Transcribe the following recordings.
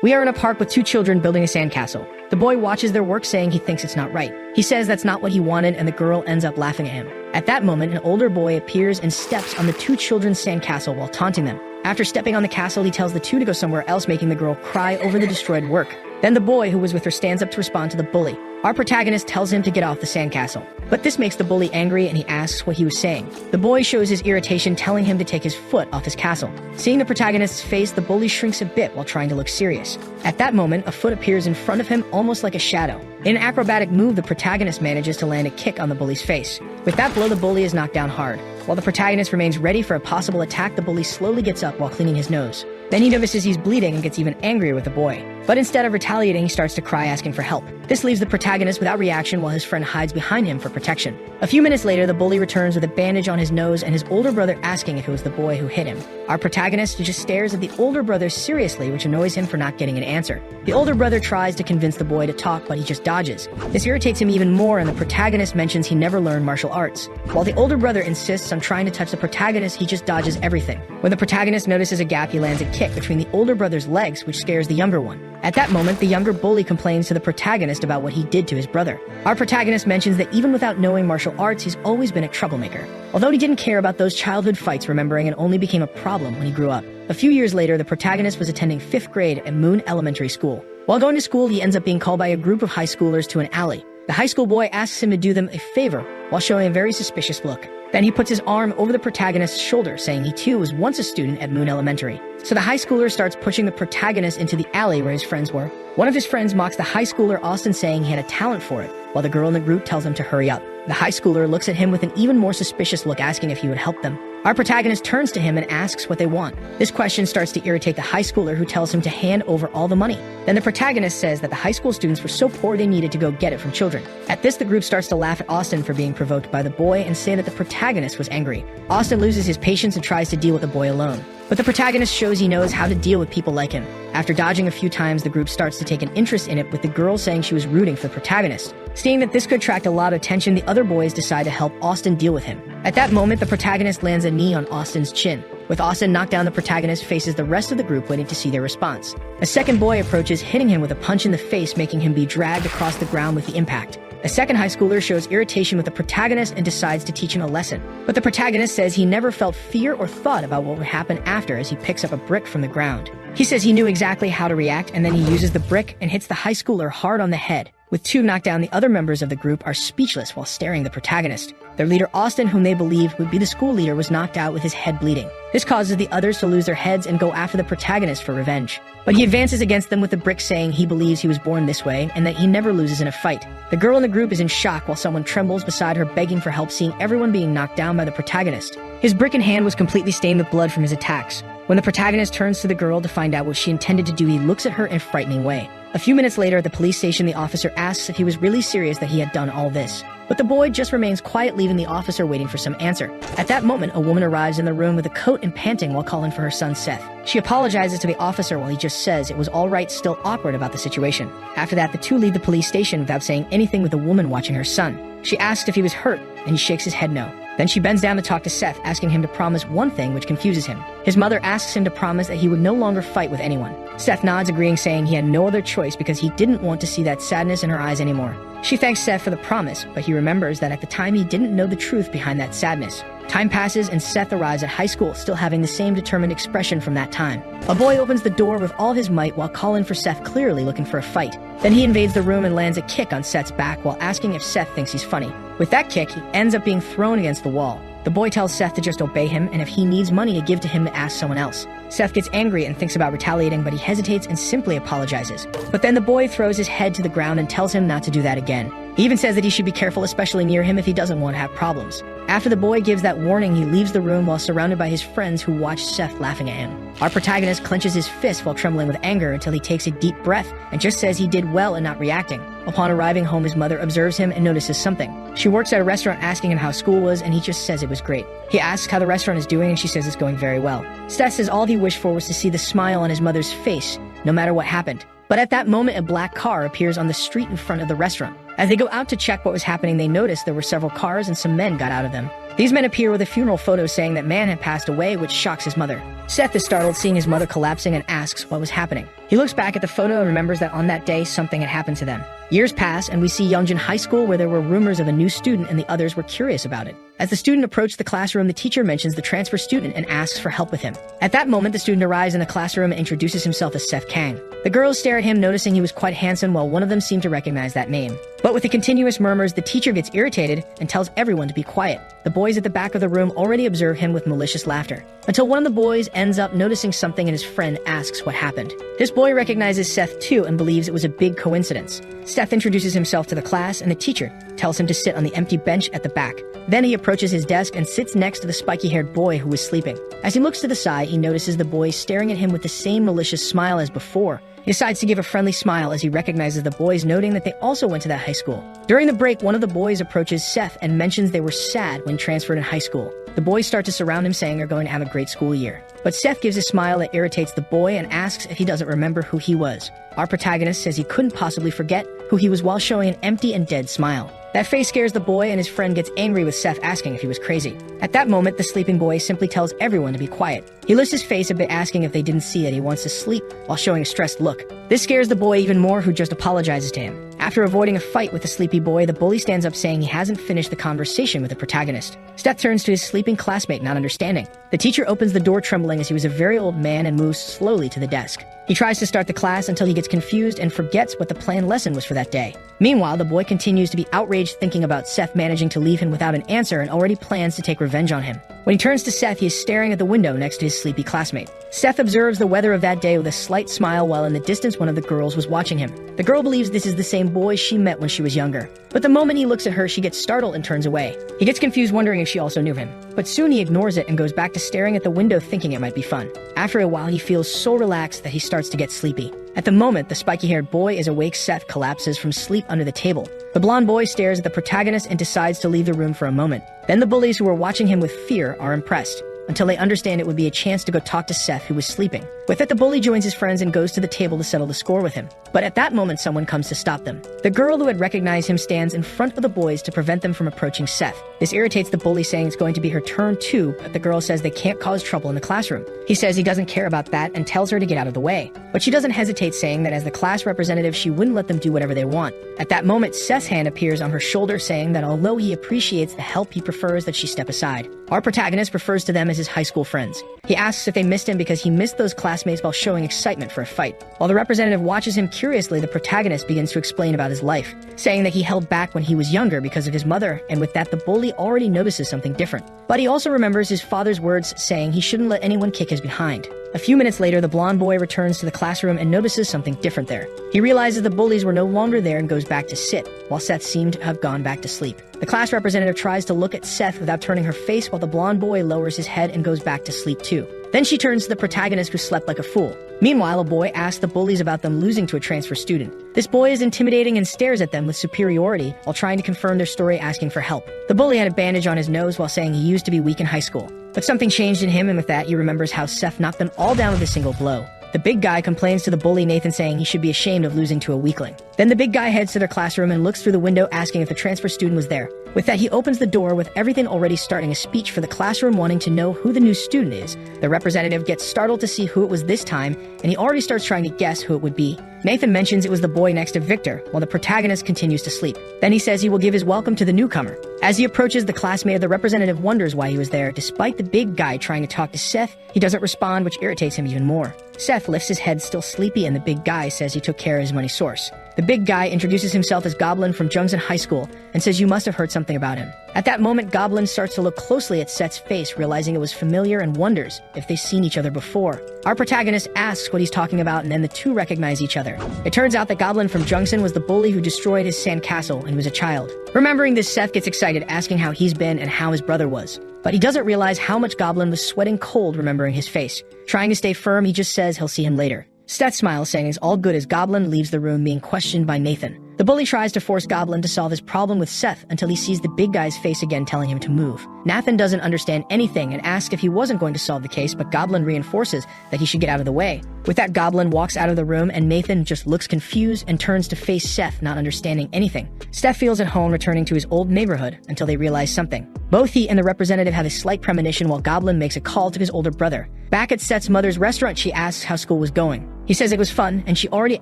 We are in a park with two children building a sandcastle. The boy watches their work saying he thinks it's not right. He says that's not what he wanted and the girl ends up laughing at him. At that moment, an older boy appears and steps on the two children's sandcastle while taunting them. After stepping on the castle, he tells the two to go somewhere else, making the girl cry over the destroyed work. Then the boy who was with her stands up to respond to the bully. Our protagonist tells him to get off the sandcastle. But this makes the bully angry and he asks what he was saying. The boy shows his irritation, telling him to take his foot off his castle. Seeing the protagonist's face, the bully shrinks a bit while trying to look serious. At that moment, a foot appears in front of him, almost like a shadow. In an acrobatic move, the protagonist manages to land a kick on the bully's face. With that blow, the bully is knocked down hard. While the protagonist remains ready for a possible attack, the bully slowly gets up while cleaning his nose. Then he notices he's bleeding and gets even angrier with the boy. But instead of retaliating, he starts to cry, asking for help. This leaves the protagonist without reaction while his friend hides behind him for protection. A few minutes later, the bully returns with a bandage on his nose and his older brother asking if it was the boy who hit him. Our protagonist just stares at the older brother seriously, which annoys him for not getting an answer. The older brother tries to convince the boy to talk, but he just dodges. This irritates him even more, and the protagonist mentions he never learned martial arts. While the older brother insists on trying to touch the protagonist, he just dodges everything. When the protagonist notices a gap, he lands a kick between the older brother's legs, which scares the younger one. At that moment, the younger bully complains to the protagonist about what he did to his brother. Our protagonist mentions that even without knowing martial arts, he's always been a troublemaker. Although he didn't care about those childhood fights, remembering it only became a problem when he grew up. A few years later, the protagonist was attending 5th grade at Moon Elementary School. While going to school, he ends up being called by a group of high schoolers to an alley. The high school boy asks him to do them a favor while showing a very suspicious look. Then he puts his arm over the protagonist's shoulder, saying he too was once a student at Moon Elementary. So the high schooler starts pushing the protagonist into the alley where his friends were. One of his friends mocks the high schooler, Austin, saying he had a talent for it, while the girl in the group tells him to hurry up. The high schooler looks at him with an even more suspicious look, asking if he would help them. Our protagonist turns to him and asks what they want. This question starts to irritate the high schooler, who tells him to hand over all the money. Then the protagonist says that the high school students were so poor they needed to go get it from children. At this, the group starts to laugh at Austin for being provoked by the boy and say that the protagonist was angry. Austin loses his patience and tries to deal with the boy alone. But the protagonist shows he knows how to deal with people like him. After dodging a few times, the group starts to take an interest in it, with the girl saying she was rooting for the protagonist. Seeing that this could attract a lot of attention, the other boys decide to help Austin deal with him. At that moment, the protagonist lands a knee on Austin's chin. With Austin knocked down, the protagonist faces the rest of the group, waiting to see their response. A second boy approaches, hitting him with a punch in the face, making him be dragged across the ground with the impact. A second high schooler shows irritation with the protagonist and decides to teach him a lesson. But the protagonist says he never felt fear or thought about what would happen after, as he picks up a brick from the ground. He says he knew exactly how to react, and then he uses the brick and hits the high schooler hard on the head. With two knocked down, the other members of the group are speechless while staring at the protagonist. Their leader, Austin, whom they believe would be the school leader, was knocked out with his head bleeding. This causes the others to lose their heads and go after the protagonist for revenge. But he advances against them with the brick, saying he believes he was born this way and that he never loses in a fight. The girl in the group is in shock while someone trembles beside her, begging for help, seeing everyone being knocked down by the protagonist. His brick in hand was completely stained with blood from his attacks. When the protagonist turns to the girl to find out what she intended to do, he looks at her in a frightening way. A few minutes later, at the police station, the officer asks if he was really serious that he had done all this. But the boy just remains quiet, leaving the officer waiting for some answer. At that moment, a woman arrives in the room with a coat and panting while calling for her son Seth. She apologizes to the officer while he just says it was all right, still awkward about the situation. After that, the two leave the police station without saying anything, with the woman watching her son. She asks if he was hurt, and he shakes his head no. Then she bends down to talk to Seth, asking him to promise one thing, which confuses him. His mother asks him to promise that he would no longer fight with anyone. Seth nods, agreeing, saying he had no other choice because he didn't want to see that sadness in her eyes anymore. She thanks Seth for the promise, but he remembers that at the time he didn't know the truth behind that sadness. Time passes and Seth arrives at high school, still having the same determined expression from that time. A boy opens the door with all his might while calling for Seth, clearly looking for a fight. Then he invades the room and lands a kick on Seth's back while asking if Seth thinks he's funny. With that kick, he ends up being thrown against the wall. The boy tells Seth to just obey him, and if he needs money to give to him, to ask someone else. Seth gets angry and thinks about retaliating, but he hesitates and simply apologizes. But then the boy throws his head to the ground and tells him not to do that again. He even says that he should be careful, especially near him, if he doesn't want to have problems. After the boy gives that warning, he leaves the room while surrounded by his friends, who watch Seth laughing at him. Our protagonist clenches his fist while trembling with anger until he takes a deep breath and just says he did well in not reacting. Upon arriving home, his mother observes him and notices something. She works at a restaurant, asking him how school was, and he just says it was great. He asks how the restaurant is doing, and she says it's going very well. Seth says all he wished for was to see the smile on his mother's face, no matter what happened. But at that moment, a black car appears on the street in front of the restaurant. As they go out to check what was happening, they notice there were several cars and some men got out of them. These men appear with a funeral photo saying that man had passed away, which shocks his mother. Seth is startled seeing his mother collapsing and asks what was happening. He looks back at the photo and remembers that on that day, something had happened to them. Years pass, and we see Youngjin High School where there were rumors of a new student and the others were curious about it. As the student approached the classroom, the teacher mentions the transfer student and asks for help with him. At that moment, the student arrives in the classroom and introduces himself as Seth Kang. The girls stare at him, noticing he was quite handsome, while one of them seemed to recognize that name. But with the continuous murmurs, the teacher gets irritated and tells everyone to be quiet. The boys at the back of the room already observe him with malicious laughter, until one of the boys ends up noticing something and his friend asks what happened. This boy recognizes Seth too and believes it was a big coincidence. Seth introduces himself to the class, and the teacher tells him to sit on the empty bench at the back. Then he approaches his desk and sits next to the spiky-haired boy who was sleeping. As he looks to the side, he notices the boy staring at him with the same malicious smile as before. He decides to give a friendly smile as he recognizes the boys, noting that they also went to that high school. During the break, one of the boys approaches Seth and mentions they were sad when transferred in high school. The boys start to surround him, saying they're going to have a great school year. But Seth gives a smile that irritates the boy and asks if he doesn't remember who he was. Our protagonist says he couldn't possibly forget who he was while showing an empty and dead smile. That face scares the boy, and his friend gets angry with Seth asking if he was crazy. At that moment, the sleeping boy simply tells everyone to be quiet. He lifts his face a bit, asking if they didn't see that he wants to sleep while showing a stressed look. This scares the boy even more, who just apologizes to him. After avoiding a fight with the sleepy boy, the bully stands up saying he hasn't finished the conversation with the protagonist. Seth turns to his sleeping classmate, not understanding. The teacher opens the door trembling as he was a very old man and moves slowly to the desk. He tries to start the class until he gets confused and forgets what the planned lesson was for that day. Meanwhile, the boy continues to be outraged, thinking about Seth managing to leave him without an answer and already plans to take revenge on him. When he turns to Seth, he is staring at the window next to his sleepy classmate. Seth observes the weather of that day with a slight smile, while in the distance one of the girls was watching him. The girl believes this is the same boy she met when she was younger. But the moment he looks at her, she gets startled and turns away. He gets confused, wondering if she also knew him. But soon he ignores it and goes back to staring at the window, thinking it might be fun. After a while, he feels so relaxed that he starts to get sleepy. At the moment the spiky-haired boy is awake, Seth collapses from sleep under the table. The blonde boy stares at the protagonist and decides to leave the room for a moment. Then the bullies, who are watching him with fear, are impressed, until they understand it would be a chance to go talk to Seth, who was sleeping. With it, the bully joins his friends and goes to the table to settle the score with him. But at that moment, someone comes to stop them. The girl who had recognized him stands in front of the boys to prevent them from approaching Seth. This irritates the bully, saying it's going to be her turn too, but the girl says they can't cause trouble in the classroom. He says he doesn't care about that and tells her to get out of the way. But she doesn't hesitate, saying that as the class representative, she wouldn't let them do whatever they want. At that moment, Seth's hand appears on her shoulder, saying that although he appreciates the help, he prefers that she step aside. Our protagonist refers to them as his high school friends. He asks if they missed him because he missed those classmates while showing excitement for a fight. While the representative watches him curiously, the protagonist begins to explain about his life, saying that he held back when he was younger because of his mother, and with that the bully already notices something different. But he also remembers his father's words, saying he shouldn't let anyone kick his behind. A few minutes later, the blonde boy returns to the classroom and notices something different there. He realizes the bullies were no longer there and goes back to sit, while Seth seemed to have gone back to sleep. The class representative tries to look at Seth without turning her face, while the blonde boy lowers his head and goes back to sleep too. Then she turns to the protagonist, who slept like a fool. Meanwhile, a boy asks the bullies about them losing to a transfer student. This boy is intimidating and stares at them with superiority while trying to confirm their story, asking for help. The bully had a bandage on his nose while saying he used to be weak in high school. But something changed in him, and with that he remembers how Seth knocked them all down with a single blow. The big guy complains to the bully Nathan, saying he should be ashamed of losing to a weakling. Then the big guy heads to their classroom and looks through the window, asking if the transfer student was there. With that, he opens the door, with everything already starting a speech for the classroom, wanting to know who the new student is. The representative gets startled to see who it was this time, and he already starts trying to guess who it would be. Nathan mentions it was the boy next to Victor, while the protagonist continues to sleep. Then he says he will give his welcome to the newcomer. As he approaches the classmate, the representative wonders why he was there. Despite the big guy trying to talk to Seth, he doesn't respond, which irritates him even more. Seth lifts his head, still sleepy, and the big guy says he took care of his money source. The big guy introduces himself as Goblin from Jungsan High School and says you must have heard something about him. At that moment, Goblin starts to look closely at Seth's face, realizing it was familiar, and wonders if they've seen each other before. Our protagonist asks what he's talking about, and then the two recognize each other. It turns out that Goblin from Jungsan was the bully who destroyed his sandcastle and was a child. Remembering this, Seth gets excited, asking how he's been and how his brother was. But he doesn't realize how much Goblin was sweating cold, remembering his face. Trying to stay firm, he just says he'll see him later. Seth smiles, saying it's all good as Goblin leaves the room, being questioned by Nathan. The bully tries to force Goblin to solve his problem with Seth until he sees the big guy's face again telling him to move. Nathan doesn't understand anything and asks if he wasn't going to solve the case, but Goblin reinforces that he should get out of the way. With that, Goblin walks out of the room and Nathan just looks confused and turns to face Seth, not understanding anything. Seth feels at home returning to his old neighborhood until they realize something. Both he and the representative have a slight premonition while Goblin makes a call to his older brother. Back at Seth's mother's restaurant, she asks how school was going. He says it was fun, and she already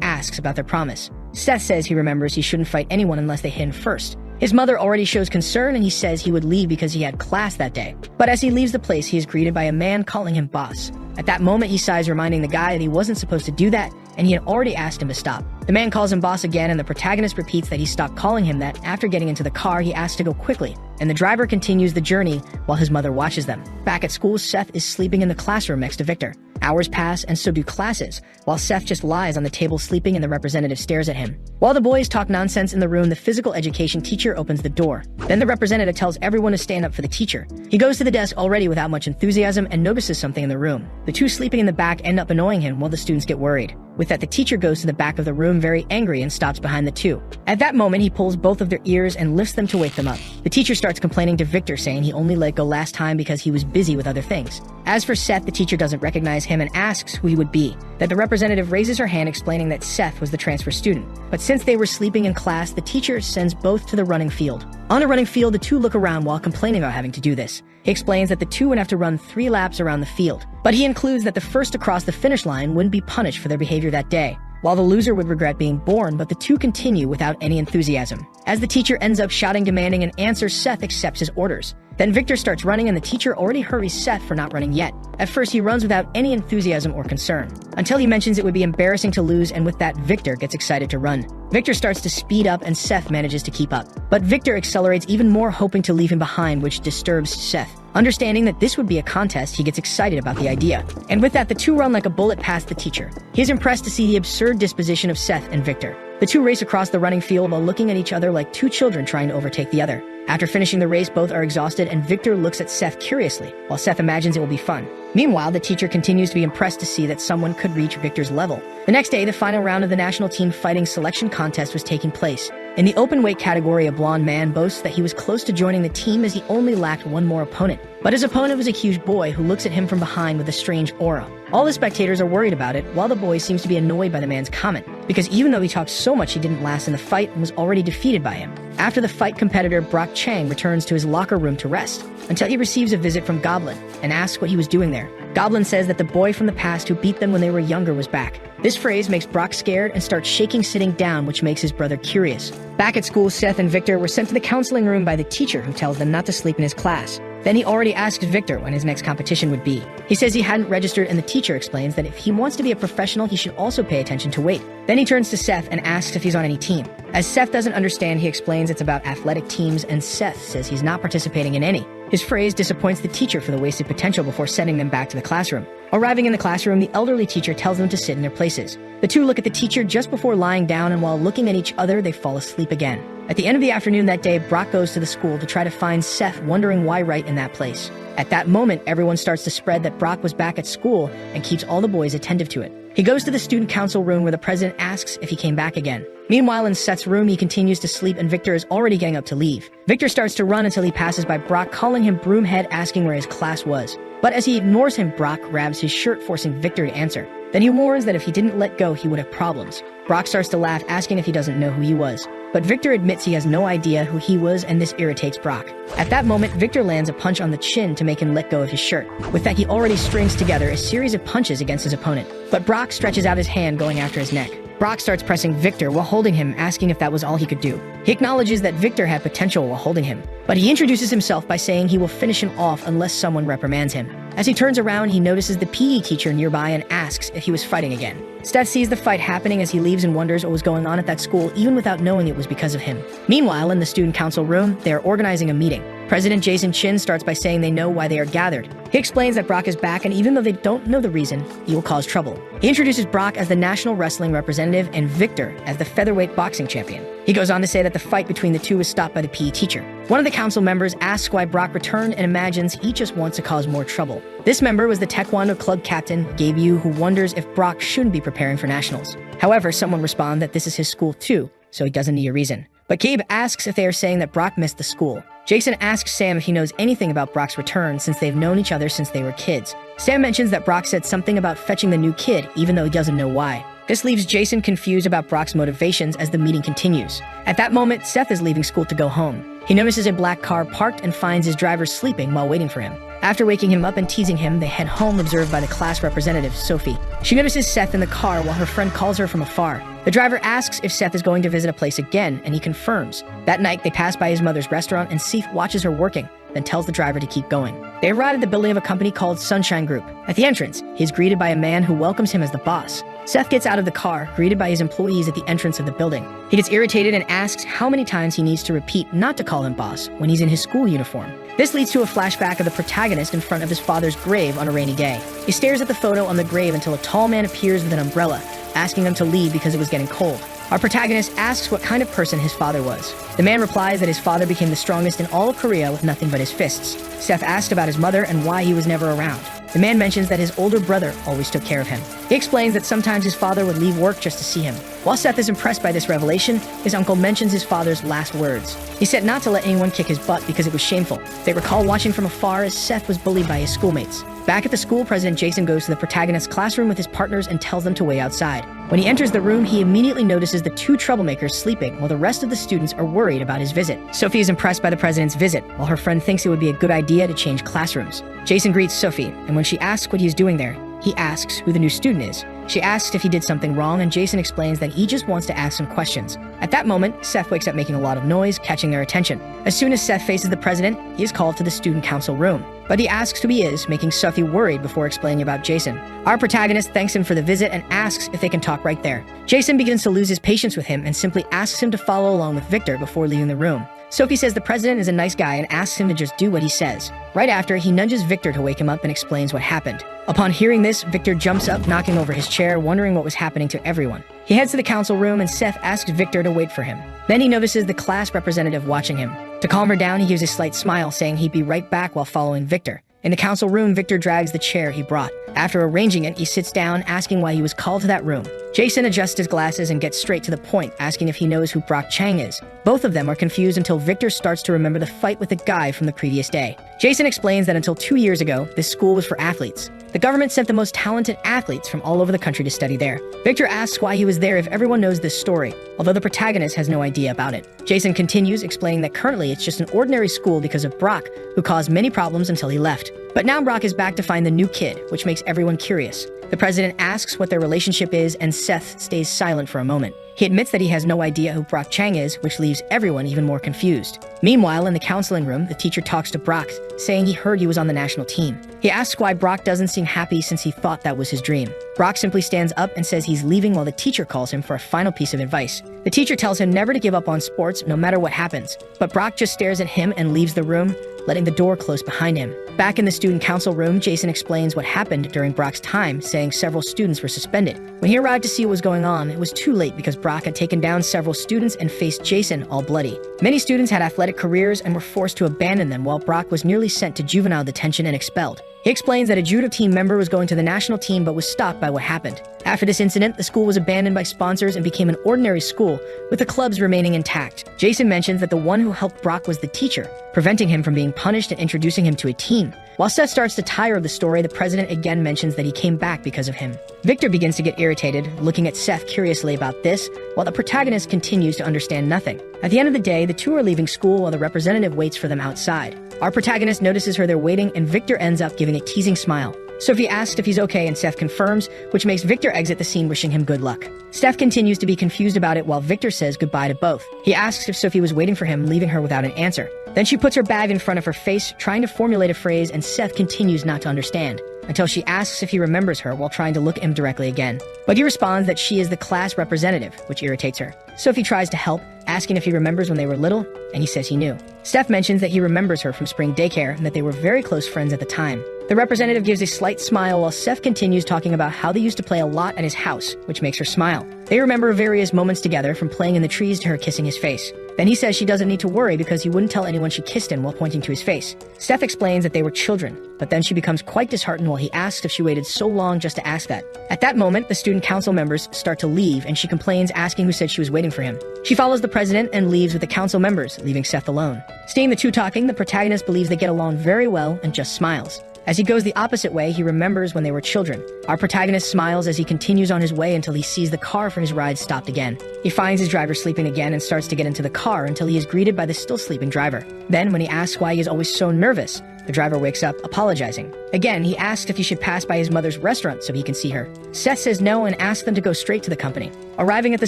asks about their promise. Seth says he remembers he shouldn't fight anyone unless they hit him first. His mother already shows concern, and he says he would leave because he had class that day. But as he leaves the place, he is greeted by a man calling him boss. At that moment, he sighs, reminding the guy that he wasn't supposed to do that, and he had already asked him to stop. The man calls him boss again, and the protagonist repeats that he stopped calling him that after getting into the car. He asks to go quickly, and the driver continues the journey while his mother watches them. Back at school, Seth is sleeping in the classroom next to Victor. Hours pass, and so do classes, while Seth just lies on the table sleeping and the representative stares at him. While the boys talk nonsense in the room, the physical education teacher opens the door. Then the representative tells everyone to stand up for the teacher. He goes to the desk already without much enthusiasm and notices something in the room. The two sleeping in the back end up annoying him while the students get worried. With that, the teacher goes to the back of the room very angry and stops behind the two. At that moment, he pulls both of their ears and lifts them to wake them up. The teacher starts complaining to Victor, saying he only let go last time because he was busy with other things. As for Seth, the teacher doesn't recognize him and asks who he would be. That the representative raises her hand, explaining that Seth was the transfer student. But since they were sleeping in class, the teacher sends both to the running field. On the running field, the two look around while complaining about having to do this. He explains that the two would have to run 3 laps around the field, but he includes that the first to cross the finish line wouldn't be punished for their behavior that day, while the loser would regret being born, but the two continue without any enthusiasm. As the teacher ends up shouting, demanding an answer, Seth accepts his orders. Then Victor starts running, and the teacher already hurries Seth for not running yet. At first, he runs without any enthusiasm or concern, until he mentions it would be embarrassing to lose, and with that, Victor gets excited to run. Victor starts to speed up, and Seth manages to keep up. But Victor accelerates even more, hoping to leave him behind, which disturbs Seth. Understanding that this would be a contest, he gets excited about the idea. And with that, the two run like a bullet past the teacher. He is impressed to see the absurd disposition of Seth and Victor. The two race across the running field while looking at each other like two children trying to overtake the other. After finishing the race, both are exhausted, and Victor looks at Seth curiously, while Seth imagines it will be fun. Meanwhile, the teacher continues to be impressed to see that someone could reach Victor's level. The next day, the final round of the national team fighting selection contest was taking place. In the open weight category, a blonde man boasts that he was close to joining the team as he only lacked one more opponent. But his opponent was a huge boy who looks at him from behind with a strange aura. All the spectators are worried about it, while the boy seems to be annoyed by the man's comment, because even though he talked so much, he didn't last in the fight and was already defeated by him. After the fight, competitor Brock Chang returns to his locker room to rest, until he receives a visit from Goblin and asks what he was doing there. Goblin says that the boy from the past who beat them when they were younger was back. This phrase makes Brock scared and starts shaking sitting down, which makes his brother curious. Back at school, Seth and Victor were sent to the counseling room by the teacher, who tells them not to sleep in his class. Then he already asks Victor when his next competition would be. He says he hadn't registered, and the teacher explains that if he wants to be a professional, he should also pay attention to weight. Then he turns to Seth and asks if he's on any team. As Seth doesn't understand, he explains it's about athletic teams, and Seth says he's not participating in any. His phrase disappoints the teacher for the wasted potential before sending them back to the classroom. Arriving in the classroom, the elderly teacher tells them to sit in their places. The two look at the teacher just before lying down, and while looking at each other, they fall asleep again. At the end of the afternoon that day, Brock goes to the school to try to find Seth, wondering why right in that place. At that moment, everyone starts to spread that Brock was back at school and keeps all the boys attentive to it. He goes to the student council room where the president asks if he came back again. Meanwhile, in Seth's room, he continues to sleep, and Victor is already getting up to leave. Victor starts to run until he passes by Brock, calling him Broomhead, asking where his class was. But as he ignores him, Brock grabs his shirt, forcing Victor to answer. Then he warns that if he didn't let go, he would have problems. Brock starts to laugh, asking if he doesn't know who he was. But Victor admits he has no idea who he was, and this irritates Brock. At that moment, Victor lands a punch on the chin to make him let go of his shirt. With that, he already strings together a series of punches against his opponent. But Brock stretches out his hand, going after his neck. Brock starts pressing Victor while holding him, asking if that was all he could do. He acknowledges that Victor had potential while holding him, but he introduces himself by saying he will finish him off unless someone reprimands him. As he turns around, he notices the PE teacher nearby and asks if he was fighting again. Seth sees the fight happening as he leaves and wonders what was going on at that school, even without knowing it was because of him. Meanwhile, in the student council room, they are organizing a meeting. President Jason Chin starts by saying they know why they are gathered. He explains that Brock is back, and even though they don't know the reason, he will cause trouble. He introduces Brock as the national wrestling representative and Victor as the featherweight boxing champion. He goes on to say that the fight between the two was stopped by the PE teacher. One of the council members asks why Brock returned and imagines he just wants to cause more trouble. This member was the Taekwondo club captain, Gabe Yu, who wonders if Brock shouldn't be preparing for nationals. However, someone responds that this is his school too, so he doesn't need a reason. But Gabe asks if they are saying that Brock missed the school. Jason asks Sam if he knows anything about Brock's return since they've known each other since they were kids. Sam mentions that Brock said something about fetching the new kid, even though he doesn't know why. This leaves Jason confused about Brock's motivations as the meeting continues. At that moment, Seth is leaving school to go home. He notices a black car parked and finds his driver sleeping while waiting for him. After waking him up and teasing him, they head home observed by the class representative, Sophie. She notices Seth in the car while her friend calls her from afar. The driver asks if Seth is going to visit a place again, and he confirms. That night, they pass by his mother's restaurant and Seth watches her working, then tells the driver to keep going. They arrive at the building of a company called Sunshine Group. At the entrance, he is greeted by a man who welcomes him as the boss. Seth gets out of the car, greeted by his employees at the entrance of the building. He gets irritated and asks how many times he needs to repeat not to call him boss when he's in his school uniform. This leads to a flashback of the protagonist in front of his father's grave on a rainy day. He stares at the photo on the grave until a tall man appears with an umbrella, asking him to leave because it was getting cold. Our protagonist asks what kind of person his father was. The man replies that his father became the strongest in all of Korea with nothing but his fists. Seth asks about his mother and why he was never around. The man mentions that his older brother always took care of him. He explains that sometimes his father would leave work just to see him. While Seth is impressed by this revelation, his uncle mentions his father's last words. He said not to let anyone kick his butt because it was shameful. They recall watching from afar as Seth was bullied by his schoolmates. Back at the school, President Jason goes to the protagonist's classroom with his partners and tells them to wait outside. When he enters the room, he immediately notices the two troublemakers sleeping while the rest of the students are worried about his visit. Sophie is impressed by the president's visit, while her friend thinks it would be a good idea to change classrooms. Jason greets Sophie, and when she asks what he is doing there, he asks who the new student is. She asks if he did something wrong, and Jason explains that he just wants to ask some questions. At that moment, Seth wakes up making a lot of noise, catching their attention. As soon as Seth faces the president, he is called to the student council room. But he asks who he is, making Sophie worried before explaining about Jason. Our protagonist thanks him for the visit and asks if they can talk right there. Jason begins to lose his patience with him and simply asks him to follow along with Victor before leaving the room. Sophie says the president is a nice guy and asks him to just do what he says. Right after, he nudges Victor to wake him up and explains what happened. Upon hearing this, Victor jumps up, knocking over his chair, wondering what was happening to everyone. He heads to the council room and Seth asks Victor to wait for him. Then he notices the class representative watching him. To calm her down, he gives a slight smile, saying he'd be right back while following Victor. In the council room, Victor drags the chair he brought. After arranging it, he sits down, asking why he was called to that room. Jason adjusts his glasses and gets straight to the point, asking if he knows who Brock Chang is. Both of them are confused until Victor starts to remember the fight with the guy from the previous day. Jason explains that until 2 years ago, this school was for athletes. The government sent the most talented athletes from all over the country to study there. Victor asks why he was there if everyone knows this story, although the protagonist has no idea about it. Jason continues, explaining that currently it's just an ordinary school because of Brock, who caused many problems until he left. But now Brock is back to find the new kid, which makes everyone curious. The president asks what their relationship is, and Seth stays silent for a moment. He admits that he has no idea who Brock Chang is, which leaves everyone even more confused. Meanwhile, in the counseling room, the teacher talks to Brock, saying he heard he was on the national team. He asks why Brock doesn't seem happy since he thought that was his dream. Brock simply stands up and says he's leaving while the teacher calls him for a final piece of advice. The teacher tells him never to give up on sports no matter what happens, but Brock just stares at him and leaves the room, letting the door close behind him. Back in the student council room, Jason explains what happened during Brock's time, saying several students were suspended. When he arrived to see what was going on, it was too late because Brock had taken down several students and faced Jason all bloody. Many students had athletic careers and were forced to abandon them, while Brock was nearly sent to juvenile detention and expelled. He explains that a judo team member was going to the national team but was stopped by what happened. After this incident, the school was abandoned by sponsors and became an ordinary school, with the clubs remaining intact. Jason mentions that the one who helped Brock was the teacher, preventing him from being punished and introducing him to a team. While Seth starts to tire of the story, the president again mentions that he came back because of him. Victor begins to get irritated, looking at Seth curiously about this, while the protagonist continues to understand nothing. At the end of the day, the two are leaving school while the representative waits for them outside. Our protagonist notices her there waiting, and Victor ends up giving a teasing smile. Sophie asks if he's okay, and Seth confirms, which makes Victor exit the scene wishing him good luck. Seth continues to be confused about it while Victor says goodbye to both. He asks if Sophie was waiting for him, leaving her without an answer. Then she puts her bag in front of her face, trying to formulate a phrase, and Seth continues not to understand, until she asks if he remembers her while trying to look at him directly again. But he responds that she is the class representative, which irritates her. Sophie tries to help, asking if he remembers when they were little, and he says he knew. Seth mentions that he remembers her from spring daycare and that they were very close friends at the time. The representative gives a slight smile while Seth continues talking about how they used to play a lot at his house, which makes her smile. They remember various moments together, from playing in the trees to her kissing his face. Then he says she doesn't need to worry because he wouldn't tell anyone she kissed him while pointing to his face. Seth explains that they were children, but then she becomes quite disheartened while he asks if she waited so long just to ask that. At that moment, the student council members start to leave, and she complains, asking who said she was waiting for him. She follows the president and leaves with the council members, leaving Seth alone. Seeing the two talking, the protagonist believes they get along very well and just smiles. As he goes the opposite way, he remembers when they were children. Our protagonist smiles as he continues on his way until he sees the car for his ride stopped again. He finds his driver sleeping again and starts to get into the car until he is greeted by the still sleeping driver. Then, when he asks why he is always so nervous, the driver wakes up, apologizing. Again, he asks if he should pass by his mother's restaurant so he can see her. Seth says no and asks them to go straight to the company. Arriving at the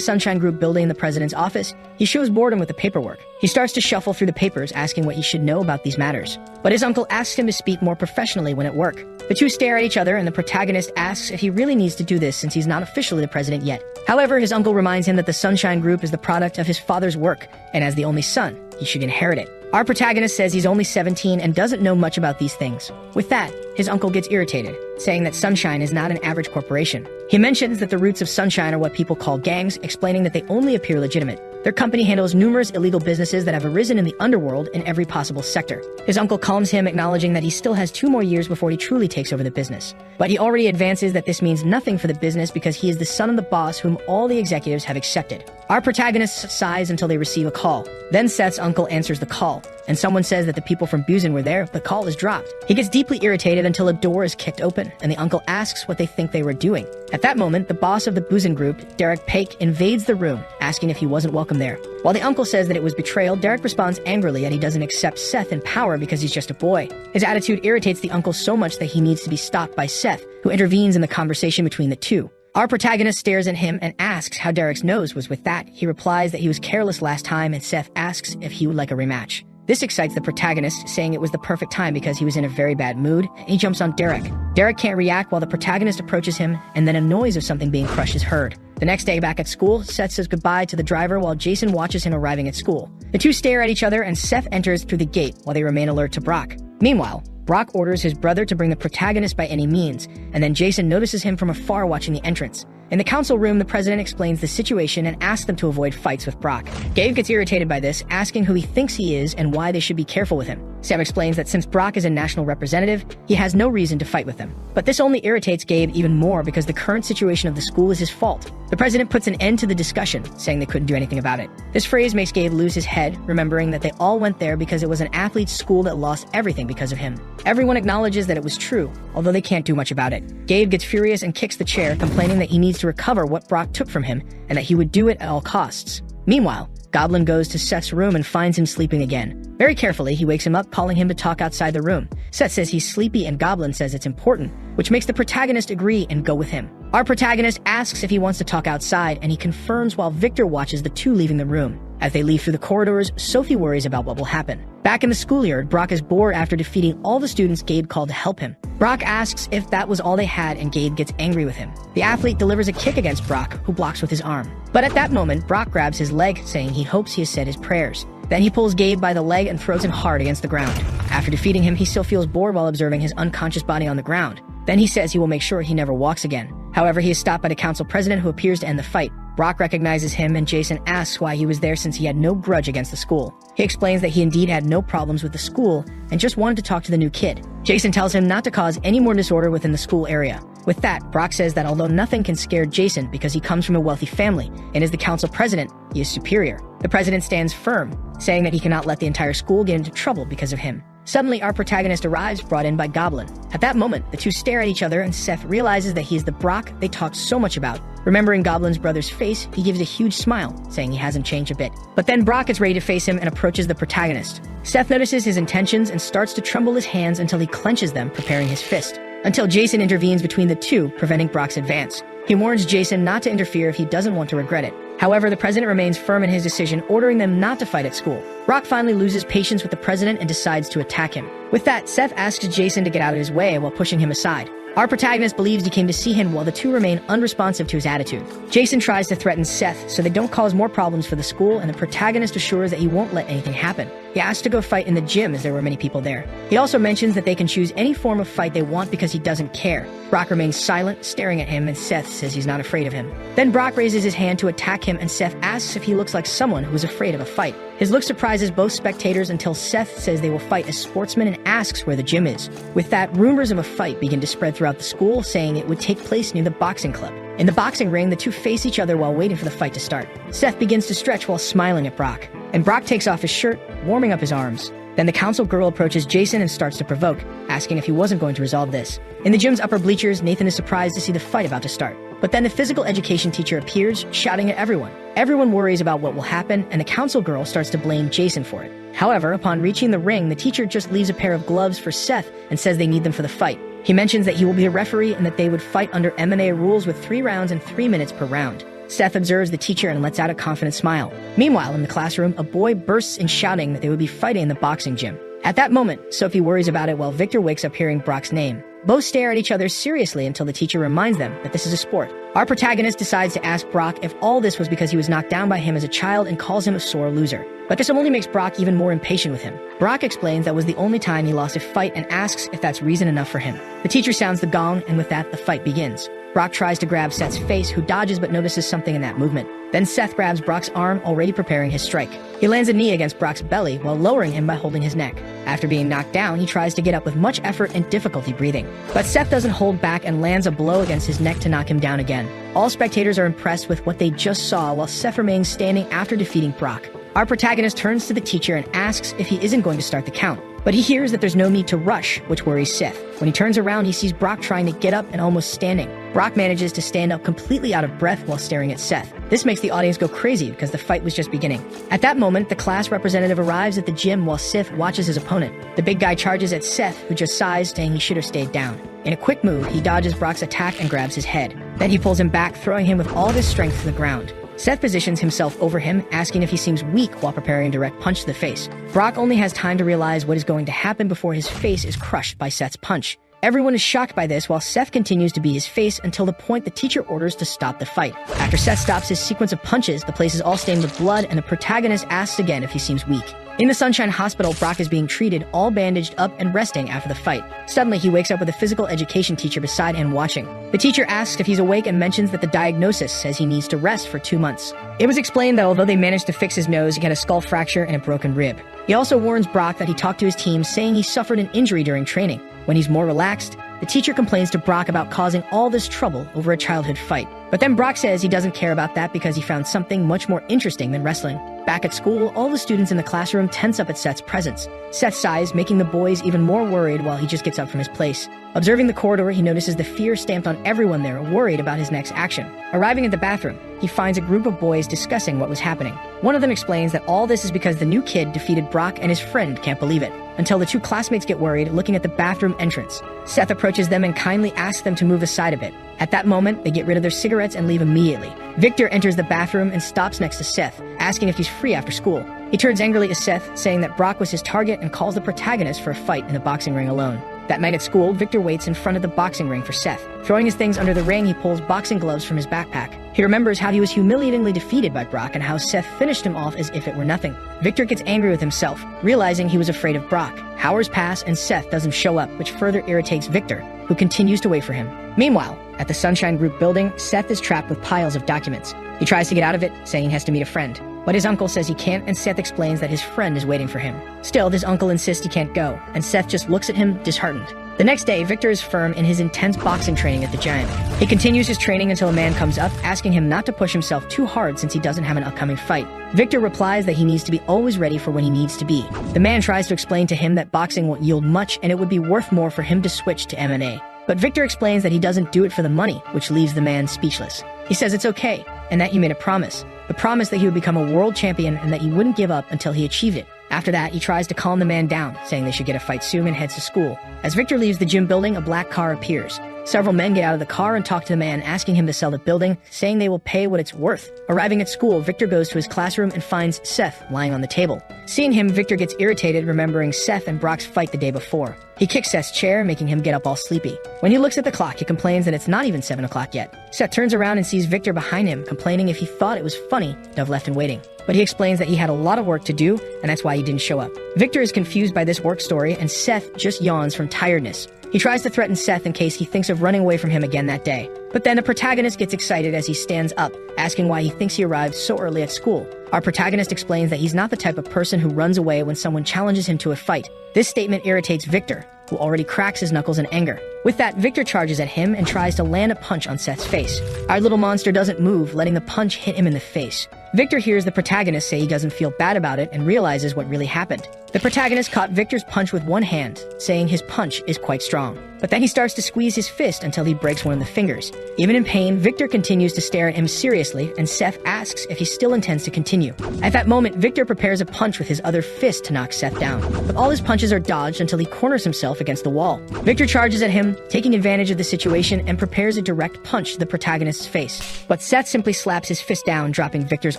Sunshine Group building in the president's office, he shows boredom with the paperwork. He starts to shuffle through the papers, asking what he should know about these matters. But his uncle asks him to speak more professionally when at work. The two stare at each other, and the protagonist asks if he really needs to do this since he's not officially the president yet. However, his uncle reminds him that the Sunshine Group is the product of his father's work, and as the only son, he should inherit it. Our protagonist says he's only 17 and doesn't know much about these things. With that, his uncle gets irritated, saying that Sunshine is not an average corporation. He mentions that the roots of Sunshine are what people call gangs, explaining that they only appear legitimate. Their company handles numerous illegal businesses that have arisen in the underworld in every possible sector. His uncle calms him, acknowledging that he still has 2 more years before he truly takes over the business. But he already advances that this means nothing for the business because he is the son of the boss whom all the executives have accepted. Our protagonist sighs until they receive a call. Then Seth's uncle answers the call, and someone says that the people from Busan were there, but the call is dropped. He gets deeply irritated until a door is kicked open, and the uncle asks what they think they were doing. At that moment, the boss of the Busan group, Derek Paik, invades the room, asking if he wasn't welcome there. While the uncle says that it was betrayal, Derek responds angrily that he doesn't accept Seth in power because he's just a boy. His attitude irritates the uncle so much that he needs to be stopped by Seth, who intervenes in the conversation between the two. Our protagonist stares at him and asks how Derek's nose was with that. He replies that he was careless last time, and Seth asks if he would like a rematch. This excites the protagonist, saying it was the perfect time because he was in a very bad mood, and he jumps on Derek. Derek can't react while the protagonist approaches him, and then a noise of something being crushed is heard. The next day back at school, Seth says goodbye to the driver while Jason watches him arriving at school. The two stare at each other, and Seth enters through the gate while they remain alert to Brock. Meanwhile, Brock orders his brother to bring the protagonist by any means, and then Jason notices him from afar watching the entrance. In the council room, the president explains the situation and asks them to avoid fights with Brock. Gabe gets irritated by this, asking who he thinks he is and why they should be careful with him. Sam explains that since Brock is a national representative, he has no reason to fight with him. But this only irritates Gabe even more because the current situation of the school is his fault. The president puts an end to the discussion, saying they couldn't do anything about it. This phrase makes Gabe lose his head, remembering that they all went there because it was an athlete's school that lost everything because of him. Everyone acknowledges that it was true, although they can't do much about it. Gabe gets furious and kicks the chair, complaining that he needs to recover what Brock took from him and that he would do it at all costs. Meanwhile, Goblin goes to Seth's room and finds him sleeping again. Very carefully, he wakes him up, calling him to talk outside the room. Seth says he's sleepy and Goblin says it's important, which makes the protagonist agree and go with him. Our protagonist asks if he wants to talk outside, and he confirms while Victor watches the two leaving the room. As they leave through the corridors, Sophie worries about what will happen. Back in the schoolyard, Brock is bored after defeating all the students Gabe called to help him. Brock asks if that was all they had, and Gabe gets angry with him. The athlete delivers a kick against Brock, who blocks with his arm. But at that moment, Brock grabs his leg, saying he hopes he has said his prayers. Then he pulls Gabe by the leg and throws him hard against the ground. After defeating him, he still feels bored while observing his unconscious body on the ground. Then he says he will make sure he never walks again. However, he is stopped by the council president, who appears to end the fight. Brock recognizes him, and Jason asks why he was there since he had no grudge against the school. He explains that he indeed had no problems with the school and just wanted to talk to the new kid. Jason tells him not to cause any more disorder within the school area. With that, Brock says that although nothing can scare Jason because he comes from a wealthy family and is the council president, he is superior. The president stands firm, saying that he cannot let the entire school get into trouble because of him. Suddenly, our protagonist arrives, brought in by Goblin. At that moment, the two stare at each other, and Seth realizes that he is the Brock they talked so much about. Remembering Goblin's brother's face, he gives a huge smile, saying he hasn't changed a bit. But then Brock is ready to face him and approaches the protagonist. Seth notices his intentions and starts to tremble his hands until he clenches them, preparing his fist. Until Jason intervenes between the two, preventing Brock's advance. He warns Jason not to interfere if he doesn't want to regret it. However, the president remains firm in his decision, ordering them not to fight at school. Brock finally loses patience with the president and decides to attack him. With that, Seth asks Jason to get out of his way while pushing him aside. Our protagonist believes he came to see him while the two remain unresponsive to his attitude. Jason tries to threaten Seth so they don't cause more problems for the school, and the protagonist assures that he won't let anything happen. He asks to go fight in the gym as there were many people there. He also mentions that they can choose any form of fight they want because he doesn't care. Brock remains silent, staring at him, and Seth says he's not afraid of him. Then Brock raises his hand to attack him, and Seth asks if he looks like someone who is afraid of a fight. His look surprises both spectators until Seth says they will fight as sportsmen and asks where the gym is. With that, rumors of a fight begin to spread throughout the school, saying it would take place near the boxing club. In the boxing ring, the two face each other while waiting for the fight to start. Seth begins to stretch while smiling at Brock, and Brock takes off his shirt, warming up his arms. Then the council girl approaches Jason and starts to provoke, asking if he wasn't going to resolve this. In the gym's upper bleachers, Nathan is surprised to see the fight about to start. But then the physical education teacher appears, shouting at everyone. Everyone worries about what will happen, and the council girl starts to blame Jason for it. However, upon reaching the ring, the teacher just leaves a pair of gloves for Seth and says they need them for the fight. He mentions that he will be the referee and that they would fight under M&A rules with 3 rounds and 3 minutes per round. Seth observes the teacher and lets out a confident smile. Meanwhile, in the classroom, a boy bursts in shouting that they would be fighting in the boxing gym. At that moment, Sophie worries about it while Victor wakes up hearing Brock's name. Both stare at each other seriously until the teacher reminds them that this is a sport. Our protagonist decides to ask Brock if all this was because he was knocked down by him as a child and calls him a sore loser. But this only makes Brock even more impatient with him. Brock explains that was the only time he lost a fight and asks if that's reason enough for him. The teacher sounds the gong, and with that, the fight begins. Brock tries to grab Seth's face, who dodges but notices something in that movement. Then Seth grabs Brock's arm, already preparing his strike. He lands a knee against Brock's belly while lowering him by holding his neck. After being knocked down, he tries to get up with much effort and difficulty breathing. But Seth doesn't hold back and lands a blow against his neck to knock him down again. All spectators are impressed with what they just saw while Seth remains standing after defeating Brock. Our protagonist turns to the teacher and asks if he isn't going to start the count. But he hears that there's no need to rush, which worries Seth. When he turns around, he sees Brock trying to get up and almost standing. Brock manages to stand up completely out of breath while staring at Seth. This makes the audience go crazy because the fight was just beginning. At that moment, the class representative arrives at the gym while Seth watches his opponent. The big guy charges at Seth, who just sighs, saying he should have stayed down. In a quick move, he dodges Brock's attack and grabs his head. Then he pulls him back, throwing him with all of his strength to the ground. Seth positions himself over him, asking if he seems weak while preparing a direct punch to the face. Brock only has time to realize what is going to happen before his face is crushed by Seth's punch. Everyone is shocked by this while Seth continues to beat his face until the point the teacher orders to stop the fight. After Seth stops his sequence of punches, the place is all stained with blood and the protagonist asks again if he seems weak. In the Sunshine Hospital, Brock is being treated, all bandaged up and resting after the fight. Suddenly, he wakes up with a physical education teacher beside him watching. The teacher asks if he's awake and mentions that the diagnosis says he needs to rest for 2 months. It was explained that although they managed to fix his nose, he had a skull fracture and a broken rib. He also warns Brock that he talked to his team, saying he suffered an injury during training. When he's more relaxed, the teacher complains to Brock about causing all this trouble over a childhood fight. But then Brock says he doesn't care about that because he found something much more interesting than wrestling. Back at school, all the students in the classroom tense up at Seth's presence. Seth sighs, making the boys even more worried while he just gets up from his place. Observing the corridor, he notices the fear stamped on everyone there, worried about his next action. Arriving at the bathroom, he finds a group of boys discussing what was happening. One of them explains that all this is because the new kid defeated Brock and his friend can't believe it. Until the two classmates get worried, looking at the bathroom entrance. Seth approaches them and kindly asks them to move aside a bit. At that moment, they get rid of their cigarettes and leave immediately. Victor enters the bathroom and stops next to Seth, asking if he's free after school. He turns angrily to Seth, saying that Brock was his target and calls the protagonist for a fight in the boxing ring alone. That night at school, Victor waits in front of the boxing ring for Seth. Throwing his things under the ring, he pulls boxing gloves from his backpack. He remembers how he was humiliatingly defeated by Brock and how Seth finished him off as if it were nothing. Victor gets angry with himself, realizing he was afraid of Brock. Hours pass and Seth doesn't show up, which further irritates Victor, who continues to wait for him. Meanwhile, at the Sunshine Group building, Seth is trapped with piles of documents. He tries to get out of it, saying he has to meet a friend. But his uncle says he can't, and Seth explains that his friend is waiting for him. Still, his uncle insists he can't go, and Seth just looks at him, disheartened. The next day, Victor is firm in his intense boxing training at the gym. He continues his training until a man comes up, asking him not to push himself too hard since he doesn't have an upcoming fight. Victor replies that he needs to be always ready for when he needs to be. The man tries to explain to him that boxing won't yield much, and it would be worth more for him to switch to M&A. But Victor explains that he doesn't do it for the money, which leaves the man speechless. He says it's okay, and that he made a promise. The promise that he would become a world champion and that he wouldn't give up until he achieved it. After that, he tries to calm the man down, saying they should get a fight soon and heads to school. As Victor leaves the gym building, a black car appears. Several men get out of the car and talk to the man, asking him to sell the building, saying they will pay what it's worth. Arriving at school, Victor goes to his classroom and finds Seth lying on the table. Seeing him, Victor gets irritated, remembering Seth and Brock's fight the day before. He kicks Seth's chair, making him get up all sleepy. When he looks at the clock, he complains that it's not even 7 o'clock yet. Seth turns around and sees Victor behind him, complaining if he thought it was funny to have left him waiting. But he explains that he had a lot of work to do, and that's why he didn't show up. Victor is confused by this work story, and Seth just yawns from tiredness. He tries to threaten Seth in case he thinks of running away from him again that day. But then the protagonist gets excited as he stands up, asking why he thinks he arrived so early at school. Our protagonist explains that he's not the type of person who runs away when someone challenges him to a fight. This statement irritates Victor, who already cracks his knuckles in anger. With that, Victor charges at him and tries to land a punch on Seth's face. Our little monster doesn't move, letting the punch hit him in the face. Victor hears the protagonist say he doesn't feel bad about it and realizes what really happened. The protagonist caught Victor's punch with one hand, saying his punch is quite strong. But then he starts to squeeze his fist until he breaks one of the fingers. Even in pain, Victor continues to stare at him seriously, and Seth asks if he still intends to continue. At that moment, Victor prepares a punch with his other fist to knock Seth down. But all his punches are dodged until he corners himself against the wall. Victor charges at him, taking advantage of the situation, and prepares a direct punch to the protagonist's face. But Seth simply slaps his fist down, dropping Victor's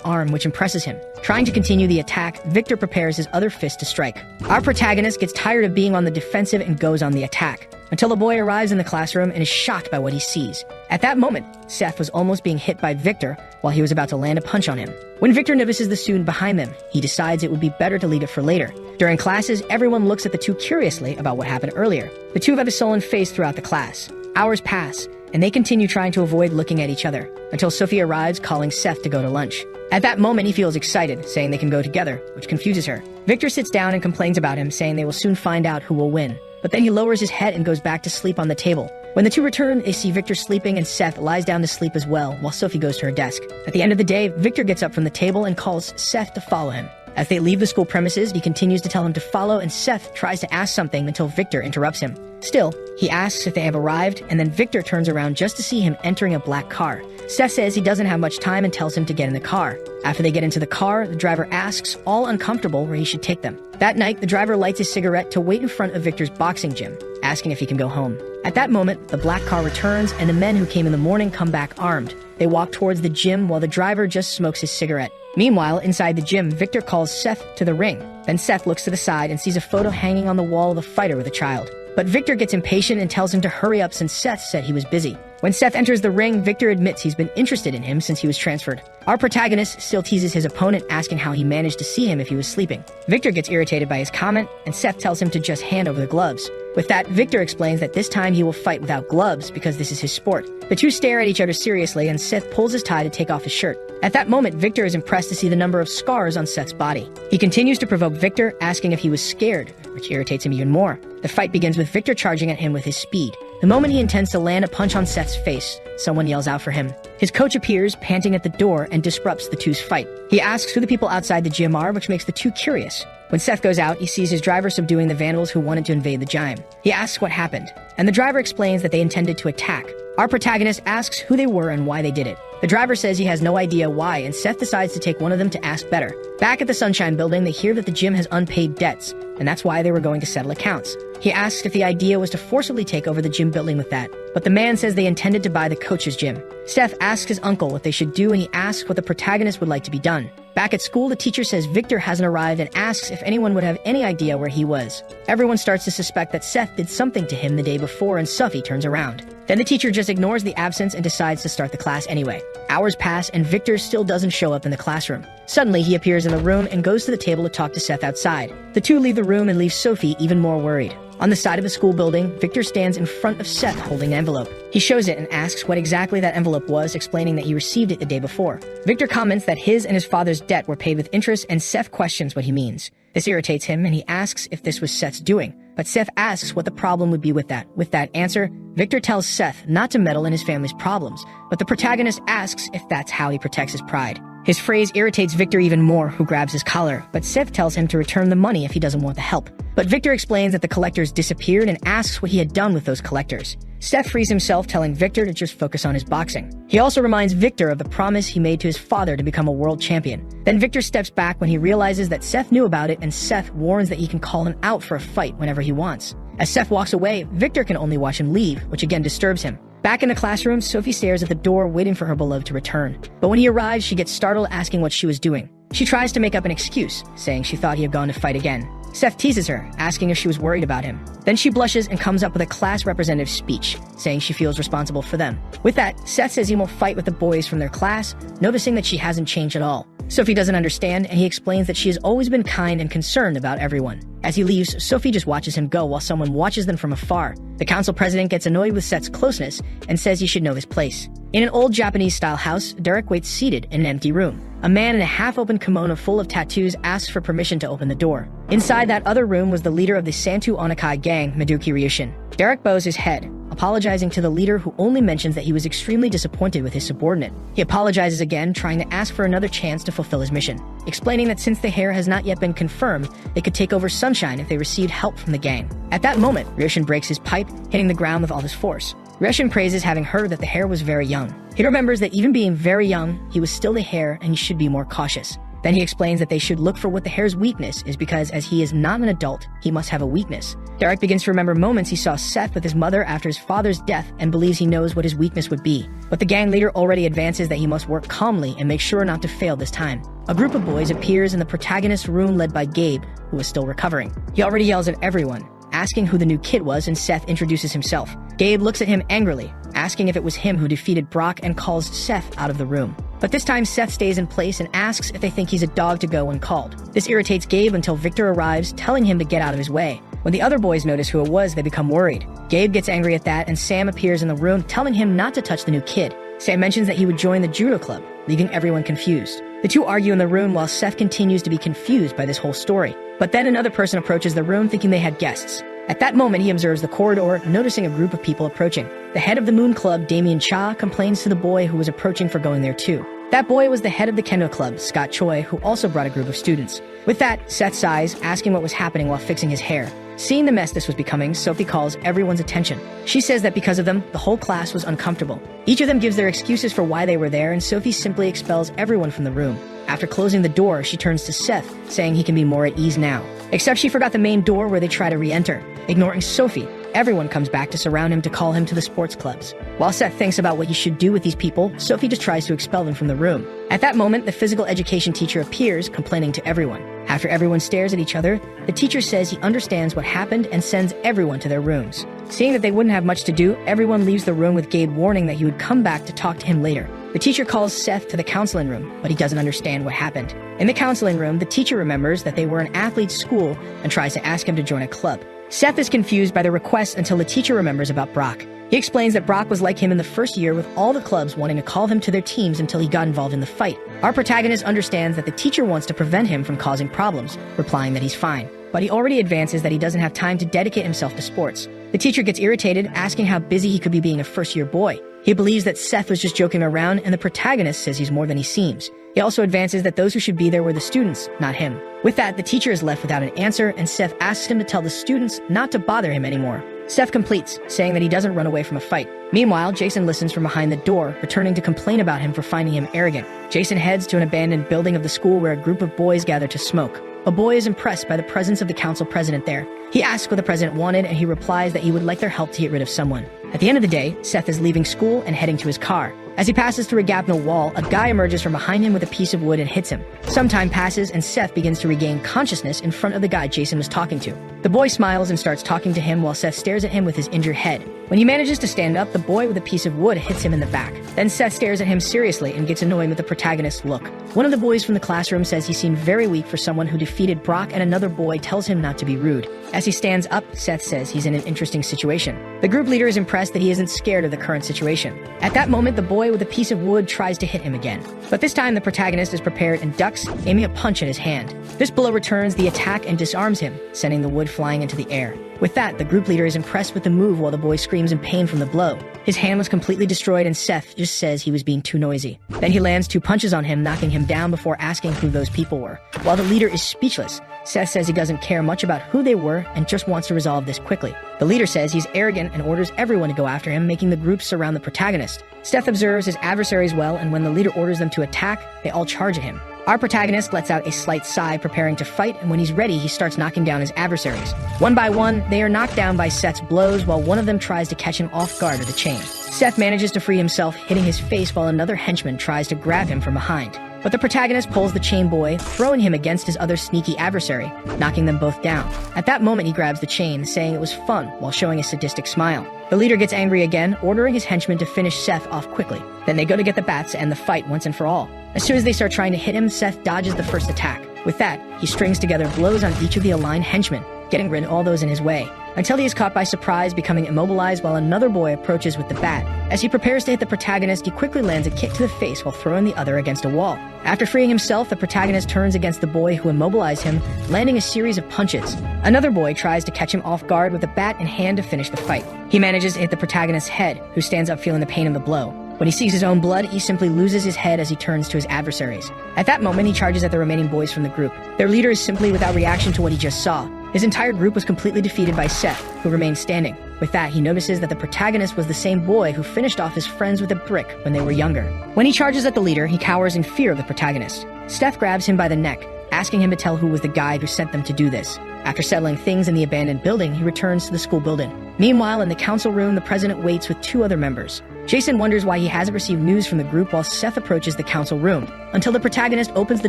arm, which impresses him. Trying to continue the attack, Victor prepares his other fist to strike. Our protagonist gets tired of being on the defensive and goes on the attack, until a boy arrives in the classroom and is shocked by what he sees. At that moment, Seth was almost being hit by Victor while he was about to land a punch on him. When Victor notices the student behind them, he decides it would be better to leave it for later. During classes, everyone looks at the two curiously about what happened earlier. The two have a sullen face throughout the class. Hours pass, and they continue trying to avoid looking at each other, until Sophie arrives calling Seth to go to lunch. At that moment, he feels excited, saying they can go together, which confuses her. Victor sits down and complains about him, saying they will soon find out who will win. But then he lowers his head and goes back to sleep on the table. When the two return, they see Victor sleeping and Seth lies down to sleep as well, while Sophie goes to her desk. At the end of the day, Victor gets up from the table and calls Seth to follow him. As they leave the school premises, he continues to tell him to follow, and Seth tries to ask something until Victor interrupts him. Still, he asks if they have arrived, and then Victor turns around just to see him entering a black car. Seth says he doesn't have much time and tells him to get in the car. After they get into the car, the driver asks, all uncomfortable, where he should take them. That night, the driver lights his cigarette to wait in front of Victor's boxing gym, asking if he can go home. At that moment, the black car returns, and the men who came in the morning come back armed. They walk towards the gym while the driver just smokes his cigarette. Meanwhile, inside the gym, Victor calls Seth to the ring. Then Seth looks to the side and sees a photo hanging on the wall of a fighter with a child. But Victor gets impatient and tells him to hurry up since Seth said he was busy. When Seth enters the ring, Victor admits he's been interested in him since he was transferred. Our protagonist still teases his opponent, asking how he managed to see him if he was sleeping. Victor gets irritated by his comment, and Seth tells him to just hand over the gloves. With that, Victor explains that this time he will fight without gloves because this is his sport. The two stare at each other seriously, and Seth pulls his tie to take off his shirt. At that moment, Victor is impressed to see the number of scars on Seth's body. He continues to provoke Victor, asking if he was scared, which irritates him even more. The fight begins with Victor charging at him with his speed. The moment he intends to land a punch on Seth's face, someone yells out for him. His coach appears, panting at the door, and disrupts the two's fight. He asks who the people outside the gym are, which makes the two curious. When Seth goes out, he sees his driver subduing the vandals who wanted to invade the gym. He asks what happened, and the driver explains that they intended to attack. Our protagonist asks who they were and why they did it. The driver says he has no idea why, and Seth decides to take one of them to ask better. Back at the Sunshine Building, they hear that the gym has unpaid debts, and that's why they were going to settle accounts. He asks if the idea was to forcibly take over the gym building with that, but the man says they intended to buy the coach's gym. Seth asks his uncle what they should do, and he asks what the protagonist would like to be done. Back at school, the teacher says Victor hasn't arrived and asks if anyone would have any idea where he was. Everyone starts to suspect that Seth did something to him the day before, and Sophie turns around. Then the teacher just ignores the absence and decides to start the class anyway. Hours pass, and Victor still doesn't show up in the classroom. Suddenly, he appears in the room and goes to the table to talk to Seth outside. The two leave the room and leave Sophie even more worried. On the side of the school building, Victor stands in front of Seth holding an envelope. He shows it and asks what exactly that envelope was, explaining that he received it the day before. Victor comments that his and his father's debt were paid with interest, and Seth questions what he means. This irritates him, and he asks if this was Seth's doing. But Seth asks what the problem would be with that. With that answer, Victor tells Seth not to meddle in his family's problems, but the protagonist asks if that's how he protects his pride. His phrase irritates Victor even more, who grabs his collar, but Seth tells him to return the money if he doesn't want the help. But Victor explains that the collectors disappeared and asks what he had done with those collectors. Seth frees himself, telling Victor to just focus on his boxing. He also reminds Victor of the promise he made to his father to become a world champion. Then Victor steps back when he realizes that Seth knew about it, and Seth warns that he can call him out for a fight whenever he wants. As Seth walks away, Victor can only watch him leave, which again disturbs him. Back in the classroom, Sophie stares at the door waiting for her beloved to return. But when he arrives, she gets startled asking what she was doing. She tries to make up an excuse, saying she thought he had gone to fight again. Seth teases her, asking if she was worried about him. Then she blushes and comes up with a class representative speech, saying she feels responsible for them. With that, Seth says he won't fight with the boys from their class, noticing that she hasn't changed at all. Sophie doesn't understand, and he explains that she has always been kind and concerned about everyone. As he leaves, Sophie just watches him go while someone watches them from afar. The council president gets annoyed with Seth's closeness and says he should know his place. In an old Japanese-style house, Derek waits seated in an empty room. A man in a half-open kimono full of tattoos asks for permission to open the door. Inside that other room was the leader of the Santu Onakai gang, Maduki Ryushin. Derek bows his head, apologizing to the leader, who only mentions that he was extremely disappointed with his subordinate. He apologizes again, trying to ask for another chance to fulfill his mission, explaining that since the hair has not yet been confirmed, they could take over Sunshine if they received help from the gang. At that moment, Ryushin breaks his pipe, hitting the ground with all his force. Ryushin praises having heard that the hare was very young. He remembers that even being very young, he was still the hare and he should be more cautious. Then he explains that they should look for what the hare's weakness is, because as he is not an adult, he must have a weakness. Derek begins to remember moments he saw Seth with his mother after his father's death and believes he knows what his weakness would be. But the gang leader already advances that he must work calmly and make sure not to fail this time. A group of boys appears in the protagonist's room led by Gabe, who is still recovering. He already yells at everyone, asking who the new kid was, and Seth introduces himself. Gabe looks at him angrily, asking if it was him who defeated Brock, and calls Seth out of the room. But this time Seth stays in place and asks if they think he's a dog to go when called. This irritates Gabe until Victor arrives, telling him to get out of his way. When the other boys notice who it was, they become worried. Gabe gets angry at that, and Sam appears in the room, telling him not to touch the new kid. Sam mentions that he would join the judo club, leaving everyone confused. The two argue in the room while Seth continues to be confused by this whole story. But then another person approaches the room thinking they had guests. At that moment, he observes the corridor, noticing a group of people approaching. The head of the Moon Club, Damien Cha, complains to the boy who was approaching for going there too. That boy was the head of the Kendo Club, Scott Choi, who also brought a group of students. With that, Seth sighs, asking what was happening while fixing his hair. Seeing the mess this was becoming, Sophie calls everyone's attention. She says that because of them, the whole class was uncomfortable. Each of them gives their excuses for why they were there, and Sophie simply expels everyone from the room. After closing the door, she turns to Seth, saying he can be more at ease now. Except she forgot the main door where they try to re-enter. Ignoring Sophie, everyone comes back to surround him to call him to the sports clubs. While Seth thinks about what he should do with these people, Sophie just tries to expel them from the room. At that moment, the physical education teacher appears, complaining to everyone. After everyone stares at each other, the teacher says he understands what happened and sends everyone to their rooms. Seeing that they wouldn't have much to do, everyone leaves the room with Gabe warning that he would come back to talk to him later. The teacher calls Seth to the counseling room, but he doesn't understand what happened. In the counseling room, the teacher remembers that they were an athlete's school and tries to ask him to join a club. Seth is confused by the request until the teacher remembers about Brock. He explains that Brock was like him in the first year, with all the clubs wanting to call him to their teams until he got involved in the fight. Our protagonist understands that the teacher wants to prevent him from causing problems, replying that he's fine. But he already advances that he doesn't have time to dedicate himself to sports. The teacher gets irritated, asking how busy he could be being a first-year boy. He believes that Seth was just joking around, and the protagonist says he's more than he seems. He also advances that those who should be there were the students, not him. With that, the teacher is left without an answer, and Seth asks him to tell the students not to bother him anymore. Seth completes, saying that he doesn't run away from a fight. Meanwhile, Jason listens from behind the door, returning to complain about him for finding him arrogant. Jason heads to an abandoned building of the school where a group of boys gather to smoke. A boy is impressed by the presence of the council president there. He asks what the president wanted, and he replies that he would like their help to get rid of someone. At the end of the day, Seth is leaving school and heading to his car. As he passes through a gap in the wall, a guy emerges from behind him with a piece of wood and hits him. Some time passes, and Seth begins to regain consciousness in front of the guy Jason was talking to. The boy smiles and starts talking to him while Seth stares at him with his injured head. When he manages to stand up, the boy with a piece of wood hits him in the back. Then Seth stares at him seriously and gets annoyed with the protagonist's look. One of the boys from the classroom says he seemed very weak for someone who defeated Brock, and another boy tells him not to be rude. As he stands up, Seth says he's in an interesting situation. The group leader is impressed that he isn't scared of the current situation. At that moment, the boy with a piece of wood tries to hit him again. But this time, the protagonist is prepared and ducks, aiming a punch at his hand. This blow returns the attack and disarms him, sending the wood flying into the air. With that, the group leader is impressed with the move while the boy screams in pain from the blow. His hand was completely destroyed, and Seth just says he was being too noisy. Then he lands 2 punches on him, knocking him down before asking who those people were. While the leader is speechless, Seth says he doesn't care much about who they were and just wants to resolve this quickly. The leader says he's arrogant and orders everyone to go after him, making the group surround the protagonist. Seth observes his adversaries well, and when the leader orders them to attack, they all charge at him. Our protagonist lets out a slight sigh, preparing to fight, and when he's ready, he starts knocking down his adversaries. One by one, they are knocked down by Seth's blows, while one of them tries to catch him off guard with a chain. Seth manages to free himself, hitting his face while another henchman tries to grab him from behind. But the protagonist pulls the chain boy, throwing him against his other sneaky adversary, knocking them both down. At that moment, he grabs the chain, saying it was fun, while showing a sadistic smile. The leader gets angry again, ordering his henchmen to finish Seth off quickly. Then they go to get the bats to end the fight once and for all. As soon as they start trying to hit him, Seth dodges the first attack. With that, he strings together blows on each of the aligned henchmen, getting rid of all those in his way, until he is caught by surprise, becoming immobilized while another boy approaches with the bat. As he prepares to hit the protagonist, he quickly lands a kick to the face while throwing the other against a wall. After freeing himself, the protagonist turns against the boy who immobilized him, landing a series of punches. Another boy tries to catch him off guard with a bat in hand to finish the fight. He manages to hit the protagonist's head, who stands up feeling the pain of the blow. When he sees his own blood, he simply loses his head as he turns to his adversaries. At that moment, he charges at the remaining boys from the group. Their leader is simply without reaction to what he just saw. His entire group was completely defeated by Seth, who remained standing. With that, he notices that the protagonist was the same boy who finished off his friends with a brick when they were younger. When he charges at the leader, he cowers in fear of the protagonist. Seth grabs him by the neck, asking him to tell who was the guy who sent them to do this. After settling things in the abandoned building, he returns to the school building. Meanwhile, in the council room, the president waits with two other members. Jason wonders why he hasn't received news from the group while Seth approaches the council room, until the protagonist opens the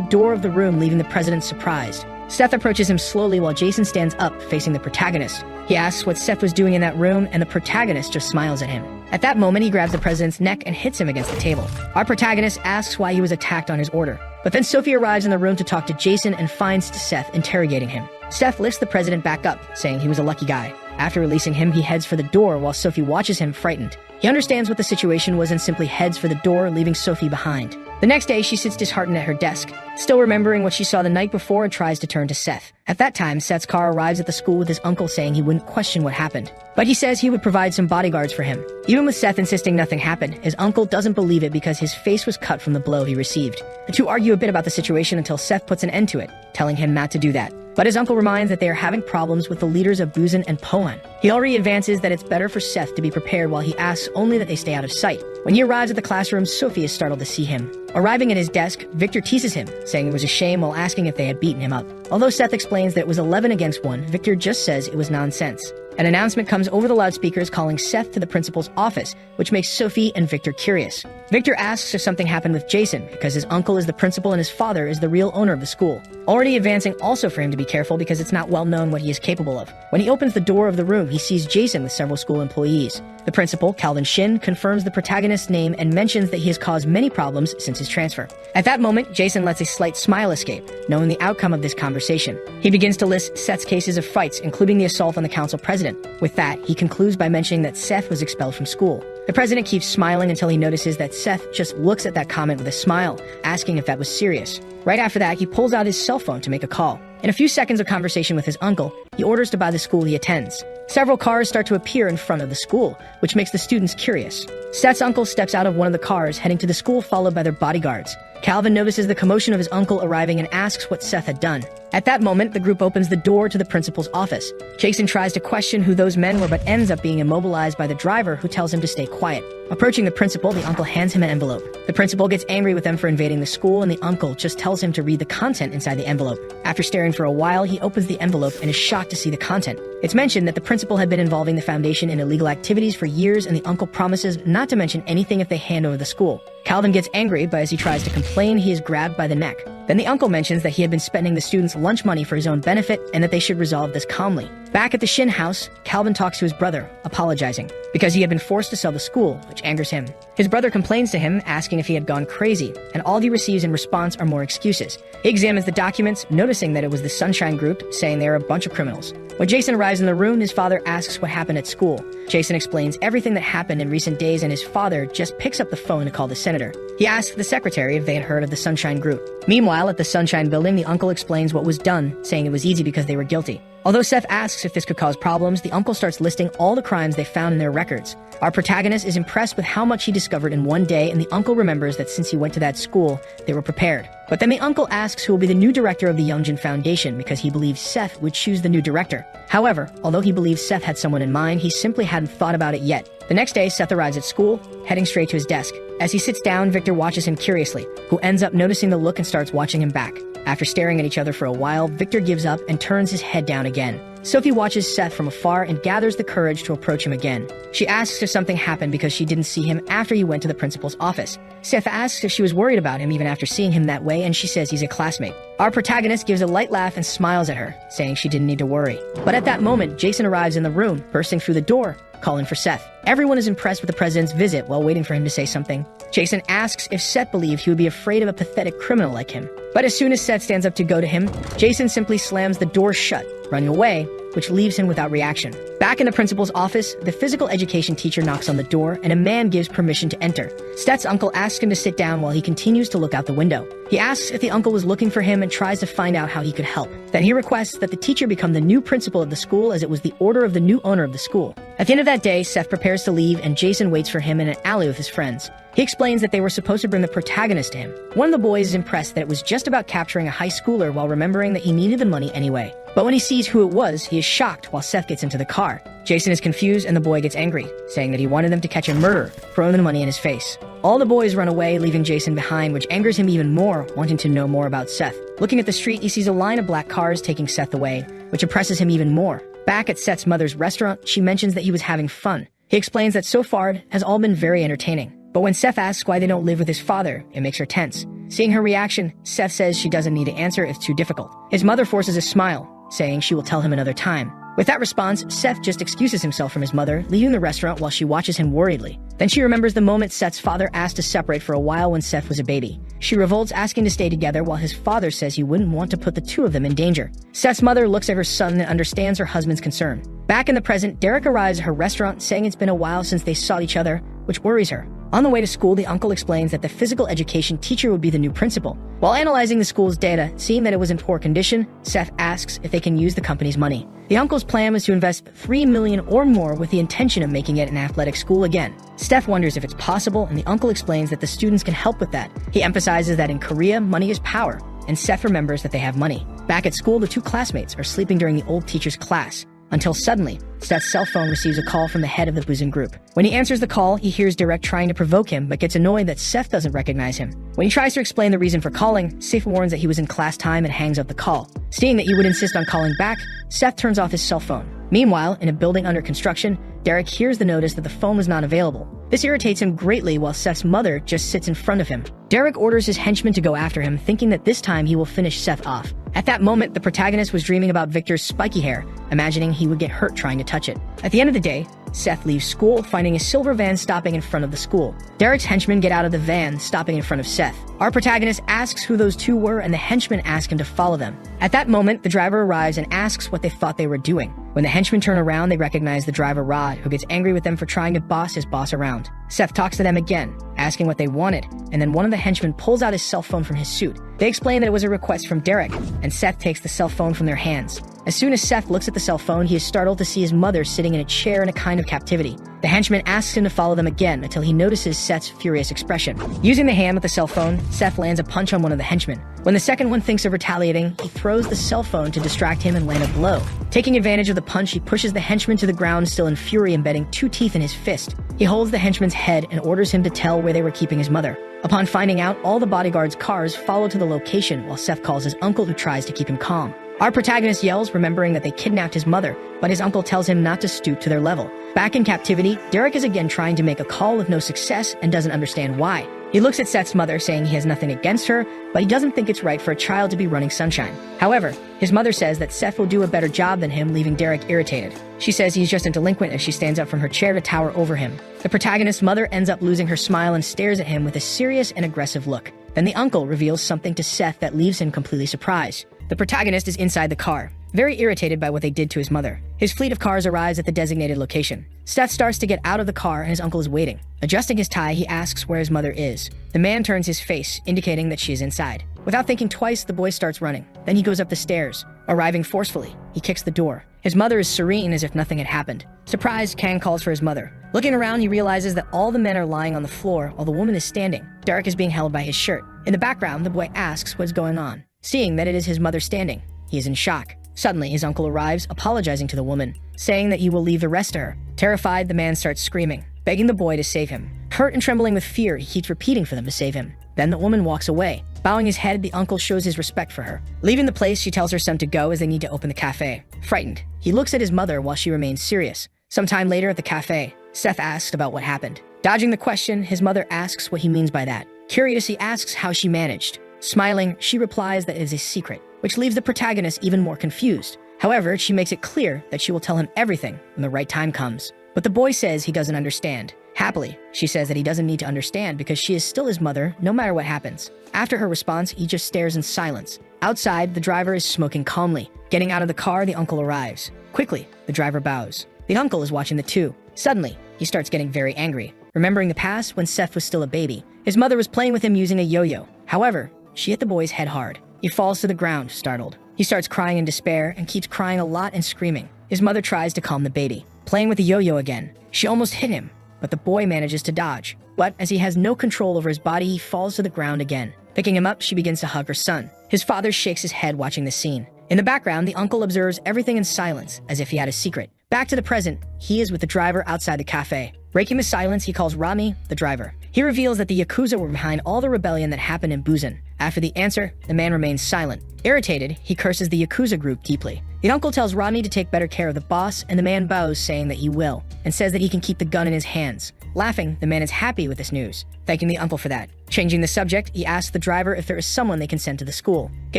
door of the room, leaving the president surprised. Seth approaches him slowly while Jason stands up, facing the protagonist. He asks what Seth was doing in that room, and the protagonist just smiles at him. At that moment, he grabs the president's neck and hits him against the table. Our protagonist asks why he was attacked on his order. But then Sophie arrives in the room to talk to Jason and finds Seth interrogating him. Seth lifts the president back up, saying he was a lucky guy. After releasing him, he heads for the door while Sophie watches him, frightened. He understands what the situation was and simply heads for the door, leaving Sophie behind. The next day, she sits disheartened at her desk, still remembering what she saw the night before, and tries to turn to Seth. At that time, Seth's car arrives at the school with his uncle saying he wouldn't question what happened. But he says he would provide some bodyguards for him. Even with Seth insisting nothing happened, his uncle doesn't believe it because his face was cut from the blow he received. The two argue a bit about the situation until Seth puts an end to it, telling him not to do that. But his uncle reminds that they are having problems with the leaders of Buzan and Pohan. He already advances that it's better for Seth to be prepared while he asks only that they stay out of sight. When he arrives at the classroom, Sophie is startled to see him. Arriving at his desk, Victor teases him, saying it was a shame while asking if they had beaten him up. Although Seth explains that it was 11 against 1, Victor just says it was nonsense. An announcement comes over the loudspeakers calling Seth to the principal's office, which makes Sophie and Victor curious. Victor asks if something happened with Jason, because his uncle is the principal and his father is the real owner of the school. Already advancing also for him to be careful because it's not well known what he is capable of. When he opens the door of the room, he sees Jason with several school employees. The principal, Calvin Shin, confirms the protagonist's name and mentions that he has caused many problems since his transfer. At that moment, Jason lets a slight smile escape, knowing the outcome of this conversation. He begins to list Seth's cases of fights, including the assault on the council president. With that, he concludes by mentioning that Seth was expelled from school. The president keeps smiling until he notices that Seth just looks at that comment with a smile, asking if that was serious. Right after that, he pulls out his cell phone to make a call. In a few seconds of conversation with his uncle, he orders to buy the school he attends. Several cars start to appear in front of the school, which makes the students curious. Seth's uncle steps out of one of the cars, heading to the school, followed by their bodyguards. Calvin notices the commotion of his uncle arriving and asks what Seth had done. At that moment, the group opens the door to the principal's office. Jason tries to question who those men were, but ends up being immobilized by the driver, who tells him to stay quiet. Approaching the principal, the uncle hands him an envelope. The principal gets angry with them for invading the school, and the uncle just tells him to read the content inside the envelope. After staring for a while, he opens the envelope and is shocked to see the content. It's mentioned that the principal had been involving the foundation in illegal activities for years, and the uncle promises not to mention anything if they hand over the school. Calvin gets angry, but as he tries to complain, he is grabbed by the neck. Then the uncle mentions that he had been spending the students' lunch money for his own benefit and that they should resolve this calmly. Back at the Shin house, Calvin talks to his brother, apologizing, because he had been forced to sell the school, which angers him. His brother complains to him, asking if he had gone crazy, and all he receives in response are more excuses. He examines the documents, noticing that it was the Sunshine Group, saying they are a bunch of criminals. When Jason arrives in the room, his father asks what happened at school. Jason explains everything that happened in recent days, and his father just picks up the phone to call the senator. He asks the secretary if they had heard of the Sunshine Group. Meanwhile, at the Sunshine building, the uncle explains what was done, saying it was easy because they were guilty. Although Seth asks if this could cause problems, the uncle starts listing all the crimes they found in their records. Our protagonist is impressed with how much he discovered in one day, and the uncle remembers that since he went to that school, they were prepared. But then the uncle asks who will be the new director of the Youngjin Foundation because he believes Seth would choose the new director. However, although he believes Seth had someone in mind, he simply hadn't thought about it yet. The next day, Seth arrives at school, heading straight to his desk. As he sits down, Victor watches him curiously, who ends up noticing the look and starts watching him back. After staring at each other for a while, Victor gives up and turns his head down again. Sophie watches Seth from afar and gathers the courage to approach him again. She asks if something happened because she didn't see him after he went to the principal's office. Seth asks if she was worried about him even after seeing him that way, and she says he's a classmate. Our protagonist gives a light laugh and smiles at her, saying she didn't need to worry. But at that moment, Jason arrives in the room, bursting through the door, calling for Seth. Everyone is impressed with the president's visit while waiting for him to say something. Jason asks if Seth believed he would be afraid of a pathetic criminal like him. But as soon as Seth stands up to go to him, Jason simply slams the door shut, running away, which leaves him without reaction. Back in the principal's office, the physical education teacher knocks on the door, and a man gives permission to enter. Seth's uncle asks him to sit down while he continues to look out the window. He asks if the uncle was looking for him and tries to find out how he could help. Then he requests that the teacher become the new principal of the school, as it was the order of the new owner of the school. At the end of that day, Seth prepares to leave, and Jason waits for him in an alley with his friends. He explains that they were supposed to bring the protagonist to him. One of the boys is impressed that it was just about capturing a high schooler while remembering that he needed the money anyway. But when he sees who it was, he is shocked while Seth gets into the car. Jason is confused and the boy gets angry, saying that he wanted them to catch a murderer, throwing the money in his face. All the boys run away, leaving Jason behind, which angers him even more, wanting to know more about Seth. Looking at the street, he sees a line of black cars taking Seth away, which oppresses him even more. Back at Seth's mother's restaurant, she mentions that he was having fun. He explains that so far it has all been very entertaining. But when Seth asks why they don't live with his father, it makes her tense. Seeing her reaction, Seth says she doesn't need to answer if it's too difficult. His mother forces a smile, saying she will tell him another time. With that response, Seth just excuses himself from his mother, leaving the restaurant while she watches him worriedly. Then she remembers the moment Seth's father asked to separate for a while when Seth was a baby. She revolts, asking to stay together while his father says he wouldn't want to put the two of them in danger. Seth's mother looks at her son and understands her husband's concern. Back in the present, Derek arrives at her restaurant, saying it's been a while since they saw each other, which worries her. On the way to school, the uncle explains that the physical education teacher would be the new principal. While analyzing the school's data, seeing that it was in poor condition, Seth asks if they can use the company's money. The uncle's plan was to invest $3 million or more with the intention of making it an athletic school again. Steph wonders if it's possible, and the uncle explains that the students can help with that. He emphasizes that in Korea, money is power, and Seth remembers that they have money. Back at school, the two classmates are sleeping during the old teacher's class, until suddenly, Seth's cell phone receives a call from the head of the boozing group. When he answers the call, he hears Derek trying to provoke him, but gets annoyed that Seth doesn't recognize him. When he tries to explain the reason for calling, Seth warns that he was in class time and hangs up the call. Seeing that he would insist on calling back, Seth turns off his cell phone. Meanwhile, in a building under construction, Derek hears the notice that the phone was not available. This irritates him greatly while Seth's mother just sits in front of him. Derek orders his henchmen to go after him, thinking that this time he will finish Seth off. At that moment, the protagonist was dreaming about Victor's spiky hair, imagining he would get hurt trying to touch it. At the end of the day, Seth leaves school, finding a silver van stopping in front of the school. Derek's henchmen get out of the van, stopping in front of Seth. Our protagonist asks who those two were, and the henchmen ask him to follow them. At that moment, the driver arrives and asks what they thought they were doing. When the henchmen turn around, they recognize the driver Rod, who gets angry with them for trying to boss his boss around. Seth talks to them again, asking what they wanted, and then one of the henchmen pulls out his cell phone from his suit. They explain that it was a request from Derek, and Seth takes the cell phone from their hands. As soon as Seth looks at the cell phone, he is startled to see his mother sitting in a chair in a kind of captivity. The henchman asks him to follow them again until he notices Seth's furious expression. Using the hand with the cell phone, Seth lands a punch on one of the henchmen. When the second one thinks of retaliating, he throws the cell phone to distract him and land a blow. Taking advantage of the punch, he pushes the henchman to the ground, still in fury, embedding 2 teeth in his fist. He holds the henchman's head and orders him to tell where they were keeping his mother. Upon finding out, all the bodyguards' cars follow to the location while Seth calls his uncle, who tries to keep him calm. Our protagonist yells, remembering that they kidnapped his mother, but his uncle tells him not to stoop to their level. Back in captivity, Derek is again trying to make a call with no success and doesn't understand why. He looks at Seth's mother, saying he has nothing against her, but he doesn't think it's right for a child to be running sunshine. However, his mother says that Seth will do a better job than him, leaving Derek irritated. She says he's just a delinquent as she stands up from her chair to tower over him. The protagonist's mother ends up losing her smile and stares at him with a serious and aggressive look. Then the uncle reveals something to Seth that leaves him completely surprised. The protagonist is inside the car, very irritated by what they did to his mother. His fleet of cars arrives at the designated location. Seth starts to get out of the car and his uncle is waiting. Adjusting his tie, he asks where his mother is. The man turns his face, indicating that she is inside. Without thinking twice, the boy starts running. Then he goes up the stairs. Arriving forcefully, he kicks the door. His mother is serene as if nothing had happened. Surprised, Kang calls for his mother. Looking around, he realizes that all the men are lying on the floor while the woman is standing. Derek is being held by his shirt. In the background, the boy asks what is going on. Seeing that it is his mother standing, he is in shock. Suddenly, his uncle arrives, apologizing to the woman, saying that he will leave the rest to her. Terrified, the man starts screaming, begging the boy to save him. Hurt and trembling with fear, he keeps repeating for them to save him. Then the woman walks away. Bowing his head, the uncle shows his respect for her. Leaving the place, she tells her son to go as they need to open the cafe. Frightened, he looks at his mother while she remains serious. Sometime later at the cafe, Seth asks about what happened. Dodging the question, his mother asks what he means by that. Curious, he asks how she managed. Smiling, she replies that it is a secret, which leaves the protagonist even more confused. However, she makes it clear that she will tell him everything when the right time comes. But the boy says he doesn't understand. Happily, she says that he doesn't need to understand because she is still his mother no matter what happens. After her response, he just stares in silence. Outside, the driver is smoking calmly. Getting out of the car, the uncle arrives. Quickly, the driver bows. The uncle is watching the two. Suddenly, he starts getting very angry. Remembering the past when Seth was still a baby, his mother was playing with him using a yo-yo. However, she hit the boy's head hard. He falls to the ground, startled. He starts crying in despair and keeps crying a lot and screaming. His mother tries to calm the baby. Playing with the yo-yo again, she almost hit him, but the boy manages to dodge. But as he has no control over his body, he falls to the ground again. Picking him up, she begins to hug her son. His father shakes his head watching the scene. In the background, the uncle observes everything in silence, as if he had a secret. Back to the present, he is with the driver outside the cafe. Breaking the silence, he calls Rami, the driver. He reveals that the Yakuza were behind all the rebellion that happened in Busan. After the answer, the man remains silent. Irritated, he curses the Yakuza group deeply. The uncle tells Rami to take better care of the boss, and the man bows, saying that he will, and says that he can keep the gun in his hands. Laughing, the man is happy with this news, thanking the uncle for that. Changing the subject, he asks the driver if there is someone they can send to the school. He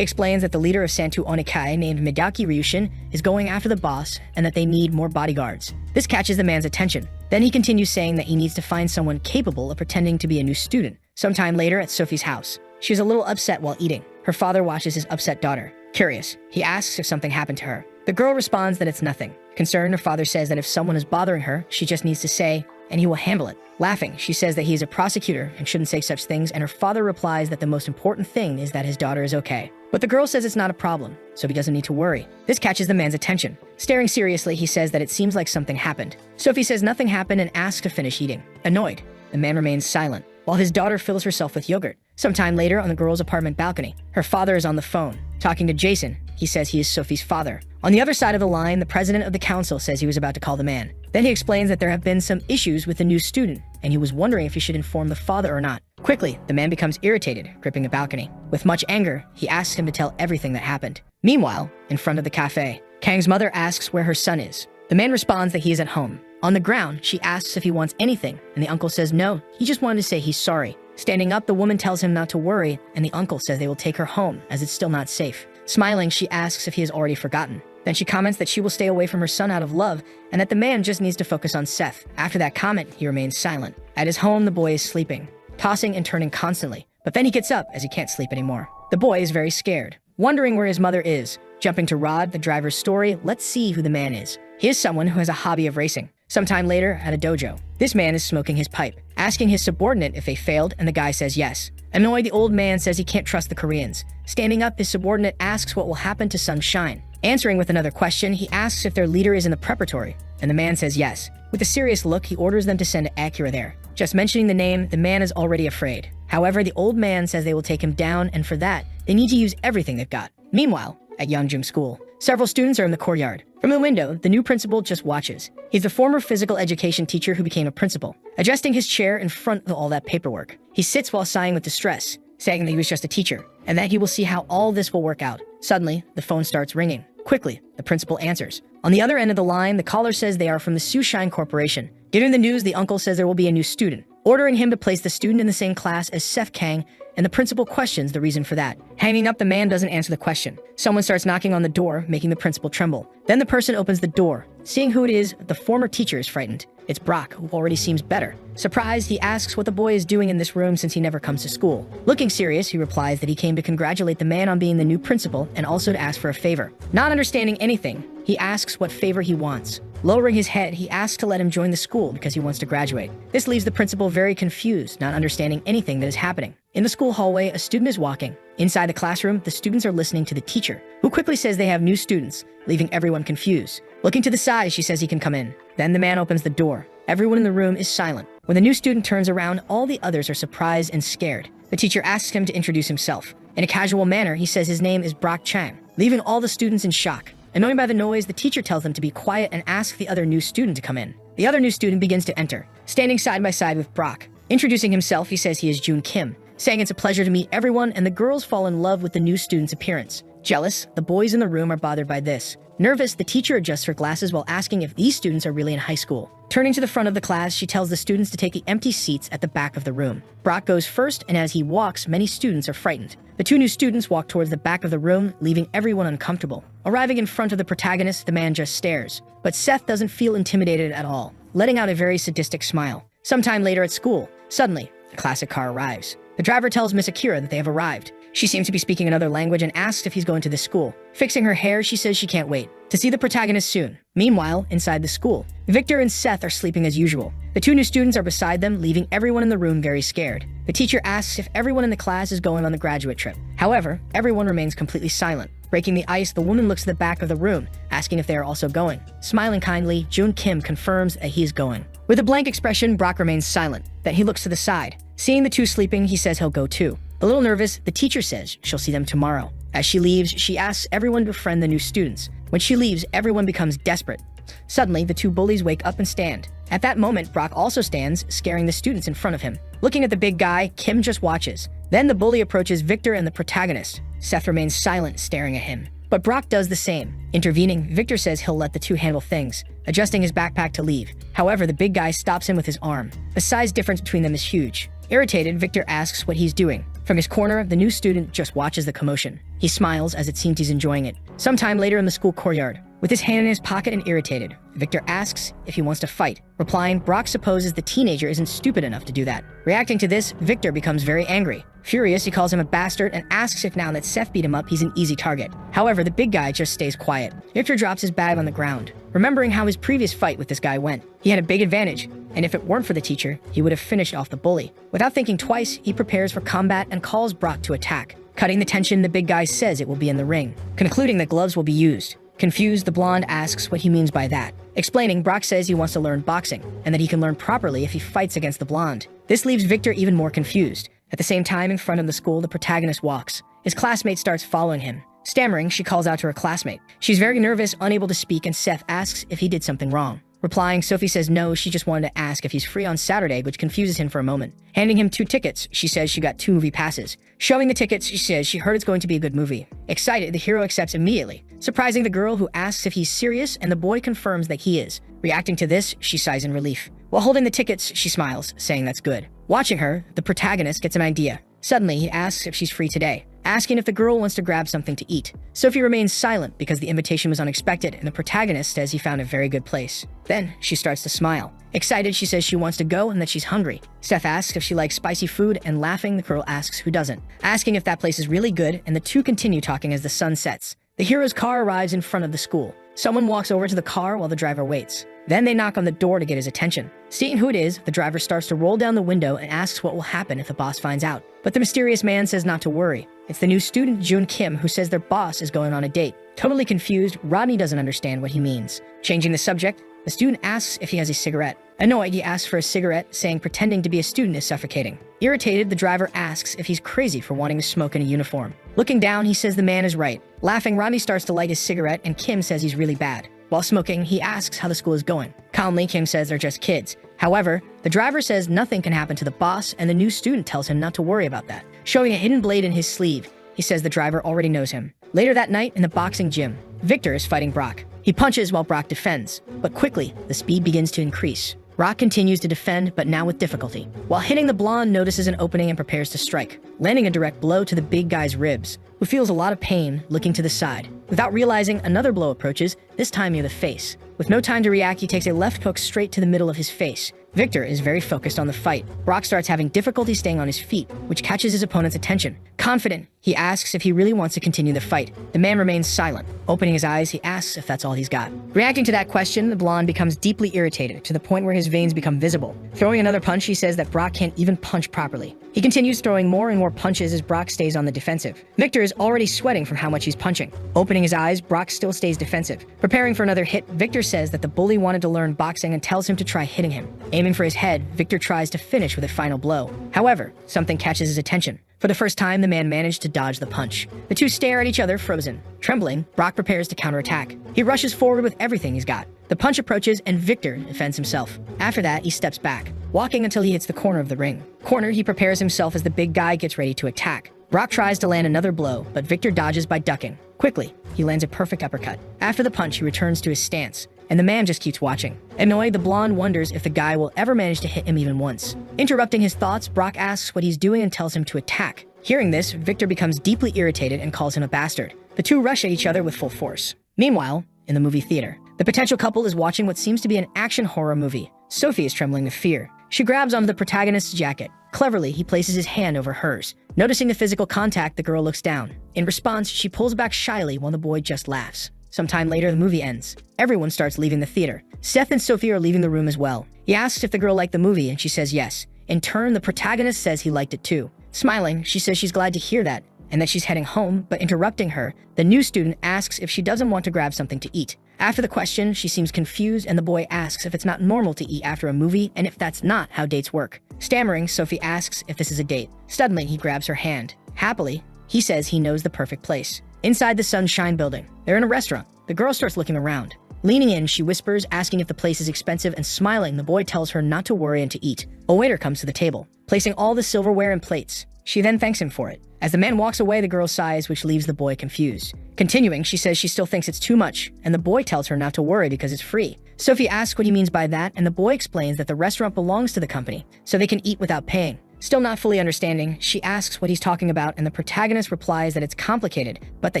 explains that the leader of Santu Onikai, named Midaki Ryushin, is going after the boss and that they need more bodyguards. This catches the man's attention. Then he continues saying that he needs to find someone capable of pretending to be a new student. Sometime later at Sophie's house, she is a little upset while eating. Her father watches his upset daughter. Curious, he asks if something happened to her. The girl responds that it's nothing. Concerned, her father says that if someone is bothering her, she just needs to say, and he will handle it. Laughing, she says that he is a prosecutor and shouldn't say such things, and her father replies that the most important thing is that his daughter is okay. But the girl says it's not a problem, so he doesn't need to worry. This catches the man's attention. Staring seriously, he says that it seems like something happened. Sophie says nothing happened and asks to finish eating. Annoyed, the man remains silent, while his daughter fills herself with yogurt. Sometime later, on the girl's apartment balcony, her father is on the phone. Talking to Jason, he says he is Sophie's father. On the other side of the line, the president of the council says he was about to call the man. Then he explains that there have been some issues with the new student, and he was wondering if he should inform the father or not. Quickly, the man becomes irritated, gripping the balcony. With much anger, he asks him to tell everything that happened. Meanwhile, in front of the cafe, Kang's mother asks where her son is. The man responds that he is at home. On the ground, she asks if he wants anything, and the uncle says no, he just wanted to say he's sorry. Standing up, the woman tells him not to worry, and the uncle says they will take her home, as it's still not safe. Smiling, she asks if he has already forgotten. Then she comments that she will stay away from her son out of love, and that the man just needs to focus on Seth. After that comment, he remains silent. At his home, the boy is sleeping, tossing and turning constantly. But then he gets up as he can't sleep anymore. The boy is very scared, wondering where his mother is. Jumping to Rod, the driver's story, let's see who the man is. He is someone who has a hobby of racing. Sometime later, at a dojo, this man is smoking his pipe, asking his subordinate if they failed, and the guy says yes. Annoyed, the old man says he can't trust the Koreans. Standing up, his subordinate asks what will happen to Sunshine. Answering with another question, he asks if their leader is in the preparatory, and the man says yes. With a serious look, he orders them to send Akira there. Just mentioning the name, the man is already afraid. However, the old man says they will take him down, and for that, they need to use everything they've got. Meanwhile, at Yeongjum School, several students are in the courtyard. From the window, the new principal just watches. He's the former physical education teacher who became a principal. Adjusting his chair in front of all that paperwork, he sits while sighing with distress, saying that he was just a teacher, and that he will see how all this will work out. Suddenly, the phone starts ringing. Quickly, the principal answers. On the other end of the line, the caller says they are from the Sushine Corporation. Getting the news, the uncle says there will be a new student, ordering him to place the student in the same class as Seth Kang, and the principal questions the reason for that. Hanging up, the man doesn't answer the question. Someone starts knocking on the door, making the principal tremble. Then the person opens the door. Seeing who it is, the former teacher is frightened. It's Brock, who already seems better. Surprised, he asks what the boy is doing in this room since he never comes to school. Looking serious, he replies that he came to congratulate the man on being the new principal and also to ask for a favor. Not understanding anything, he asks what favor he wants. Lowering his head, he asks to let him join the school because he wants to graduate. This leaves the principal very confused, not understanding anything that is happening. In the school hallway, a student is walking. Inside the classroom, the students are listening to the teacher, who quickly says they have new students, leaving everyone confused. Looking to the side, she says he can come in. Then the man opens the door. Everyone in the room is silent. When the new student turns around, all the others are surprised and scared. The teacher asks him to introduce himself. In a casual manner, he says his name is Brock Chang, leaving all the students in shock. Annoyed by the noise, the teacher tells them to be quiet and asks the other new student to come in. The other new student begins to enter, standing side by side with Brock. Introducing himself, he says he is Jun Kim, saying it's a pleasure to meet everyone, and the girls fall in love with the new student's appearance. Jealous, the boys in the room are bothered by this. Nervous, the teacher adjusts her glasses while asking if these students are really in high school. Turning to the front of the class, she tells the students to take the empty seats at the back of the room. Brock goes first, and as he walks, many students are frightened. The two new students walk towards the back of the room, leaving everyone uncomfortable. Arriving in front of the protagonist, the man just stares. But Seth doesn't feel intimidated at all, letting out a very sadistic smile. Sometime later at school, suddenly, the classic car arrives. The driver tells Miss Akira that they have arrived. She seems to be speaking another language and asks if he's going to this school. Fixing her hair, she says she can't wait to see the protagonist soon. Meanwhile, inside the school, Victor and Seth are sleeping as usual. The two new students are beside them, leaving everyone in the room very scared. The teacher asks if everyone in the class is going on the graduate trip. However, everyone remains completely silent. Breaking the ice, the woman looks at the back of the room, asking if they are also going. Smiling kindly, Jun Kim confirms that he is going. With a blank expression, Brock remains silent. Then he looks to the side. Seeing the two sleeping, he says he'll go too. A little nervous, the teacher says she'll see them tomorrow. As she leaves, she asks everyone to befriend the new students. When she leaves, everyone becomes desperate. Suddenly, the two bullies wake up and stand. At that moment, Brock also stands, scaring the students in front of him. Looking at the big guy, Kim just watches. Then the bully approaches Victor and the protagonist. Seth remains silent, staring at him. But Brock does the same. Intervening, Victor says he'll let the two handle things, adjusting his backpack to leave. However, the big guy stops him with his arm. The size difference between them is huge. Irritated, Victor asks what he's doing. From his corner, the new student just watches the commotion. He smiles as it seems he's enjoying it. Sometime later in the school courtyard, with his hand in his pocket and irritated, Victor asks if he wants to fight. Replying, Brock supposes the teenager isn't stupid enough to do that. Reacting to this, Victor becomes very angry. Furious, he calls him a bastard and asks if now that Seth beat him up, he's an easy target. However, the big guy just stays quiet. Victor drops his bag on the ground, remembering how his previous fight with this guy went. He had a big advantage, and if it weren't for the teacher, he would have finished off the bully. Without thinking twice, he prepares for combat and calls Brock to attack. Cutting the tension, the big guy says it will be in the ring, concluding that gloves will be used. Confused, the blonde asks what he means by that. Explaining, Brock says he wants to learn boxing, and that he can learn properly if he fights against the blonde. This leaves Victor even more confused. At the same time, in front of the school, the protagonist walks. His classmate starts following him. Stammering, she calls out to her classmate. She's very nervous, unable to speak, and Seth asks if he did something wrong. Replying, Sophie says no, she just wanted to ask if he's free on Saturday, which confuses him for a moment. Handing him 2 tickets, she says she got 2 movie passes. Showing the tickets, she says she heard it's going to be a good movie. Excited, the hero accepts immediately, surprising the girl who asks if he's serious, and the boy confirms that he is. Reacting to this, she sighs in relief. While holding the tickets, she smiles, saying that's good. Watching her, the protagonist gets an idea. Suddenly, he asks if she's free today, asking if the girl wants to grab something to eat. Sophie remains silent because the invitation was unexpected, and the protagonist says he found a very good place. Then, she starts to smile. Excited, she says she wants to go and that she's hungry. Seth asks if she likes spicy food, and laughing, the girl asks who doesn't, asking if that place is really good, and the two continue talking as the sun sets. The hero's car arrives in front of the school. Someone walks over to the car while the driver waits. Then they knock on the door to get his attention. Seeing who it is, the driver starts to roll down the window and asks what will happen if the boss finds out. But the mysterious man says not to worry. It's the new student Jun Kim who says their boss is going on a date. Totally confused, Rodney doesn't understand what he means. Changing the subject, the student asks if he has a cigarette. Annoyed, he asks for a cigarette, saying pretending to be a student is suffocating. Irritated, the driver asks if he's crazy for wanting to smoke in a uniform. Looking down, he says the man is right. Laughing, Rodney starts to light his cigarette, and Kim says he's really bad. While smoking, he asks how the school is going. Calmly, Kim says they're just kids. However, the driver says nothing can happen to the boss, and the new student tells him not to worry about that. Showing a hidden blade in his sleeve, he says the driver already knows him. Later that night, in the boxing gym, Victor is fighting Brock. He punches while Brock defends, but quickly, the speed begins to increase. Brock continues to defend, but now with difficulty. While hitting, the blonde notices an opening and prepares to strike, landing a direct blow to the big guy's ribs, who feels a lot of pain, looking to the side. Without realizing, another blow approaches, this time near the face. With no time to react, he takes a left hook straight to the middle of his face, Victor is very focused on the fight. Brock starts having difficulty staying on his feet, which catches his opponent's attention. Confident, he asks if he really wants to continue the fight. The man remains silent. Opening his eyes, he asks if that's all he's got. Reacting to that question, the blonde becomes deeply irritated to the point where his veins become visible. Throwing another punch, he says that Brock can't even punch properly. He continues throwing more and more punches as Brock stays on the defensive. Victor is already sweating from how much he's punching. Opening his eyes, Brock still stays defensive. Preparing for another hit, Victor says that the bully wanted to learn boxing and tells him to try hitting him. Aiming for his head, Victor tries to finish with a final blow. However, something catches his attention. For the first time, the man managed to dodge the punch. The two stare at each other, frozen. Trembling, Brock prepares to counterattack. He rushes forward with everything he's got. The punch approaches, and Victor defends himself. After that, he steps back, walking until he hits the corner of the ring. Corner, he prepares himself as the big guy gets ready to attack. Brock tries to land another blow, but Victor dodges by ducking. Quickly, he lands a perfect uppercut. After the punch, he returns to his stance, and the man just keeps watching. Annoyed, the blonde wonders if the guy will ever manage to hit him even once. Interrupting his thoughts, Brock asks what he's doing and tells him to attack. Hearing this, Victor becomes deeply irritated and calls him a bastard. The two rush at each other with full force. Meanwhile, in the movie theater, the potential couple is watching what seems to be an action horror movie. Sophie is trembling with fear. She grabs onto the protagonist's jacket. Cleverly, he places his hand over hers. Noticing the physical contact, the girl looks down. In response, she pulls back shyly while the boy just laughs. Sometime later, the movie ends. Everyone starts leaving the theater. Seth and Sophie are leaving the room as well. He asks if the girl liked the movie, and she says yes. In turn, the protagonist says he liked it too. Smiling, she says she's glad to hear that, and that she's heading home, but interrupting her, the new student asks if she doesn't want to grab something to eat. After the question, she seems confused, and the boy asks if it's not normal to eat after a movie, and if that's not how dates work. Stammering, Sophie asks if this is a date. Suddenly, he grabs her hand. Happily, he says he knows the perfect place. Inside the Sunshine building, they're in a restaurant. The girl starts looking around. Leaning in, she whispers, asking if the place is expensive, and smiling, the boy tells her not to worry and to eat. A waiter comes to the table, placing all the silverware and plates. She then thanks him for it. As the man walks away, the girl sighs, which leaves the boy confused. Continuing, she says she still thinks it's too much, and the boy tells her not to worry because it's free. Sophie asks what he means by that, and the boy explains that the restaurant belongs to the company, so they can eat without paying. Still not fully understanding, she asks what he's talking about, and the protagonist replies that it's complicated, but that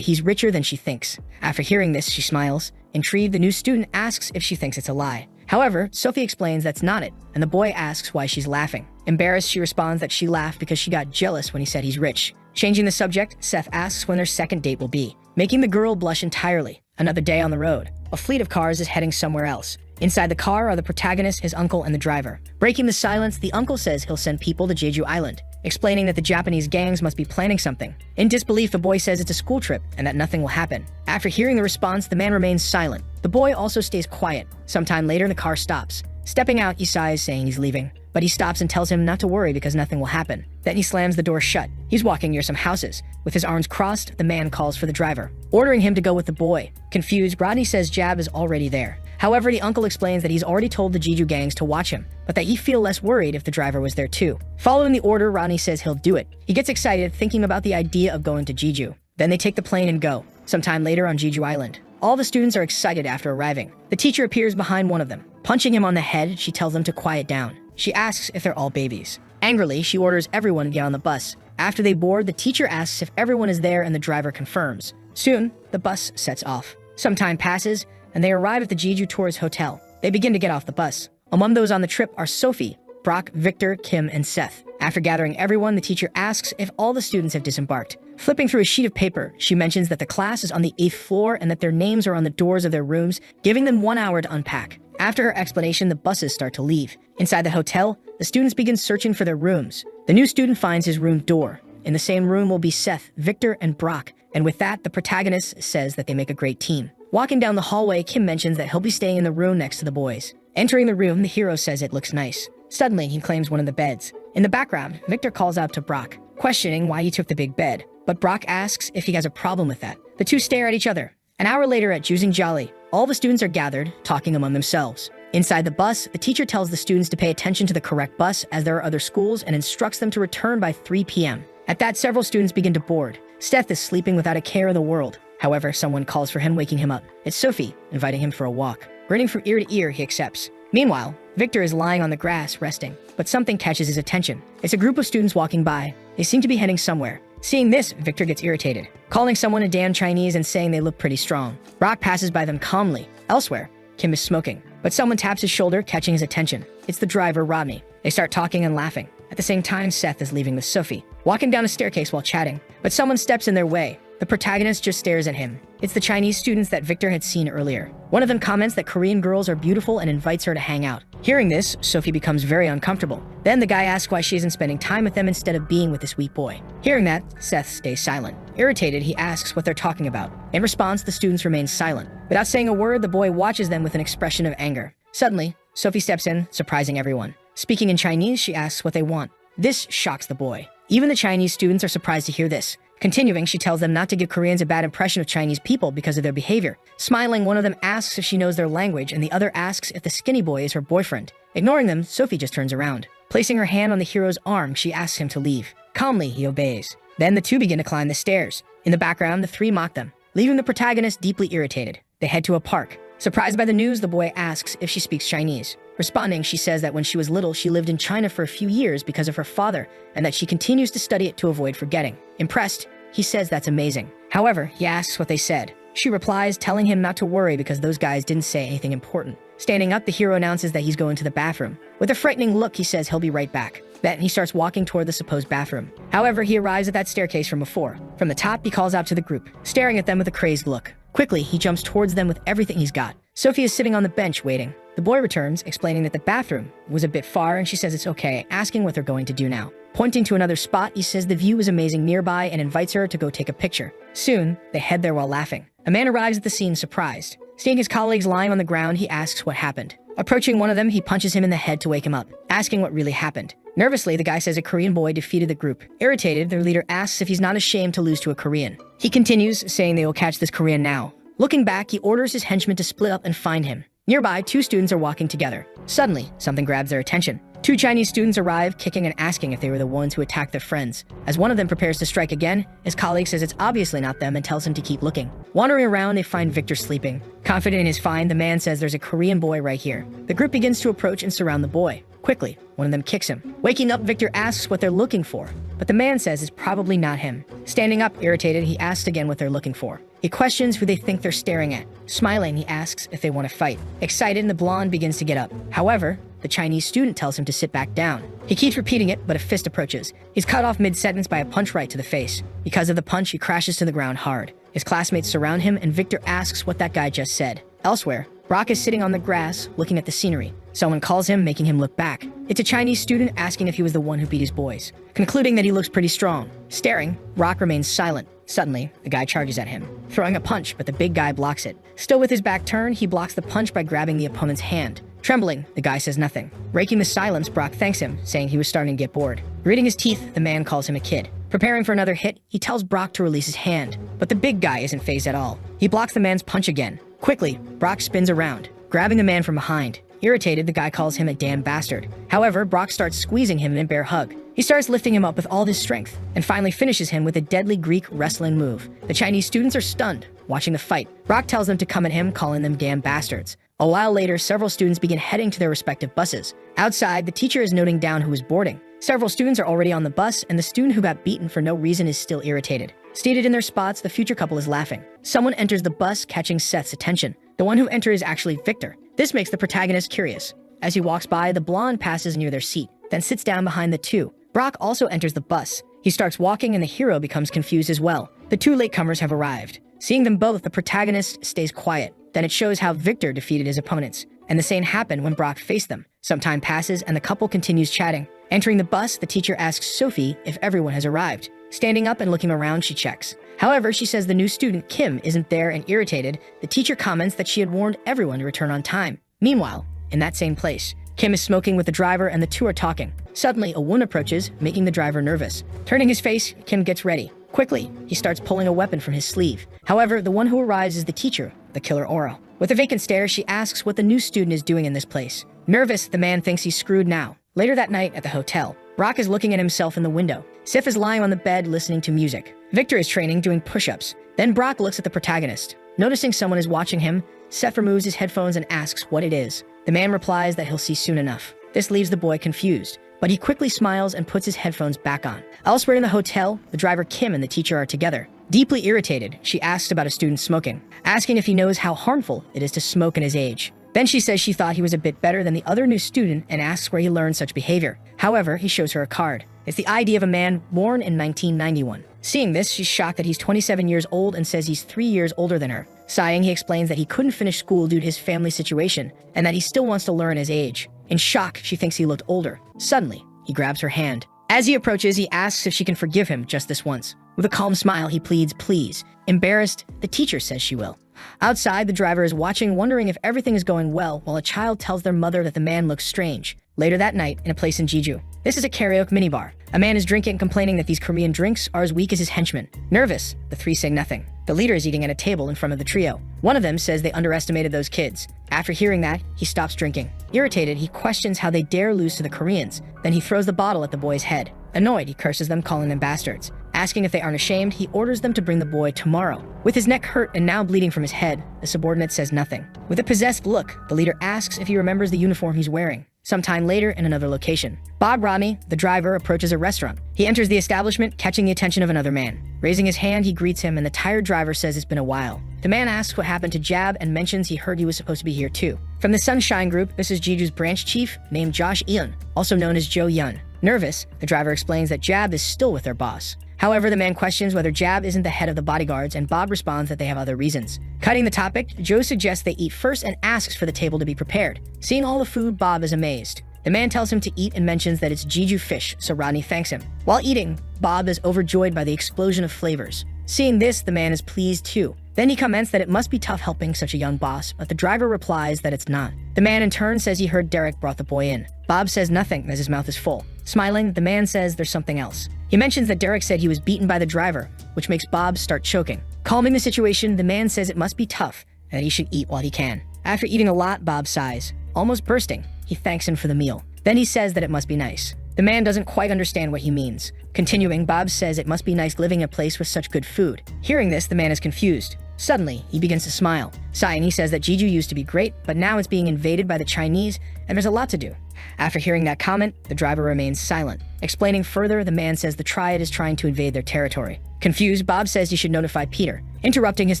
he's richer than she thinks. After hearing this, she smiles. Intrigued, the new student asks if she thinks it's a lie. However, Sophie explains that's not it, and the boy asks why she's laughing. Embarrassed, she responds that she laughed because she got jealous when he said he's rich. Changing the subject, Seth asks when their second date will be, making the girl blush entirely. Another day on the road. A fleet of cars is heading somewhere else. Inside the car are the protagonist, his uncle, and the driver. Breaking the silence, the uncle says he'll send people to Jeju Island, explaining that the Japanese gangs must be planning something. In disbelief, the boy says it's a school trip and that nothing will happen. After hearing the response, the man remains silent. The boy also stays quiet. Sometime later, the car stops. Stepping out, he sighs, saying he's leaving. But he stops and tells him not to worry because nothing will happen. Then he slams the door shut. He's walking near some houses. With his arms crossed, the man calls for the driver, ordering him to go with the boy. Confused, Rodney says Jab is already there. However, the uncle explains that he's already told the Jeju gangs to watch him, but that he'd feel less worried if the driver was there too. Following the order, Rodney says he'll do it. He gets excited, thinking about the idea of going to Jeju. Then they take the plane and go. Sometime later on Jeju Island. All the students are excited after arriving. The teacher appears behind one of them. Punching him on the head, she tells them to quiet down. She asks if they're all babies. Angrily, she orders everyone to get on the bus. After they board, the teacher asks if everyone is there and the driver confirms. Soon, the bus sets off. Some time passes, and they arrive at the Jeju Tourist Hotel. They begin to get off the bus. Among those on the trip are Sophie, Brock, Victor, Kim, and Seth. After gathering everyone, the teacher asks if all the students have disembarked. Flipping through a sheet of paper, she mentions that the class is on the 8th floor and that their names are on the doors of their rooms, giving them 1 hour to unpack. After her explanation, the buses start to leave. Inside the hotel, the students begin searching for their rooms. The new student finds his room door. In the same room will be Seth, Victor, and Brock. And with that, the protagonist says that they make a great team. Walking down the hallway, Kim mentions that he'll be staying in the room next to the boys. Entering the room, the hero says it looks nice. Suddenly, he claims one of the beds. In the background, Victor calls out to Brock, questioning why he took the big bed. But Brock asks if he has a problem with that. The two stare at each other. An hour later at Jusing Jolly, all the students are gathered, talking among themselves. Inside the bus, the teacher tells the students to pay attention to the correct bus as there are other schools and instructs them to return by 3 p.m. At that, several students begin to board. Seth is sleeping without a care in the world. However, someone calls for him, waking him up. It's Sophie, inviting him for a walk. Grinning from ear to ear, he accepts. Meanwhile, Victor is lying on the grass, resting. But something catches his attention. It's a group of students walking by. They seem to be heading somewhere. Seeing this, Victor gets irritated, calling someone a damn Chinese and saying they look pretty strong. Brock passes by them calmly. Elsewhere, Kim is smoking. but someone taps his shoulder, catching his attention. It's the driver, Rodney. They start talking and laughing. At the same time, Seth is leaving with Sophie, walking down a staircase while chatting, but someone steps in their way. The protagonist just stares at him. It's the Chinese students that Victor had seen earlier. One of them comments that Korean girls are beautiful and invites her to hang out. Hearing this, Sophie becomes very uncomfortable. Then the guy asks why she isn't spending time with them instead of being with this weak boy. Hearing that, Seth stays silent. Irritated, he asks what they're talking about. In response, the students remain silent. Without saying a word, the boy watches them with an expression of anger. Suddenly, Sophie steps in, surprising everyone. Speaking in Chinese, she asks what they want. This shocks the boy. Even the Chinese students are surprised to hear this. Continuing, she tells them not to give Koreans a bad impression of Chinese people because of their behavior. Smiling, one of them asks if she knows their language, and the other asks if the skinny boy is her boyfriend. Ignoring them, Sophie just turns around. Placing her hand on the hero's arm, she asks him to leave. Calmly, he obeys. Then the two begin to climb the stairs. In the background, the three mock them, leaving the protagonist deeply irritated. They head to a park. Surprised by the news, the boy asks if she speaks Chinese. Responding, she says that when she was little, she lived in China for a few years because of her father, and that she continues to study it to avoid forgetting. Impressed, he says that's amazing. However, he asks what they said. She replies, telling him not to worry because those guys didn't say anything important. Standing up, the hero announces that he's going to the bathroom. With a frightening look, he says he'll be right back. Then he starts walking toward the supposed bathroom. However, he arrives at that staircase from before. From the top, he calls out to the group, staring at them with a crazed look. Quickly, he jumps towards them with everything he's got. Sophie is sitting on the bench waiting. The boy returns, explaining that the bathroom was a bit far, and she says it's okay, asking what they're going to do now. Pointing to another spot, he says the view is amazing nearby and invites her to go take a picture. Soon, they head there while laughing. A man arrives at the scene surprised. Seeing his colleagues lying on the ground, he asks what happened. Approaching one of them, he punches him in the head to wake him up, asking what really happened. Nervously, the guy says a Korean boy defeated the group. Irritated, their leader asks if he's not ashamed to lose to a Korean. He continues, saying they will catch this Korean now. Looking back, he orders his henchmen to split up and find him. Nearby, two students are walking together. Suddenly, something grabs their attention. Two Chinese students arrive, kicking and asking if they were the ones who attacked their friends. As one of them prepares to strike again, his colleague says it's obviously not them and tells him to keep looking. Wandering around, they find Victor sleeping. Confident in his find, the man says there's a Korean boy right here. The group begins to approach and surround the boy. Quickly, one of them kicks him. Waking up, Victor asks what they're looking for, but the man says it's probably not him. Standing up, irritated, he asks again what they're looking for. He questions who they think they're staring at. Smiling, he asks if they want to fight. Excited, the blonde begins to get up. However, the Chinese student tells him to sit back down. He keeps repeating it, but a fist approaches. He's cut off mid-sentence by a punch right to the face. Because of the punch, he crashes to the ground hard. His classmates surround him, and Victor asks what that guy just said. Elsewhere, Brock is sitting on the grass, looking at the scenery. Someone calls him, making him look back. It's a Chinese student asking if he was the one who beat his boys. Concluding that he looks pretty strong. Staring, Brock remains silent. Suddenly, the guy charges at him, throwing a punch, but the big guy blocks it. Still with his back turned, he blocks the punch by grabbing the opponent's hand. Trembling, the guy says nothing. Breaking the silence, Brock thanks him, saying he was starting to get bored. Gritting his teeth, the man calls him a kid. Preparing for another hit, he tells Brock to release his hand. But the big guy isn't fazed at all. He blocks the man's punch again. Quickly, Brock spins around, grabbing the man from behind. Irritated, the guy calls him a damn bastard. However, Brock starts squeezing him in a bear hug. He starts lifting him up with all his strength, and finally finishes him with a deadly Greek wrestling move. The Chinese students are stunned, watching the fight. Brock tells them to come at him, calling them damn bastards. A while later, several students begin heading to their respective buses. Outside, the teacher is noting down who is boarding. Several students are already on the bus, and the student who got beaten for no reason is still irritated. Seated in their spots, the future couple is laughing. Someone enters the bus, catching Seth's attention. The one who enters is actually Victor. This makes the protagonist curious. As he walks by, the blonde passes near their seat, then sits down behind the two. Brock also enters the bus. He starts walking, and the hero becomes confused as well. The two latecomers have arrived. Seeing them both, the protagonist stays quiet. Then it shows how Victor defeated his opponents. And the same happened when Brock faced them. Some time passes, and the couple continues chatting. Entering the bus, the teacher asks Sophie if everyone has arrived. Standing up and looking around, she checks. However, she says the new student, Kim, isn't there, and irritated, the teacher comments that she had warned everyone to return on time. Meanwhile, in that same place, Kim is smoking with the driver, and the two are talking. Suddenly, a woman approaches, making the driver nervous. Turning his face, Kim gets ready. Quickly, he starts pulling a weapon from his sleeve. However, the one who arrives is the teacher, the killer Aura. With a vacant stare, she asks what the new student is doing in this place. Nervous, the man thinks he's screwed now. Later that night at the hotel, Brock is looking at himself in the window. Sif is lying on the bed listening to music. Victor is training, doing push-ups. Then Brock looks at the protagonist. Noticing someone is watching him, Seth removes his headphones and asks what it is. The man replies that he'll see soon enough. This leaves the boy confused, but he quickly smiles and puts his headphones back on. Elsewhere in the hotel, the driver Kim and the teacher are together. Deeply irritated, she asks about a student smoking, asking if he knows how harmful it is to smoke in his age. Then she says she thought he was a bit better than the other new student and asks where he learned such behavior. However, he shows her a card. It's the ID of a man born in 1991. Seeing this, she's shocked that he's 27 years old and says he's 3 years older than her. Sighing, he explains that he couldn't finish school due to his family situation and that he still wants to learn his age. In shock, she thinks he looked older. Suddenly, he grabs her hand. As he approaches, he asks if she can forgive him just this once. With a calm smile, he pleads, please. Embarrassed, the teacher says she will. Outside, the driver is watching, wondering if everything is going well, while a child tells their mother that the man looks strange. Later that night, in a place in Jeju, this is a karaoke minibar. A man is drinking, complaining that these Korean drinks are as weak as his henchmen. Nervous, the three say nothing. The leader is eating at a table in front of the trio. One of them says they underestimated those kids. After hearing that, he stops drinking. Irritated, he questions how they dare lose to the Koreans. Then he throws the bottle at the boy's head. Annoyed, he curses them, calling them bastards. Asking if they aren't ashamed, he orders them to bring the boy tomorrow. With his neck hurt and now bleeding from his head, the subordinate says nothing. With a possessed look, the leader asks if he remembers the uniform he's wearing. Sometime later, in another location, Bob Rodney, the driver, approaches a restaurant. He enters the establishment, catching the attention of another man. Raising his hand, he greets him, and the tired driver says it's been a while. The man asks what happened to Jab and mentions he heard he was supposed to be here too. From the Sunshine Group, this is Jeju's branch chief, named Josh Eun, also known as Jo Yun. Nervous, the driver explains that Jab is still with their boss. However, the man questions whether Jab isn't the head of the bodyguards, and Bob responds that they have other reasons. Cutting the topic, Joe suggests they eat first and asks for the table to be prepared. Seeing all the food, Bob is amazed. The man tells him to eat and mentions that it's Jeju fish, so Rodney thanks him. While eating, Bob is overjoyed by the explosion of flavors. Seeing this, the man is pleased too. Then he comments that it must be tough helping such a young boss, but the driver replies that it's not. The man in turn says he heard Derek brought the boy in. Bob says nothing as his mouth is full. Smiling, the man says there's something else. He mentions that Derek said he was beaten by the driver, which makes Bob start choking. Calming the situation, the man says it must be tough and that he should eat while he can. After eating a lot, Bob sighs. Almost bursting, he thanks him for the meal. Then he says that it must be nice. The man doesn't quite understand what he means. Continuing, Bob says it must be nice living in a place with such good food. Hearing this, the man is confused. Suddenly, he begins to smile. Sighing, he says that Jeju used to be great, but now it's being invaded by the Chinese, and there's a lot to do. After hearing that comment, the driver remains silent. Explaining further, the man says the Triad is trying to invade their territory. Confused, Bob says he should notify Peter. Interrupting his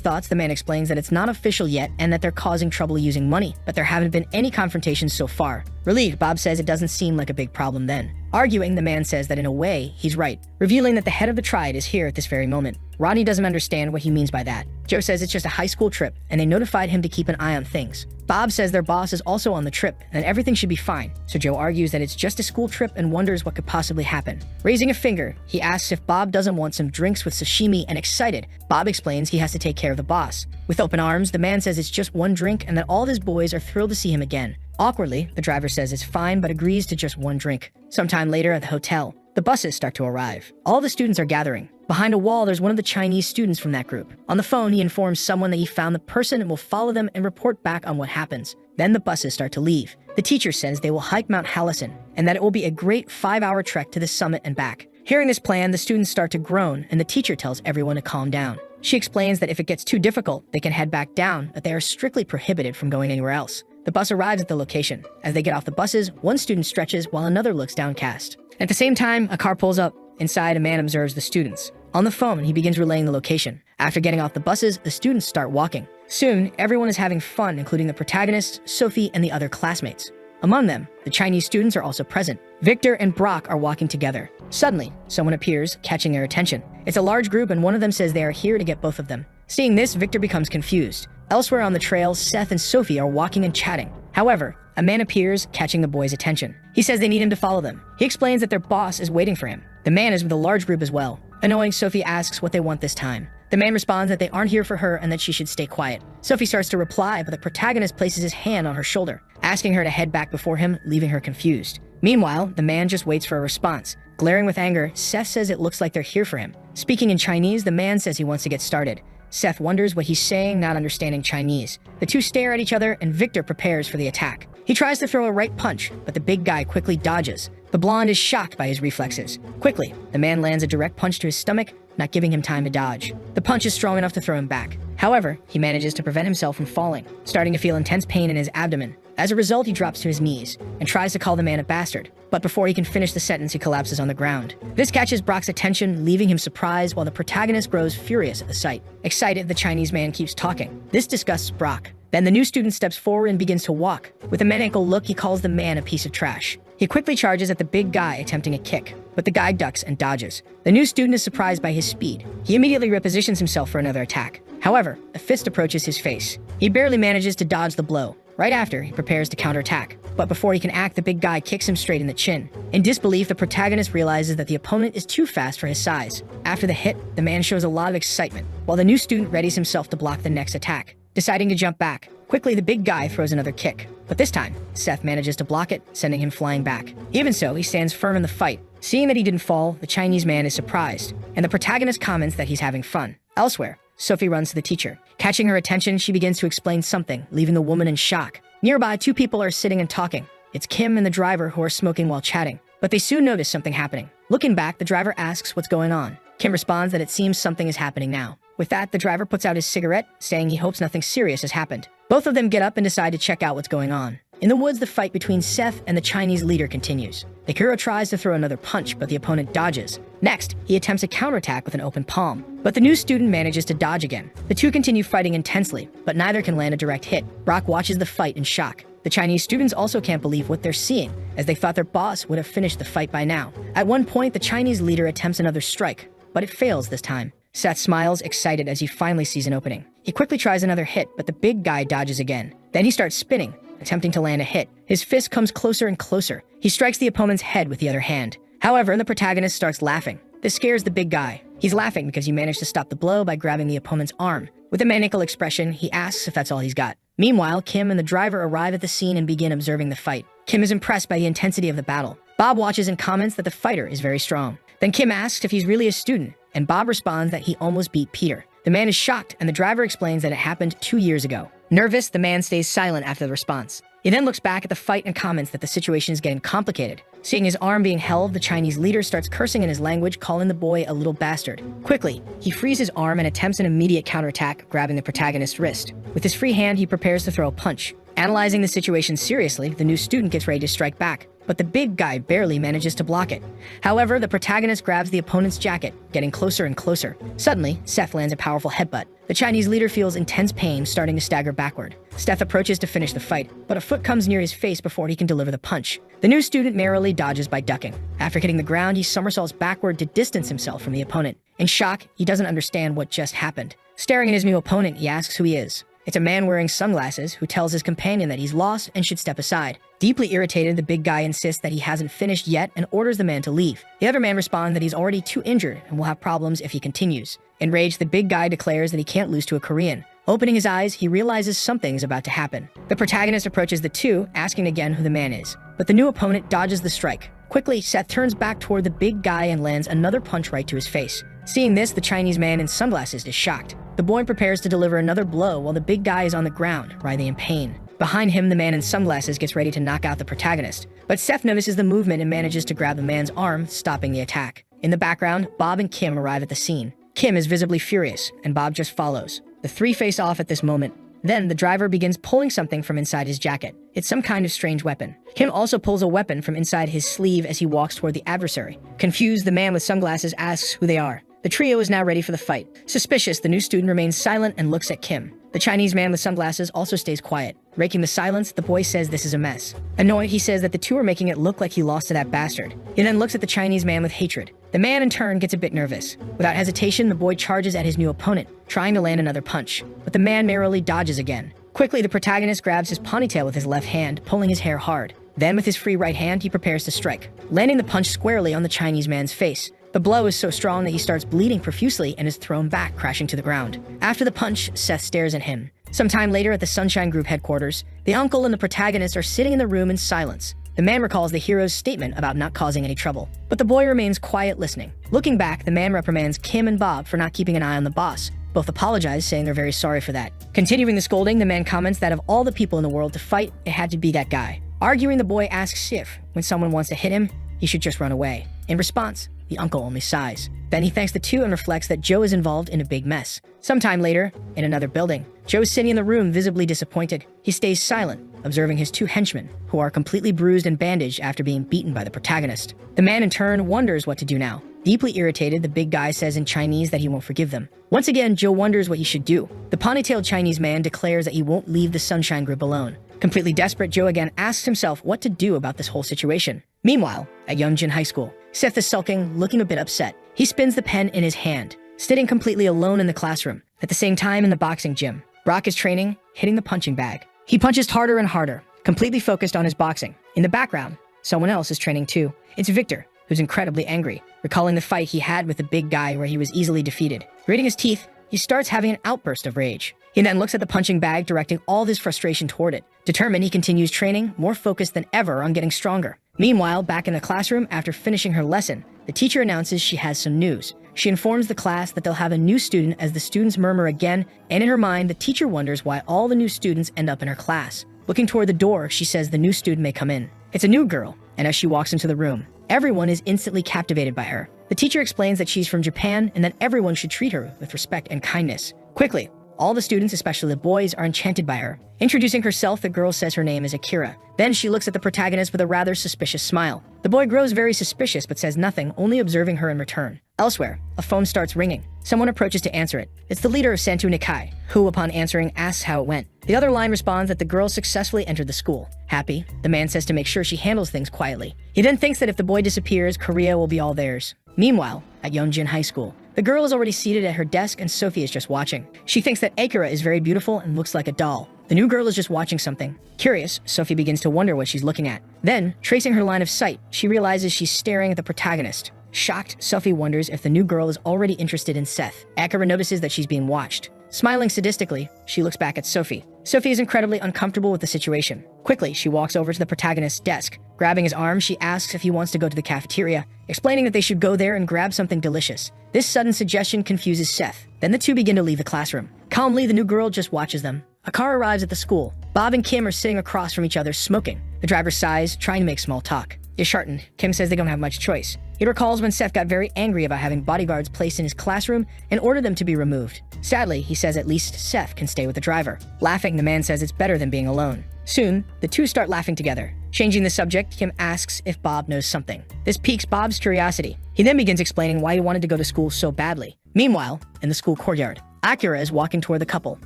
thoughts, the man explains that it's not official yet and that they're causing trouble using money, but there haven't been any confrontations so far. Relieved, Bob says it doesn't seem like a big problem then. Arguing, the man says that in a way, he's right, revealing that the head of the Triad is here at this very moment. Rodney doesn't understand what he means by that. Joe says it's just a high school trip, and they notified him to keep an eye on things. Bob says their boss is also on the trip, and everything should be fine, so Joe argues that it's just a school trip and wonders what could possibly happen. Raising a finger, he asks if Bob doesn't want some drinks with sashimi, and excited, Bob explains he has to take care of the boss. With open arms, the man says it's just one drink and that all of his boys are thrilled to see him again. Awkwardly, the driver says it's fine but agrees to just one drink. Sometime later at the hotel, the buses start to arrive. All the students are gathering. Behind a wall, there's one of the Chinese students from that group. On the phone, he informs someone that he found the person and will follow them and report back on what happens. Then the buses start to leave. The teacher says they will hike Mount Hallison and that it will be a great 5-hour trek to the summit and back. Hearing this plan, the students start to groan and the teacher tells everyone to calm down. She explains that if it gets too difficult, they can head back down, but they are strictly prohibited from going anywhere else. The bus arrives at the location. As they get off the buses, one student stretches while another looks downcast. At the same time, a car pulls up. Inside, a man observes the students. On the phone, he begins relaying the location. After getting off the buses, the students start walking. Soon, everyone is having fun, including the protagonists, Sophie, and the other classmates. Among them, the Chinese students are also present. Victor and Brock are walking together. Suddenly, someone appears, catching their attention. It's a large group, and one of them says they are here to get both of them. Seeing this, Victor becomes confused. Elsewhere on the trail, Seth and Sophie are walking and chatting. However, a man appears, catching the boys' attention. He says they need him to follow them. He explains that their boss is waiting for him. The man is with a large group as well. Annoying, Sophie asks what they want this time. The man responds that they aren't here for her and that she should stay quiet. Sophie starts to reply, but the protagonist places his hand on her shoulder, asking her to head back before him, leaving her confused. Meanwhile, the man just waits for a response. Glaring with anger, Seth says it looks like they're here for him. Speaking in Chinese, the man says he wants to get started. Seth wonders what he's saying, not understanding Chinese. The two stare at each other, and Victor prepares for the attack. He tries to throw a right punch, but the big guy quickly dodges. The blonde is shocked by his reflexes. Quickly, the man lands a direct punch to his stomach, not giving him time to dodge. The punch is strong enough to throw him back. However, he manages to prevent himself from falling, starting to feel intense pain in his abdomen. As a result, he drops to his knees and tries to call the man a bastard, but before he can finish the sentence, he collapses on the ground. This catches Brock's attention, leaving him surprised while the protagonist grows furious at the sight. Excited, the Chinese man keeps talking. This disgusts Brock. Then the new student steps forward and begins to walk. With a maniacal look, he calls the man a piece of trash. He quickly charges at the big guy, attempting a kick, but the guy ducks and dodges. The new student is surprised by his speed. He immediately repositions himself for another attack. However, a fist approaches his face. He barely manages to dodge the blow. Right after, he prepares to counterattack. But before he can act, the big guy kicks him straight in the chin. In disbelief, the protagonist realizes that the opponent is too fast for his size. After the hit, the man shows a lot of excitement, while the new student readies himself to block the next attack. Deciding to jump back, quickly the big guy throws another kick. But this time, Seth manages to block it, sending him flying back. Even so, he stands firm in the fight. Seeing that he didn't fall, the Chinese man is surprised, and the protagonist comments that he's having fun. Elsewhere, Sophie runs to the teacher. Catching her attention, she begins to explain something, leaving the woman in shock. Nearby, two people are sitting and talking. It's Kim and the driver who are smoking while chatting. But they soon notice something happening. Looking back, the driver asks what's going on. Kim responds that it seems something is happening now. With that, the driver puts out his cigarette, saying he hopes nothing serious has happened. Both of them get up and decide to check out what's going on. In the woods, the fight between Seth and the Chinese leader continues. The hero tries to throw another punch, but the opponent dodges. Next, he attempts a counterattack with an open palm, but the new student manages to dodge again. The two continue fighting intensely, but neither can land a direct hit. Brock watches the fight in shock. The Chinese students also can't believe what they're seeing, as they thought their boss would have finished the fight by now. At one point, the Chinese leader attempts another strike, but it fails this time. Seth smiles, excited as he finally sees an opening. He quickly tries another hit, but the big guy dodges again. Then he starts spinning, attempting to land a hit. His fist comes closer and closer. He strikes the opponent's head with the other hand. However, the protagonist starts laughing. This scares the big guy. He's laughing because he managed to stop the blow by grabbing the opponent's arm. With a maniacal expression, he asks if that's all he's got. Meanwhile, Kim and the driver arrive at the scene and begin observing the fight. Kim is impressed by the intensity of the battle. Bob watches and comments that the fighter is very strong. Then Kim asks if he's really a student, and Bob responds that he almost beat Peter. The man is shocked, and the driver explains that it happened 2 years ago. Nervous, the man stays silent after the response. He then looks back at the fight and comments that the situation is getting complicated. Seeing his arm being held, the Chinese leader starts cursing in his language, calling the boy a little bastard. Quickly, he frees his arm and attempts an immediate counterattack, grabbing the protagonist's wrist. With his free hand, he prepares to throw a punch. Analyzing the situation seriously, the new student gets ready to strike back, but the big guy barely manages to block it. However, the protagonist grabs the opponent's jacket, getting closer and closer. Suddenly, Seth lands a powerful headbutt. The Chinese leader feels intense pain, starting to stagger backward. Seth approaches to finish the fight, but a foot comes near his face before he can deliver the punch. The new student merrily dodges by ducking. After hitting the ground, he somersaults backward to distance himself from the opponent. In shock, he doesn't understand what just happened. Staring at his new opponent, he asks who he is. It's a man wearing sunglasses who tells his companion that he's lost and should step aside. Deeply irritated, the big guy insists that he hasn't finished yet and orders the man to leave. The other man responds that he's already too injured and will have problems if he continues. Enraged, the big guy declares that he can't lose to a Korean. Opening his eyes, he realizes something is about to happen. The protagonist approaches the two, asking again who the man is. But the new opponent dodges the strike. Quickly, Seth turns back toward the big guy and lands another punch right to his face. Seeing this, the Chinese man in sunglasses is shocked. The boy prepares to deliver another blow while the big guy is on the ground, writhing in pain. Behind him, the man in sunglasses gets ready to knock out the protagonist. But Seth notices the movement and manages to grab the man's arm, stopping the attack. In the background, Bob and Kim arrive at the scene. Kim is visibly furious, and Bob just follows. The three face off at this moment. Then, the driver begins pulling something from inside his jacket. It's some kind of strange weapon. Kim also pulls a weapon from inside his sleeve as he walks toward the adversary. Confused, the man with sunglasses asks who they are. The trio is now ready for the fight. Suspicious, the new student remains silent and looks at Kim. The Chinese man with sunglasses also stays quiet. Breaking the silence, the boy says this is a mess. Annoyed, he says that the two are making it look like he lost to that bastard. He then looks at the Chinese man with hatred. The man, in turn, gets a bit nervous. Without hesitation, the boy charges at his new opponent, trying to land another punch. But the man merrily dodges again. Quickly, the protagonist grabs his ponytail with his left hand, pulling his hair hard. Then, with his free right hand, he prepares to strike, landing the punch squarely on the Chinese man's face. The blow is so strong that he starts bleeding profusely and is thrown back, crashing to the ground. After the punch, Seth stares at him. Sometime later at the Sunshine Group headquarters, the uncle and the protagonist are sitting in the room in silence. The man recalls the hero's statement about not causing any trouble, but the boy remains quiet listening. Looking back, the man reprimands Kim and Bob for not keeping an eye on the boss. Both apologize, saying they're very sorry for that. Continuing the scolding, the man comments that of all the people in the world to fight, it had to be that guy. Arguing, the boy asks if, when someone wants to hit him, he should just run away. In response, the uncle only sighs. Then he thanks the two and reflects that Joe is involved in a big mess. Sometime later, in another building, Joe is sitting in the room visibly disappointed. He stays silent, observing his two henchmen, who are completely bruised and bandaged after being beaten by the protagonist. The man in turn wonders what to do now. Deeply irritated, the big guy says in Chinese that he won't forgive them. Once again, Joe wonders what he should do. The ponytailed Chinese man declares that he won't leave the Sunshine Group alone. Completely desperate, Joe again asks himself what to do about this whole situation. Meanwhile, at Youngjin High School, Seth is sulking, looking a bit upset. He spins the pen in his hand, sitting completely alone in the classroom. At the same time, in the boxing gym, Brock is training, hitting the punching bag. He punches harder and harder, completely focused on his boxing. In the background, someone else is training too. It's Victor, who's incredibly angry, recalling the fight he had with the big guy where he was easily defeated. Gritting his teeth, he starts having an outburst of rage. He then looks at the punching bag, directing all his frustration toward it. Determined, he continues training, more focused than ever on getting stronger. Meanwhile, back in the classroom, after finishing her lesson, the teacher announces she has some news. She informs the class that they'll have a new student as the students murmur again, and in her mind, the teacher wonders why all the new students end up in her class. Looking toward the door, she says the new student may come in. It's a new girl, and as she walks into the room, everyone is instantly captivated by her. The teacher explains that she's from Japan and that everyone should treat her with respect and kindness. Quickly, all the students, especially the boys, are enchanted by her. Introducing herself, the girl says her name is Akira. Then she looks at the protagonist with a rather suspicious smile. The boy grows very suspicious but says nothing, only observing her in return. Elsewhere, a phone starts ringing. Someone approaches to answer it. It's the leader of Santu Nikai, who, upon answering, asks how it went. The other line responds that the girl successfully entered the school. Happy, the man says to make sure she handles things quietly. He then thinks that if the boy disappears, Korea will be all theirs. Meanwhile, at Youngjin High School, the girl is already seated at her desk and Sophie is just watching. She thinks that Akira is very beautiful and looks like a doll. The new girl is just watching something. Curious, Sophie begins to wonder what she's looking at. Then, tracing her line of sight, she realizes she's staring at the protagonist. Shocked, Sophie wonders if the new girl is already interested in Seth. Akira notices that she's being watched. Smiling sadistically, she looks back at Sophie. Sophie is incredibly uncomfortable with the situation. Quickly, she walks over to the protagonist's desk. Grabbing his arm, she asks if he wants to go to the cafeteria, explaining that they should go there and grab something delicious. This sudden suggestion confuses Seth. Then the two begin to leave the classroom. Calmly, the new girl just watches them. A car arrives at the school. Bob and Kim are sitting across from each other, smoking. The driver sighs, trying to make small talk. Disheartened, Kim says they don't have much choice. He recalls when Seth got very angry about having bodyguards placed in his classroom and ordered them to be removed. Sadly, he says at least Seth can stay with the driver. Laughing, the man says it's better than being alone. Soon, the two start laughing together. Changing the subject, Kim asks if Bob knows something. This piques Bob's curiosity. He then begins explaining why he wanted to go to school so badly. Meanwhile, in the school courtyard, Akira is walking toward the couple.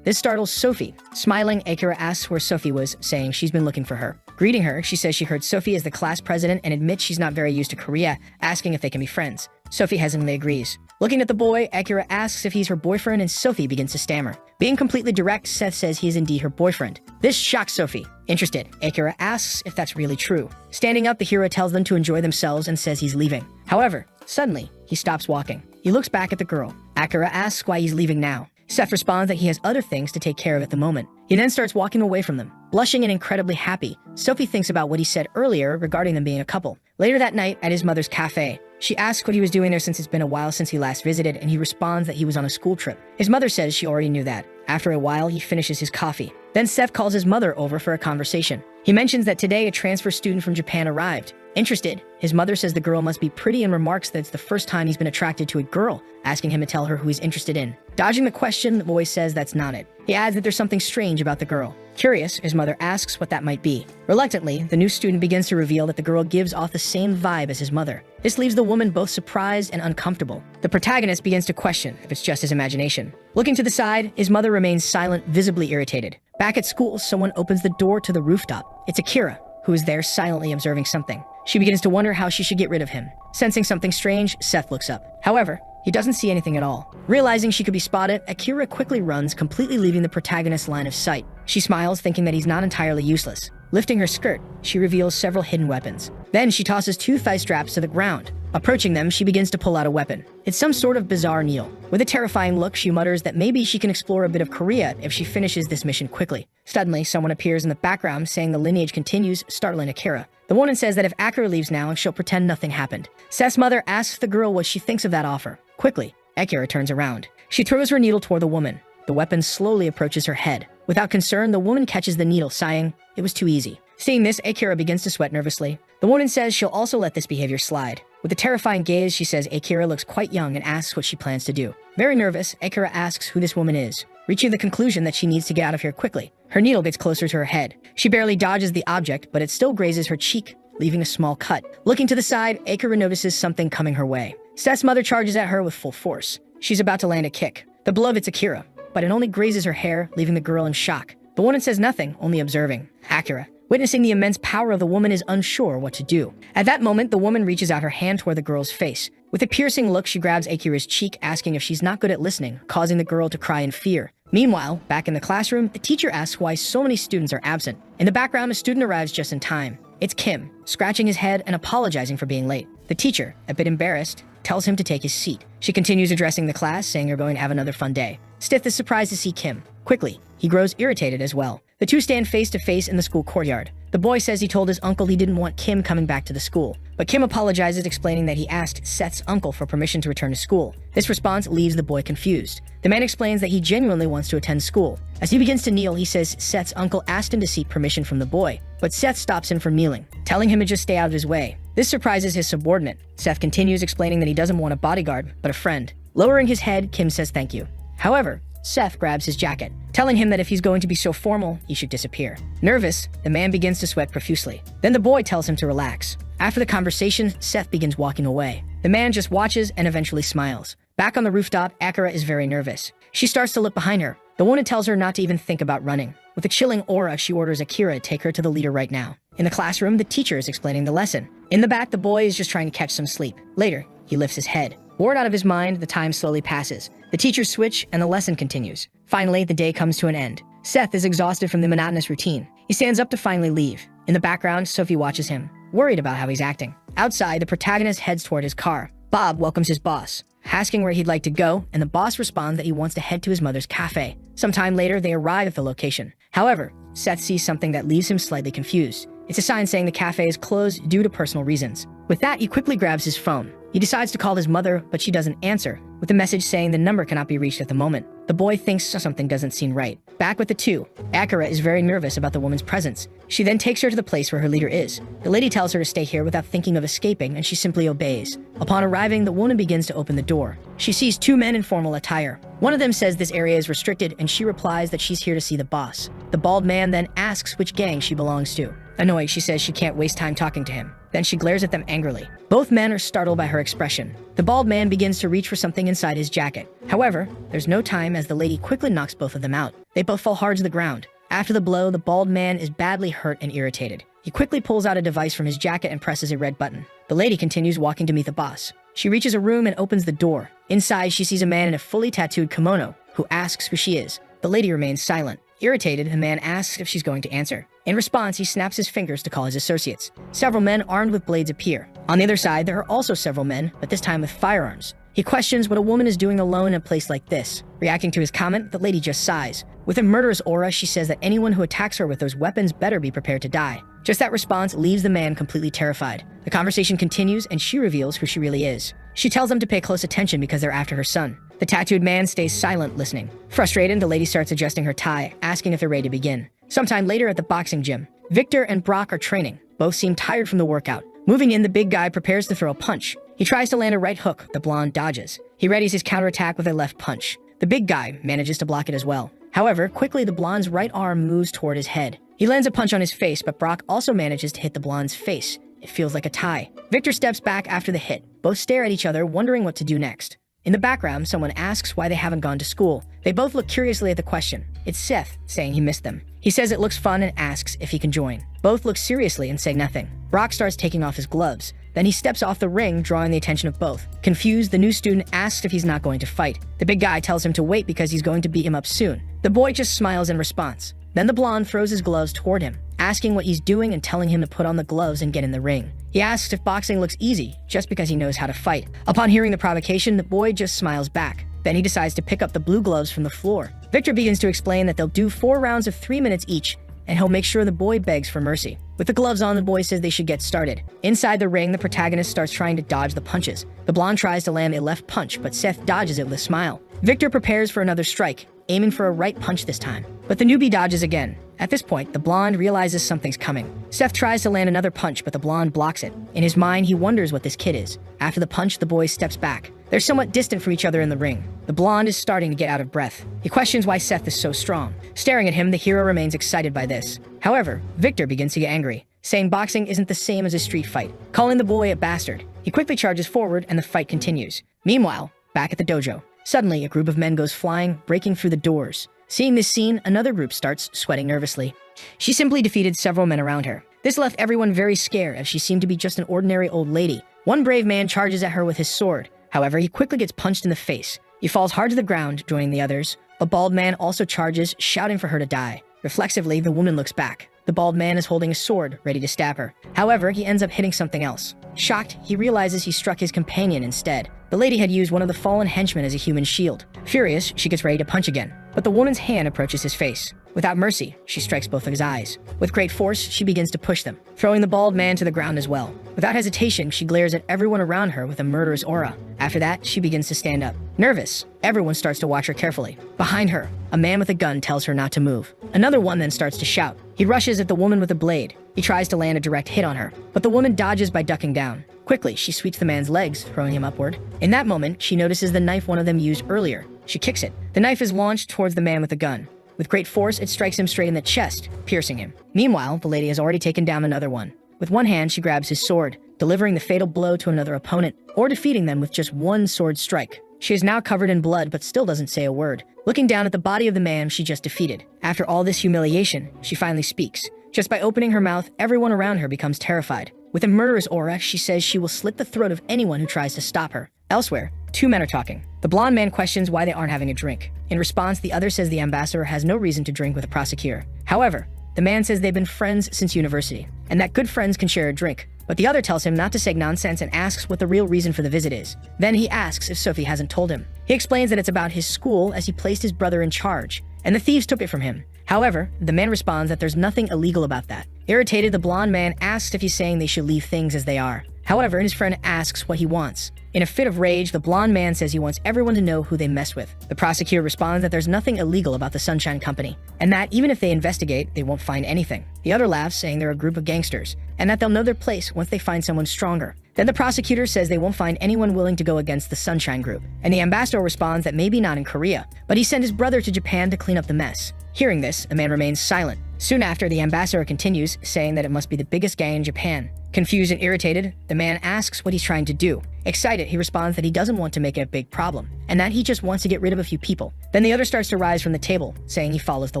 This startles Sophie. Smiling, Akira asks where Sophie was, saying she's been looking for her. Greeting her, she says she heard Sophie is the class president and admits she's not very used to Korea, asking if they can be friends. Sophie hesitantly agrees. Looking at the boy, Akira asks if he's her boyfriend and Sophie begins to stammer. Being completely direct, Seth says he is indeed her boyfriend. This shocks Sophie. Interested, Akira asks if that's really true. Standing up, the hero tells them to enjoy themselves and says he's leaving. However, suddenly, he stops walking. He looks back at the girl. Akira asks why he's leaving now. Seth responds that he has other things to take care of at the moment. He then starts walking away from them. Blushing and incredibly happy, Sophie thinks about what he said earlier regarding them being a couple. Later that night, at his mother's cafe, she asks what he was doing there since it's been a while since he last visited, and he responds that he was on a school trip. His mother says she already knew that. After a while, he finishes his coffee. Then Seth calls his mother over for a conversation. He mentions that today a transfer student from Japan arrived. Interested, his mother says the girl must be pretty and remarks that it's the first time he's been attracted to a girl, asking him to tell her who he's interested in. Dodging the question, the boy says that's not it. He adds that there's something strange about the girl. Curious, his mother asks what that might be. Reluctantly, the new student begins to reveal that the girl gives off the same vibe as his mother. This leaves the woman both surprised and uncomfortable. The protagonist begins to question if it's just his imagination. Looking to the side, his mother remains silent, visibly irritated. Back at school, someone opens the door to the rooftop. It's Akira, who is there silently observing something. She begins to wonder how she should get rid of him. Sensing something strange, Seth looks up. However, he doesn't see anything at all. Realizing she could be spotted, Akira quickly runs, completely leaving the protagonist's line of sight. She smiles, thinking that he's not entirely useless. Lifting her skirt, she reveals several hidden weapons. Then she tosses two thigh straps to the ground. Approaching them, she begins to pull out a weapon. It's some sort of bizarre needle. With a terrifying look, she mutters that maybe she can explore a bit of Korea if she finishes this mission quickly. Suddenly, someone appears in the background saying the lineage continues, startling Akira. The woman says that if Akira leaves now, she'll pretend nothing happened. Seth's mother asks the girl what she thinks of that offer. Quickly, Akira turns around. She throws her needle toward the woman. The weapon slowly approaches her head. Without concern, the woman catches the needle, sighing, "It was too easy." Seeing this, Akira begins to sweat nervously. The woman says she'll also let this behavior slide. With a terrifying gaze, she says Akira looks quite young and asks what she plans to do. Very nervous, Akira asks who this woman is, reaching the conclusion that she needs to get out of here quickly. Her needle gets closer to her head. She barely dodges the object, but it still grazes her cheek, leaving a small cut. Looking to the side, Akira notices something coming her way. Seth's mother charges at her with full force. She's about to land a kick. The blow hits Akira, but it only grazes her hair, leaving the girl in shock. The woman says nothing, only observing. Akira, witnessing the immense power of the woman, is unsure what to do. At that moment, the woman reaches out her hand toward the girl's face. With a piercing look, she grabs Akira's cheek, asking if she's not good at listening, causing the girl to cry in fear. Meanwhile, back in the classroom, the teacher asks why so many students are absent. In the background, a student arrives just in time. It's Kim, scratching his head and apologizing for being late. The teacher, a bit embarrassed, tells him to take his seat. She continues addressing the class, saying they're going to have another fun day. Stith is surprised to see Kim. Quickly, he grows irritated as well. The two stand face to face in the school courtyard. The boy says he told his uncle he didn't want Kim coming back to the school, but Kim apologizes, explaining that he asked Seth's uncle for permission to return to school. This response leaves the boy confused. The man explains that he genuinely wants to attend school. As he begins to kneel, he says Seth's uncle asked him to seek permission from the boy, but Seth stops him from kneeling, telling him to just stay out of his way. This surprises his subordinate. Seth continues, explaining that he doesn't want a bodyguard, but a friend. Lowering his head, Kim says thank you. However, Seth grabs his jacket, telling him that if he's going to be so formal, he should disappear. Nervous, the man begins to sweat profusely. Then the boy tells him to relax. After the conversation, Seth begins walking away. The man just watches and eventually smiles. Back on the rooftop, Akira is very nervous. She starts to look behind her. The woman tells her not to even think about running. With a chilling aura, she orders Akira to take her to the leader right now. In the classroom, the teacher is explaining the lesson. In the back, the boy is just trying to catch some sleep. Later, he lifts his head. Bored out of his mind, the time slowly passes. The teachers switch, and the lesson continues. Finally, the day comes to an end. Seth is exhausted from the monotonous routine. He stands up to finally leave. In the background, Sophie watches him, worried about how he's acting. Outside, the protagonist heads toward his car. Bob welcomes his boss, asking where he'd like to go, and the boss responds that he wants to head to his mother's cafe. Sometime later, they arrive at the location. However, Seth sees something that leaves him slightly confused. It's a sign saying the cafe is closed due to personal reasons. With that, he quickly grabs his phone. He decides to call his mother, but she doesn't answer, with a message saying the number cannot be reached at the moment. The boy thinks something doesn't seem right. Back with the two, Akira is very nervous about the woman's presence. She then takes her to the place where her leader is. The lady tells her to stay here without thinking of escaping, and she simply obeys. Upon arriving, the woman begins to open the door. She sees two men in formal attire. One of them says this area is restricted, and she replies that she's here to see the boss. The bald man then asks which gang she belongs to. Annoyed, she says she can't waste time talking to him. Then she glares at them angrily. Both men are startled by her expression. The bald man begins to reach for something inside his jacket. However, there's no time, as the lady quickly knocks both of them out. They both fall hard to the ground. After the blow, the bald man is badly hurt and irritated. He quickly pulls out a device from his jacket and presses a red button. The lady continues walking to meet the boss. She reaches a room and opens the door. Inside, she sees a man in a fully tattooed kimono, who asks who she is. The lady remains silent. Irritated, the man asks if she's going to answer. In response, he snaps his fingers to call his associates. Several men armed with blades appear. On the other side, there are also several men, but this time with firearms. He questions what a woman is doing alone in a place like this. Reacting to his comment, the lady just sighs. With a murderous aura, she says that anyone who attacks her with those weapons better be prepared to die. Just that response leaves the man completely terrified. The conversation continues, and she reveals who she really is. She tells them to pay close attention because they're after her son. The tattooed man stays silent, listening. Frustrated, the lady starts adjusting her tie, asking if they're ready to begin. Sometime later at the boxing gym, Victor and Brock are training. Both seem tired from the workout. Moving in, the big guy prepares to throw a punch. He tries to land a right hook, the blonde dodges. He readies his counterattack with a left punch. The big guy manages to block it as well. However, quickly the blonde's right arm moves toward his head. He lands a punch on his face, but Brock also manages to hit the blonde's face. It feels like a tie. Victor steps back after the hit. Both stare at each other, wondering what to do next. In the background, someone asks why they haven't gone to school. They both look curiously at the question. It's Seth, saying he missed them. He says it looks fun and asks if he can join. Both look seriously and say nothing. Brock starts taking off his gloves. Then he steps off the ring, drawing the attention of both. Confused, the new student asks if he's not going to fight. The big guy tells him to wait because he's going to beat him up soon. The boy just smiles in response. Then the blonde throws his gloves toward him, asking what he's doing and telling him to put on the gloves and get in the ring. He asks if boxing looks easy, just because he knows how to fight. Upon hearing the provocation, the boy just smiles back. Then he decides to pick up the blue gloves from the floor. Victor begins to explain that they'll do 4 rounds of 3 minutes each, and he'll make sure the boy begs for mercy. With the gloves on, the boy says they should get started. Inside the ring, the protagonist starts trying to dodge the punches. The blonde tries to land a left punch, but Seth dodges it with a smile. Victor prepares for another strike, aiming for a right punch this time. But the newbie dodges again. At this point, the blonde realizes something's coming. Seth tries to land another punch, but the blonde blocks it. In his mind, he wonders what this kid is. After the punch, the boy steps back. They're somewhat distant from each other in the ring. The blonde is starting to get out of breath. He questions why Seth is so strong. Staring at him, the hero remains excited by this. However, Victor begins to get angry, saying boxing isn't the same as a street fight, calling the boy a bastard. He quickly charges forward and the fight continues. Meanwhile, back at the dojo, suddenly a group of men goes flying, breaking through the doors. Seeing this scene, another group starts sweating nervously. She simply defeated several men around her. This left everyone very scared as she seemed to be just an ordinary old lady. One brave man charges at her with his sword. However, he quickly gets punched in the face. He falls hard to the ground, joining the others. A bald man also charges, shouting for her to die. Reflexively, the woman looks back. The bald man is holding a sword, ready to stab her. However, he ends up hitting something else. Shocked, he realizes he struck his companion instead. The lady had used one of the fallen henchmen as a human shield. Furious, she gets ready to punch again, but the woman's hand approaches his face. Without mercy, she strikes both of his eyes. With great force, she begins to push them, throwing the bald man to the ground as well. Without hesitation, she glares at everyone around her with a murderous aura. After that, she begins to stand up. Nervous, everyone starts to watch her carefully. Behind her, a man with a gun tells her not to move. Another one then starts to shout. He rushes at the woman with a blade. He tries to land a direct hit on her, but the woman dodges by ducking down. Quickly, she sweeps the man's legs, throwing him upward. In that moment, she notices the knife one of them used earlier. She kicks it. The knife is launched towards the man with the gun. With great force, it strikes him straight in the chest, piercing him. Meanwhile, the lady has already taken down another one. With one hand, she grabs his sword, delivering the fatal blow to another opponent, or defeating them with just one sword strike. She is now covered in blood, but still doesn't say a word. Looking down at the body of the man she just defeated. After all this humiliation, she finally speaks. Just by opening her mouth, everyone around her becomes terrified. With a murderous aura, she says she will slit the throat of anyone who tries to stop her. Elsewhere, two men are talking. The blonde man questions why they aren't having a drink. In response, the other says the ambassador has no reason to drink with a prosecutor. However, the man says they've been friends since university, and that good friends can share a drink. But the other tells him not to say nonsense and asks what the real reason for the visit is. Then he asks if Sophie hasn't told him. He explains that it's about his school as he placed his brother in charge, and the thieves took it from him. However, the man responds that there's nothing illegal about that. Irritated, the blonde man asks if he's saying they should leave things as they are. However, his friend asks what he wants. In a fit of rage, the blonde man says he wants everyone to know who they mess with. The prosecutor responds that there's nothing illegal about the Sunshine Company, and that even if they investigate, they won't find anything. The other laughs, saying they're a group of gangsters, and that they'll know their place once they find someone stronger. Then the prosecutor says they won't find anyone willing to go against the Sunshine Group, and the ambassador responds that maybe not in Korea, but he sent his brother to Japan to clean up the mess. Hearing this, the man remains silent. Soon after, the ambassador continues, saying that it must be the biggest gang in Japan. Confused and irritated, the man asks what he's trying to do. Excited, he responds that he doesn't want to make it a big problem, and that he just wants to get rid of a few people. Then the other starts to rise from the table, saying he follows the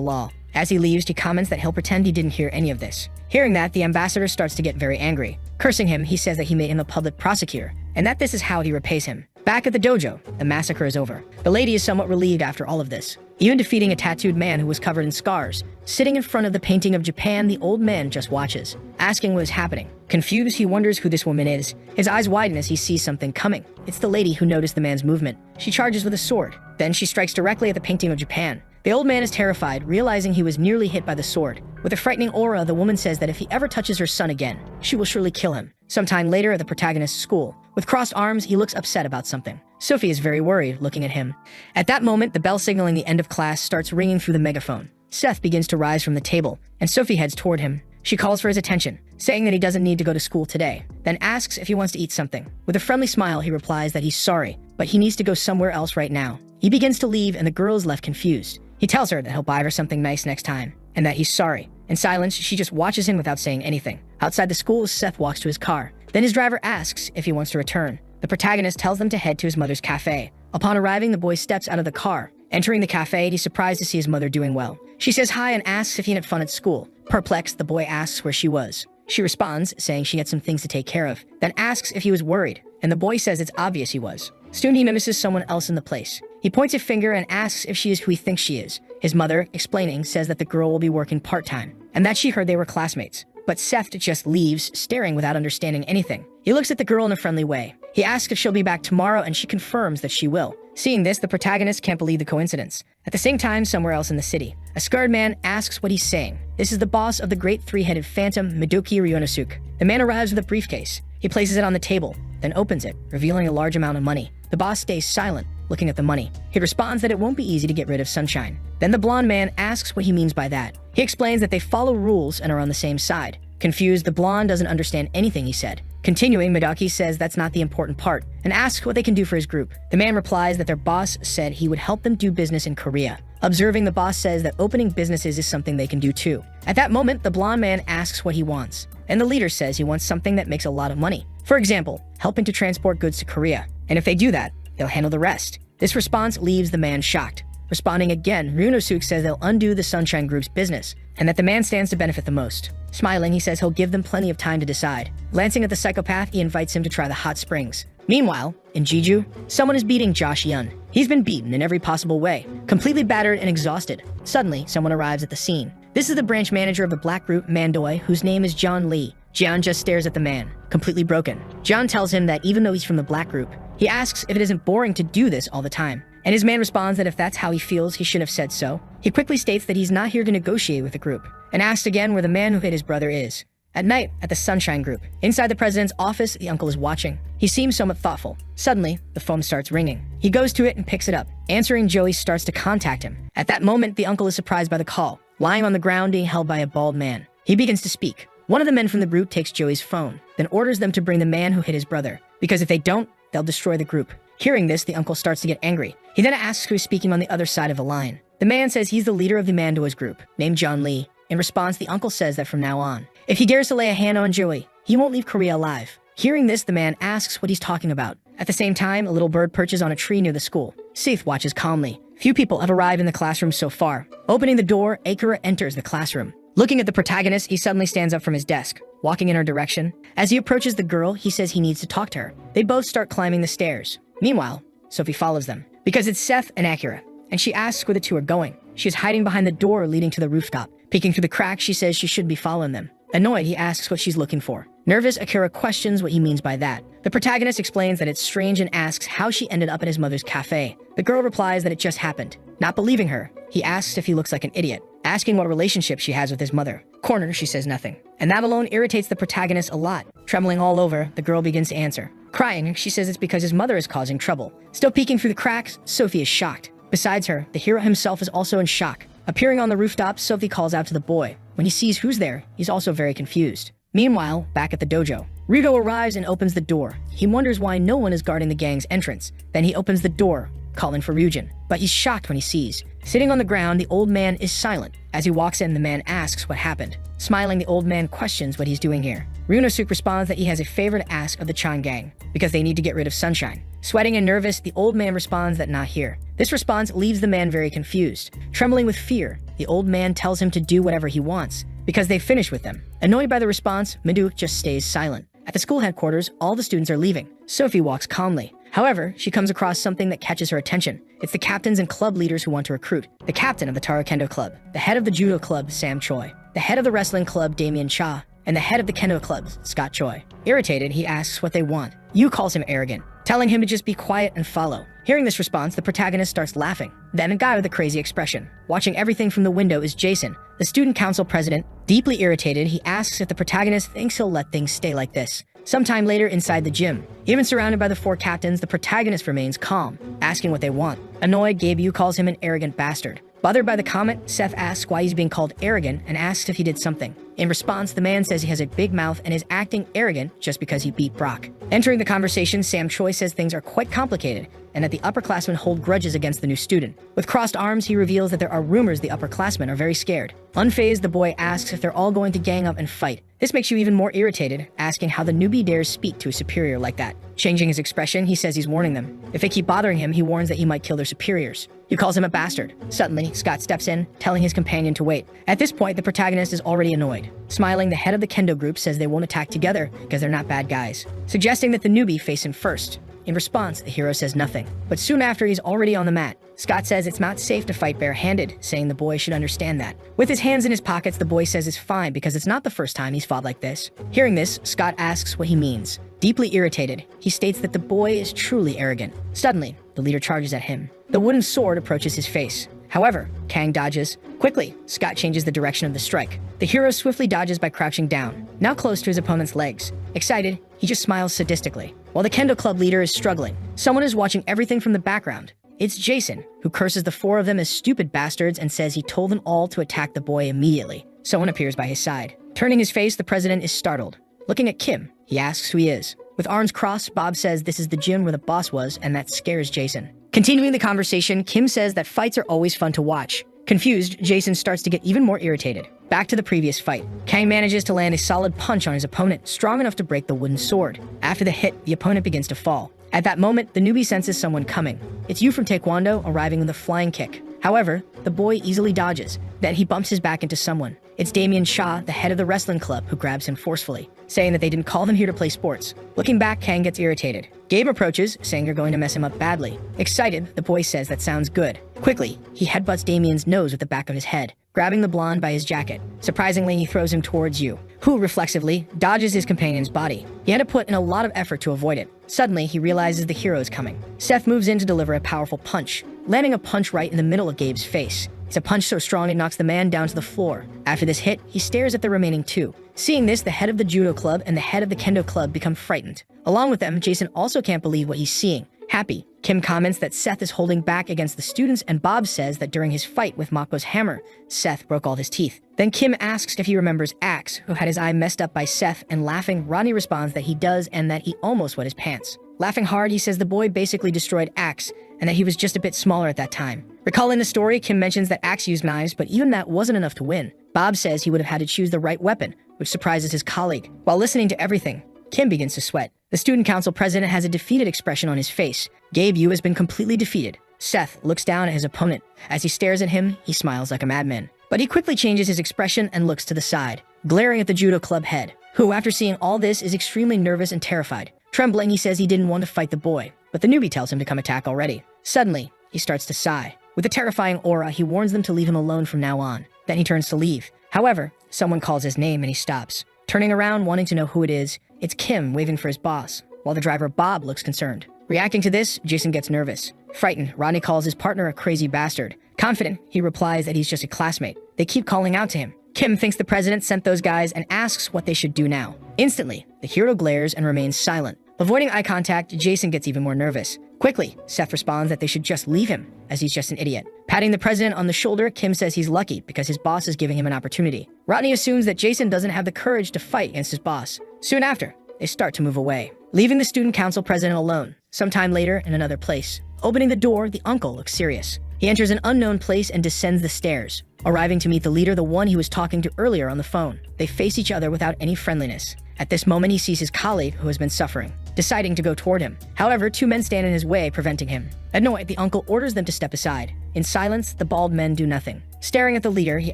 law. As he leaves, he comments that he'll pretend he didn't hear any of this. Hearing that, the ambassador starts to get very angry. Cursing him, he says that he made him a public prosecutor, and that this is how he repays him. Back at the dojo, the massacre is over. The lady is somewhat relieved after all of this, even defeating a tattooed man who was covered in scars. Sitting in front of the painting of Japan, the old man just watches, asking what is happening. Confused, he wonders who this woman is. His eyes widen as he sees something coming. It's the lady who noticed the man's movement. She charges with a sword. Then she strikes directly at the painting of Japan. The old man is terrified, realizing he was nearly hit by the sword. With a frightening aura, the woman says that if he ever touches her son again, she will surely kill him. Sometime later at the protagonist's school, with crossed arms, he looks upset about something. Sophie is very worried, looking at him. At that moment, the bell signaling the end of class starts ringing through the megaphone. Seth begins to rise from the table, and Sophie heads toward him. She calls for his attention, saying that he doesn't need to go to school today, then asks if he wants to eat something. With a friendly smile, he replies that he's sorry, but he needs to go somewhere else right now. He begins to leave, and the girl is left confused. He tells her that he'll buy her something nice next time, and that he's sorry. In silence, she just watches him without saying anything. Outside the school, Seth walks to his car. Then his driver asks if he wants to return. The protagonist tells them to head to his mother's cafe. Upon arriving, the boy steps out of the car. Entering the cafe, he's surprised to see his mother doing well. She says hi and asks if he had fun at school. Perplexed, the boy asks where she was. She responds, saying she had some things to take care of, then asks if he was worried, and the boy says it's obvious he was. Soon he notices someone else in the place. He points a finger and asks if she is who he thinks she is. His mother, explaining, says that the girl will be working part-time, and that she heard they were classmates. But Seth just leaves, staring without understanding anything. He looks at the girl in a friendly way. He asks if she'll be back tomorrow, and she confirms that she will. Seeing this, the protagonist can't believe the coincidence. At the same time, somewhere else in the city, a scarred man asks what he's saying. This is the boss of the great three-headed phantom, Midoki Ryonosuke. The man arrives with a briefcase. He places it on the table, then opens it, revealing a large amount of money. The boss stays silent, looking at the money. He responds that it won't be easy to get rid of Sunshine. Then the blonde man asks what he means by that. He explains that they follow rules and are on the same side. Confused, the blonde doesn't understand anything he said. Continuing, Midoki says that's not the important part, and asks what they can do for his group. The man replies that their boss said he would help them do business in Korea. Observing, the boss says that opening businesses is something they can do too. At that moment, the blonde man asks what he wants, and the leader says he wants something that makes a lot of money. For example, helping to transport goods to Korea. And if they do that, they'll handle the rest. This response leaves the man shocked. Responding again, Ryunosuke says they'll undo the Sunshine Group's business, and that the man stands to benefit the most. Smiling, he says he'll give them plenty of time to decide. Glancing at the psychopath, he invites him to try the hot springs. Meanwhile, in Jeju, someone is beating Josh Yun. He's been beaten in every possible way, completely battered and exhausted. Suddenly, someone arrives at the scene. This is the branch manager of the black group, Mandoi, whose name is John Lee. Jian just stares at the man, completely broken. John tells him that even though he's from the black group, he asks if it isn't boring to do this all the time. And his man responds that if that's how he feels, he should have said so. He quickly states that he's not here to negotiate with the group, and asks again where the man who hit his brother is. At night, at the Sunshine Group, inside the president's office, the uncle is watching. He seems somewhat thoughtful. Suddenly, the phone starts ringing. He goes to it and picks it up. Answering, Joey starts to contact him. At that moment, the uncle is surprised by the call, lying on the ground being held by a bald man. He begins to speak. One of the men from the group takes Joey's phone, then orders them to bring the man who hit his brother, because if they don't, they'll destroy the group. Hearing this, the uncle starts to get angry. He then asks who is speaking on the other side of the line. The man says he's the leader of the Mando's group, named John Lee. In response, the uncle says that from now on, if he dares to lay a hand on Joey, he won't leave Korea alive. Hearing this, the man asks what he's talking about. At the same time, a little bird perches on a tree near the school. Seth watches calmly. Few people have arrived in the classroom so far. Opening the door, Akira enters the classroom. Looking at the protagonist, he suddenly stands up from his desk, walking in her direction. As he approaches the girl, he says he needs to talk to her. They both start climbing the stairs. Meanwhile, Sophie follows them, because it's Seth and Akira, and she asks where the two are going. She is hiding behind the door leading to the rooftop. Peeking through the crack, she says she should be following them. Annoyed, he asks what she's looking for. Nervous, Akira questions what he means by that. The protagonist explains that it's strange and asks how she ended up at his mother's cafe. The girl replies that it just happened. Not believing her, he asks if he looks like an idiot, asking what relationship she has with his mother. Cornered, she says nothing. And that alone irritates the protagonist a lot. Trembling all over, the girl begins to answer. Crying, she says it's because his mother is causing trouble. Still peeking through the cracks, Sophie is shocked. Besides her, the hero himself is also in shock. Appearing on the rooftop, Sophie calls out to the boy. When he sees who's there, he's also very confused. Meanwhile, back at the dojo, Rigo arrives and opens the door. He wonders why no one is guarding the gang's entrance. Then he opens the door, calling for Ryujin. But he's shocked when he sees. Sitting on the ground, the old man is silent. As he walks in, the man asks what happened. Smiling, the old man questions what he's doing here. Ryunosuke responds that he has a favor to ask of the Chan gang, because they need to get rid of Sunshine. Sweating and nervous, the old man responds that not here. This response leaves the man very confused. Trembling with fear, the old man tells him to do whatever he wants, because they've finished with them. Annoyed by the response, Miduk just stays silent. At the school headquarters, all the students are leaving. Sophie walks calmly. However, she comes across something that catches her attention. It's the captains and club leaders who want to recruit. The captain of the Taro Kendo Club, the head of the Judo Club, Sam Choi, the head of the wrestling club, Damien Cha, and the head of the Kendo Club, Scott Choi. Irritated, he asks what they want. Yu calls him arrogant, telling him to just be quiet and follow. Hearing this response, the protagonist starts laughing. Then a guy with a crazy expression. Watching everything from the window is Jason, the student council president. Deeply irritated, he asks if the protagonist thinks he'll let things stay like this. Sometime later, inside the gym, even surrounded by the four captains, the protagonist remains calm, asking what they want. Annoyed, Gabe Yu calls him an arrogant bastard. Bothered by the comment, Seth asks why he's being called arrogant and asks if he did something. In response, the man says he has a big mouth and is acting arrogant just because he beat Brock. Entering the conversation, Sam Choi says things are quite complicated and that the upperclassmen hold grudges against the new student. With crossed arms, he reveals that there are rumors the upperclassmen are very scared. Unfazed, the boy asks if they're all going to gang up and fight. This makes you even more irritated, asking how the newbie dares speak to a superior like that. Changing his expression, he says he's warning them. If they keep bothering him, he warns that he might kill their superiors. He calls him a bastard. Suddenly, Scott steps in, telling his companion to wait. At this point, the protagonist is already annoyed. Smiling, the head of the Kendo group says they won't attack together because they're not bad guys, suggesting that the newbie face him first. In response, the hero says nothing. But soon after, he's already on the mat. Scott says it's not safe to fight barehanded, saying the boy should understand that. With his hands in his pockets, the boy says it's fine because it's not the first time he's fought like this. Hearing this, Scott asks what he means. Deeply irritated, he states that the boy is truly arrogant. Suddenly, the leader charges at him. The wooden sword approaches his face. However, Kang dodges. Quickly, Scott changes the direction of the strike. The hero swiftly dodges by crouching down, now close to his opponent's legs. Excited, he just smiles sadistically. While the Kendo Club leader is struggling, someone is watching everything from the background. It's Jason, who curses the four of them as stupid bastards and says he told them all to attack the boy immediately. Someone appears by his side. Turning his face, the president is startled. Looking at Kim, he asks who he is. With arms crossed, Bob says this is the gym where the boss was, and that scares Jason. Continuing the conversation, Kim says that fights are always fun to watch, Confused, Jason starts to get even more irritated. Back to the previous fight. Kang manages to land a solid punch on his opponent, strong enough to break the wooden sword. After the hit, the opponent begins to fall. At that moment, the newbie senses someone coming. It's Yu from Taekwondo, arriving with a flying kick. However, the boy easily dodges. Then he bumps his back into someone. It's Damien Shaw, the head of the wrestling club, who grabs him forcefully, saying that they didn't call them here to play sports. Looking back, Kang gets irritated. Gabe approaches, saying they're going to mess him up badly. Excited, the boy says that sounds good. Quickly, he headbutts Damien's nose with the back of his head, grabbing the blonde by his jacket. Surprisingly, he throws him towards Yu, who reflexively dodges his companion's body. He had to put in a lot of effort to avoid it. Suddenly, he realizes the hero is coming. Seth moves in to deliver a powerful punch, landing a punch right in the middle of Gabe's face. It's a punch so strong it knocks the man down to the floor. After this hit, he stares at the remaining two. Seeing this, the head of the judo club and the head of the kendo club become frightened. Along with them, Jason also can't believe what he's seeing. Happy, Kim comments that Seth is holding back against the students, and Bob says that during his fight with Mako's hammer, Seth broke all his teeth. Then Kim asks if he remembers Axe, who had his eye messed up by Seth, and laughing, Rodney responds that he does and that he almost wet his pants. Laughing hard, he says the boy basically destroyed Axe, and that he was just a bit smaller at that time. Recalling the story, Kim mentions that Axe used knives, but even that wasn't enough to win. Bob says he would have had to choose the right weapon, which surprises his colleague. While listening to everything, Kim begins to sweat. The student council president has a defeated expression on his face. Gabe Yu has been completely defeated. Seth looks down at his opponent. As he stares at him, he smiles like a madman. But he quickly changes his expression and looks to the side, glaring at the judo club head, who, after seeing all this, is extremely nervous and terrified. Trembling, he says he didn't want to fight the boy, but the newbie tells him to come attack already. Suddenly, he starts to sigh. With a terrifying aura, he warns them to leave him alone from now on. Then he turns to leave. However, someone calls his name and he stops. Turning around, wanting to know who it is, it's Kim waving for his boss, while the driver Bob looks concerned. Reacting to this, Jason gets nervous. Frightened, Rodney calls his partner a crazy bastard. Confident, he replies that he's just a classmate. They keep calling out to him. Kim thinks the president sent those guys and asks what they should do now. Instantly, the hero glares and remains silent. Avoiding eye contact, Jason gets even more nervous. Quickly, Seth responds that they should just leave him, as he's just an idiot. Patting the president on the shoulder, Kim says he's lucky because his boss is giving him an opportunity. Rodney assumes that Jason doesn't have the courage to fight against his boss. Soon after, they start to move away, leaving the student council president alone. Sometime later, in another place. Opening the door, the uncle looks serious. He enters an unknown place and descends the stairs, arriving to meet the leader, the one he was talking to earlier on the phone. They face each other without any friendliness. At this moment, he sees his colleague who has been suffering, deciding to go toward him. However, two men stand in his way, preventing him. Annoyed, the uncle orders them to step aside. In silence, the bald men do nothing. Staring at the leader, he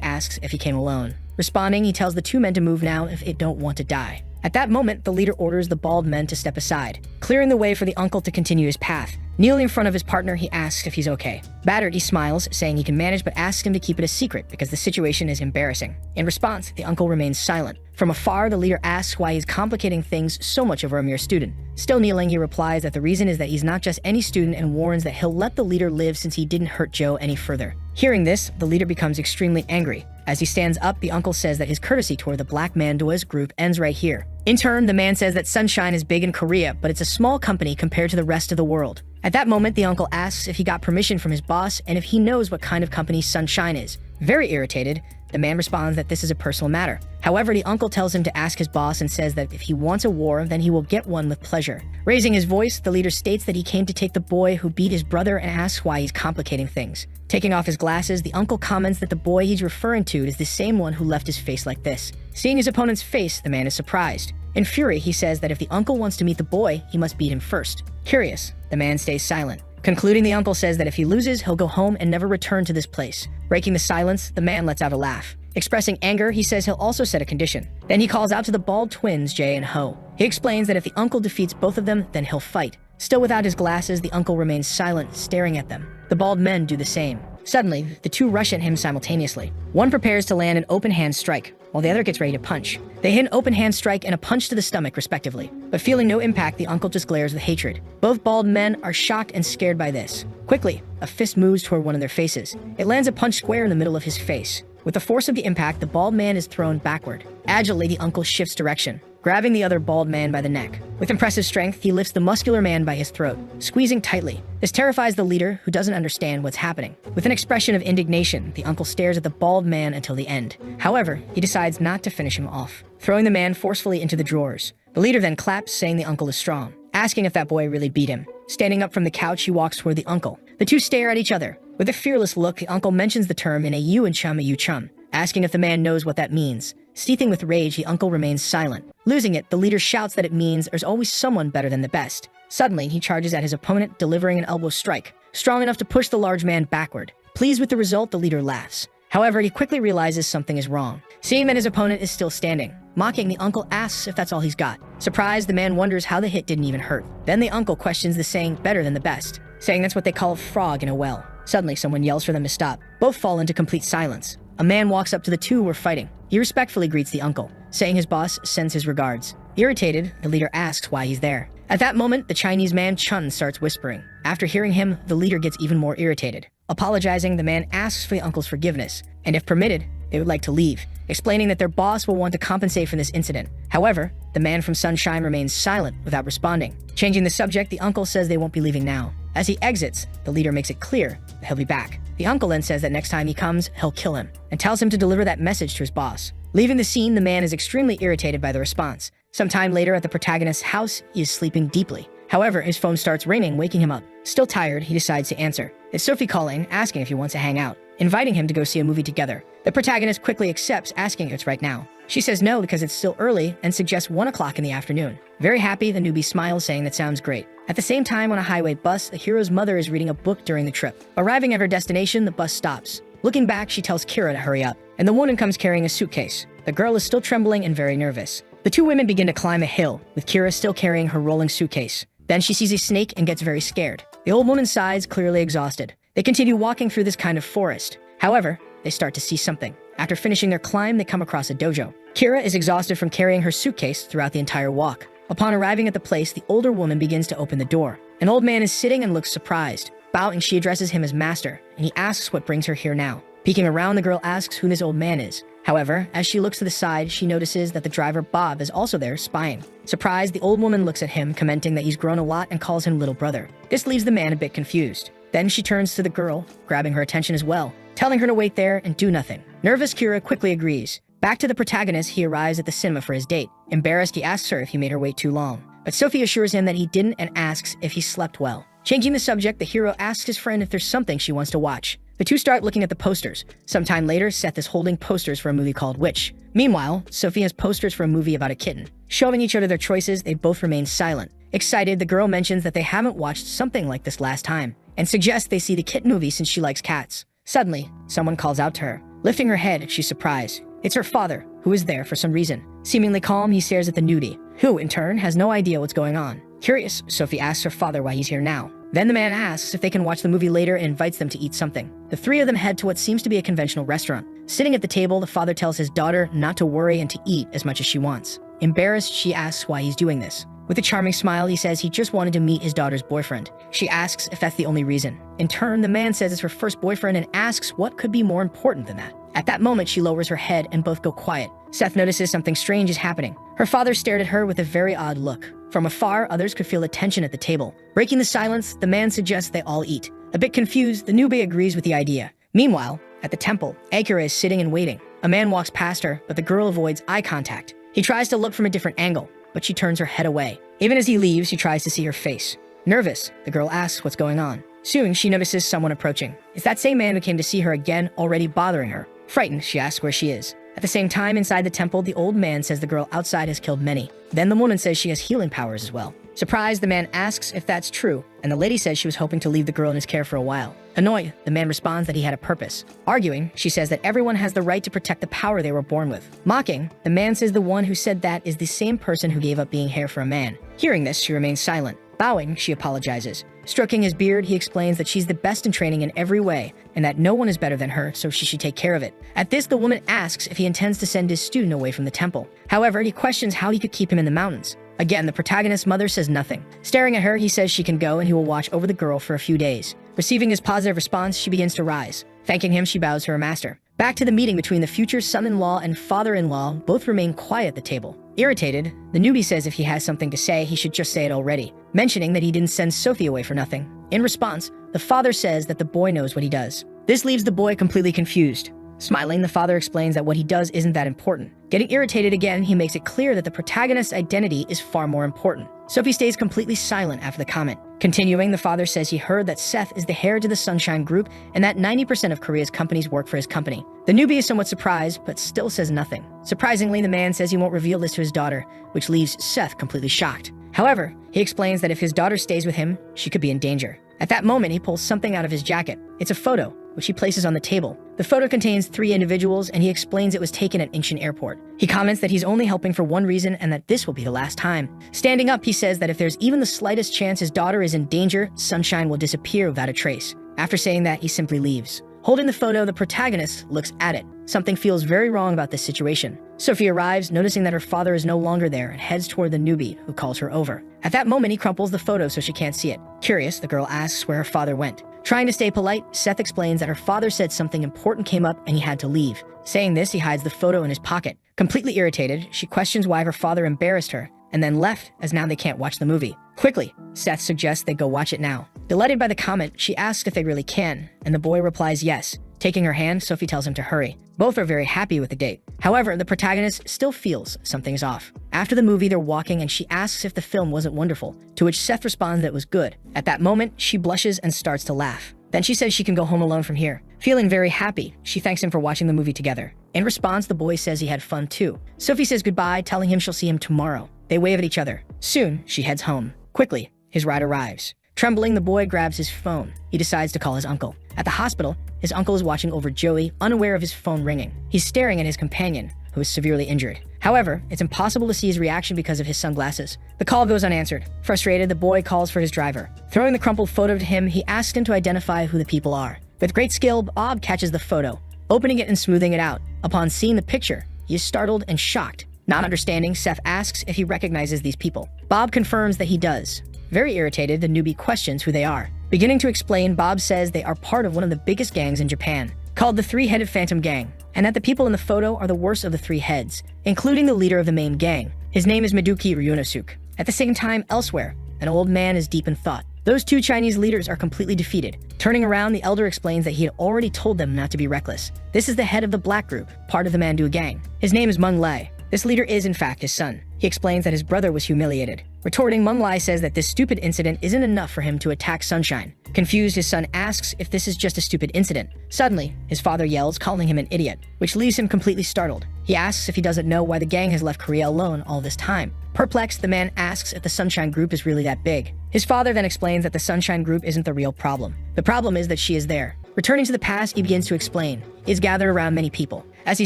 asks if he came alone. Responding, he tells the two men to move now if they don't want to die. At that moment, the leader orders the bald men to step aside, clearing the way for the uncle to continue his path. Kneeling in front of his partner, he asks if he's okay. Battered, he smiles, saying he can manage, but asks him to keep it a secret because the situation is embarrassing. In response, the uncle remains silent. From afar, the leader asks why he's complicating things so much over a mere student. Still kneeling, he replies that the reason is that he's not just any student and warns that he'll let the leader live since he didn't hurt Joe any further. Hearing this, the leader becomes extremely angry. As he stands up, the uncle says that his courtesy toward the Black Mandoa's group ends right here. In turn, the man says that Sunshine is big in Korea, but it's a small company compared to the rest of the world. At that moment, the uncle asks if he got permission from his boss and if he knows what kind of company Sunshine is. Very irritated, the man responds that this is a personal matter. However, the uncle tells him to ask his boss and says that if he wants a war, then he will get one with pleasure. Raising his voice, the leader states that he came to take the boy who beat his brother and asks why he's complicating things. Taking off his glasses, the uncle comments that the boy he's referring to is the same one who left his face like this. Seeing his opponent's face, the man is surprised. In fury, he says that if the uncle wants to meet the boy, he must beat him first. Curious, the man stays silent. Concluding, the uncle says that if he loses, he'll go home and never return to this place. Breaking the silence, the man lets out a laugh. Expressing anger, he says he'll also set a condition. Then he calls out to the bald twins, Jay and Ho. He explains that if the uncle defeats both of them, then he'll fight. Still without his glasses, the uncle remains silent, staring at them. The bald men do the same. Suddenly, the two rush at him simultaneously. One prepares to land an open hand strike, while the other gets ready to punch. They hit an open hand strike and a punch to the stomach, respectively. But feeling no impact, the uncle just glares with hatred. Both bald men are shocked and scared by this. Quickly, a fist moves toward one of their faces. It lands a punch square in the middle of his face. With the force of the impact, the bald man is thrown backward. Agilely, the uncle shifts direction, grabbing the other bald man by the neck. With impressive strength, he lifts the muscular man by his throat, squeezing tightly. This terrifies the leader, who doesn't understand what's happening. With an expression of indignation, the uncle stares at the bald man until the end. However, he decides not to finish him off, throwing the man forcefully into the drawers. The leader then claps, saying the uncle is strong. asking if that boy really beat him. Standing up from the couch, he walks toward the uncle. The two stare at each other. With a fearless look, the uncle mentions the term in a you and chum, a you chum, asking if the man knows what that means. Seething with rage, the uncle remains silent. Losing it, the leader shouts that it means there's always someone better than the best. Suddenly, he charges at his opponent, delivering an elbow strike, strong enough to push the large man backward. Pleased with the result, the leader laughs. However, he quickly realizes something is wrong. Seeing that his opponent is still standing, mocking, the uncle asks if that's all he's got. Surprised, the man wonders how the hit didn't even hurt. Then the uncle questions the saying better than the best, saying that's what they call a frog in a well. Suddenly, someone yells for them to stop. Both fall into complete silence. A man walks up to the two who are fighting. He respectfully greets the uncle, saying his boss sends his regards. Irritated, the leader asks why he's there. At that moment, the Chinese man Chun starts whispering. After hearing him, the leader gets even more irritated. Apologizing, the man asks for the uncle's forgiveness, and if permitted, they would like to leave, explaining that their boss will want to compensate for this incident. However, the man from Sunshine remains silent without responding. Changing the subject, the uncle says they won't be leaving now. As he exits, the leader makes it clear that he'll be back. The uncle then says that next time he comes, he'll kill him, and tells him to deliver that message to his boss. Leaving the scene, the man is extremely irritated by the response. Sometime later at the protagonist's house, he is sleeping deeply. However, his phone starts ringing, waking him up. Still tired, he decides to answer. It's Sophie calling, asking if he wants to hang out, inviting him to go see a movie together. The protagonist quickly accepts, asking if it's right now. She says no because it's still early and suggests 1 o'clock in the afternoon. Very happy, the newbie smiles, saying that sounds great. At the same time, on a highway bus, the hero's mother is reading a book during the trip. Arriving at her destination, the bus stops. Looking back, she tells Kira to hurry up, and the woman comes carrying a suitcase. The girl is still trembling and very nervous. The two women begin to climb a hill, with Kira still carrying her rolling suitcase. Then she sees a snake and gets very scared. The old woman sighs, clearly exhausted. They continue walking through this kind of forest. However, they start to see something. After finishing their climb, they come across a dojo. Kira is exhausted from carrying her suitcase throughout the entire walk. Upon arriving at the place, the older woman begins to open the door. An old man is sitting and looks surprised. Bowing, she addresses him as master, and he asks what brings her here now. Peeking around, the girl asks who this old man is. However, as she looks to the side, she notices that the driver Bob is also there, spying. Surprised, the old woman looks at him, commenting that he's grown a lot and calls him little brother. This leaves the man a bit confused. Then she turns to the girl, grabbing her attention as well, telling her to wait there and do nothing. Nervous, Kira quickly agrees. Back to the protagonist, he arrives at the cinema for his date. Embarrassed, he asks her if he made her wait too long. But Sophie assures him that he didn't and asks if he slept well. Changing the subject, the hero asks his friend if there's something she wants to watch. The two start looking at the posters. Sometime later, Seth is holding posters for a movie called Witch. Meanwhile, Sophie has posters for a movie about a kitten. Showing each other their choices, they both remain silent. Excited, the girl mentions that they haven't watched something like this last time, and suggests they see the kitten movie since she likes cats. Suddenly, someone calls out to her. Lifting her head, she's surprised. It's her father, who is there for some reason. Seemingly calm, he stares at the nudie, who, in turn, has no idea what's going on. Curious, Sophie asks her father why he's here now. Then the man asks if they can watch the movie later and invites them to eat something. The three of them head to what seems to be a conventional restaurant. Sitting at the table, the father tells his daughter not to worry and to eat as much as she wants. Embarrassed, she asks why he's doing this. With a charming smile, he says he just wanted to meet his daughter's boyfriend. She asks if that's the only reason. In turn, the man says it's her first boyfriend and asks what could be more important than that. At that moment, she lowers her head and both go quiet. Seth notices something strange is happening. Her father stared at her with a very odd look. From afar, others could feel the tension at the table. Breaking the silence, the man suggests they all eat. A bit confused, the newbie agrees with the idea. Meanwhile, at the temple, Akira is sitting and waiting. A man walks past her, but the girl avoids eye contact. He tries to look from a different angle, but she turns her head away. Even as he leaves, she tries to see her face. Nervous, the girl asks what's going on. Soon, she notices someone approaching. It's that same man who came to see her again, already bothering her. Frightened, she asks where she is. At the same time, inside the temple, the old man says the girl outside has killed many. Then the woman says she has healing powers as well. Surprised, the man asks if that's true, and the lady says she was hoping to leave the girl in his care for a while. Annoyed, the man responds that he had a purpose. Arguing, she says that everyone has the right to protect the power they were born with. Mocking, the man says the one who said that is the same person who gave up being hair for a man. Hearing this, she remains silent. Bowing, she apologizes. Stroking his beard, he explains that she's the best in training in every way, and that no one is better than her, so she should take care of it. At this, the woman asks if he intends to send his student away from the temple. However, he questions how he could keep him in the mountains. Again, the protagonist's mother says nothing. Staring at her, he says she can go and he will watch over the girl for a few days. Receiving his positive response, she begins to rise. Thanking him, she bows to her master. Back to the meeting between the future son-in-law and father-in-law, both remain quiet at the table. Irritated, the newbie says if he has something to say, he should just say it already, mentioning that he didn't send Sophie away for nothing. In response, the father says that the boy knows what he does. This leaves the boy completely confused. Smiling, the father explains that what he does isn't that important. Getting irritated again, he makes it clear that the protagonist's identity is far more important. Sophie stays completely silent after the comment. Continuing, the father says he heard that Seth is the heir to the Sunshine Group and that 90% of Korea's companies work for his company. The newbie is somewhat surprised, but still says nothing. Surprisingly, the man says he won't reveal this to his daughter, which leaves Seth completely shocked. However, he explains that if his daughter stays with him, she could be in danger. At that moment, he pulls something out of his jacket. It's a photo, which he places on the table. The photo contains 3 individuals, and he explains it was taken at Incheon Airport. He comments that he's only helping for one reason and that this will be the last time. Standing up, he says that if there's even the slightest chance his daughter is in danger, Sunshine will disappear without a trace. After saying that, he simply leaves. Holding the photo, the protagonist looks at it. Something feels very wrong about this situation. Sophie arrives, noticing that her father is no longer there, and heads toward the newbie, who calls her over. At that moment, he crumples the photo so she can't see it. Curious, the girl asks where her father went. Trying to stay polite, Seth explains that her father said something important came up and he had to leave. Saying this, he hides the photo in his pocket. Completely irritated, she questions why her father embarrassed her, and then left, as now they can't watch the movie. Quickly, Seth suggests they go watch it now. Delighted by the comment, she asks if they really can, and the boy replies yes. Taking her hand, Sophie tells him to hurry. Both are very happy with the date. However, the protagonist still feels something is off. After the movie, they're walking and she asks if the film wasn't wonderful, to which Seth responds that it was good. At that moment, she blushes and starts to laugh. Then she says she can go home alone from here. Feeling very happy, she thanks him for watching the movie together. In response, the boy says he had fun too. Sophie says goodbye, telling him she'll see him tomorrow. They wave at each other. Soon, she heads home. Quickly, his ride arrives. Trembling, the boy grabs his phone. He decides to call his uncle. At the hospital, his uncle is watching over Joey, unaware of his phone ringing. He's staring at his companion, who is severely injured. However, it's impossible to see his reaction because of his sunglasses. The call goes unanswered. Frustrated, the boy calls for his driver. Throwing the crumpled photo to him, he asks him to identify who the people are. With great skill, Bob catches the photo, opening it and smoothing it out. Upon seeing the picture, he is startled and shocked. Not understanding, Seth asks if he recognizes these people. Bob confirms that he does. Very irritated, the newbie questions who they are. Beginning to explain, Bob says they are part of one of the biggest gangs in Japan, called the Three-Headed Phantom Gang, and that the people in the photo are the worst of the 3 heads, including the leader of the main gang. His name is Miduki Ryunosuke. At the same time, elsewhere, an old man is deep in thought. Those 2 Chinese leaders are completely defeated. Turning around, the elder explains that he had already told them not to be reckless. This is the head of the Black Group, part of the Mandu gang. His name is Mung Lei. This leader is, in fact, his son. He explains that his brother was humiliated. Retorting, Mung Lai says that this stupid incident isn't enough for him to attack Sunshine. Confused, his son asks if this is just a stupid incident. Suddenly, his father yells, calling him an idiot, which leaves him completely startled. He asks if he doesn't know why the gang has left Korea alone all this time. Perplexed, the man asks if the Sunshine Group is really that big. His father then explains that the Sunshine Group isn't the real problem. The problem is that she is there. Returning to the past, he begins to explain. He is gathered around many people. As he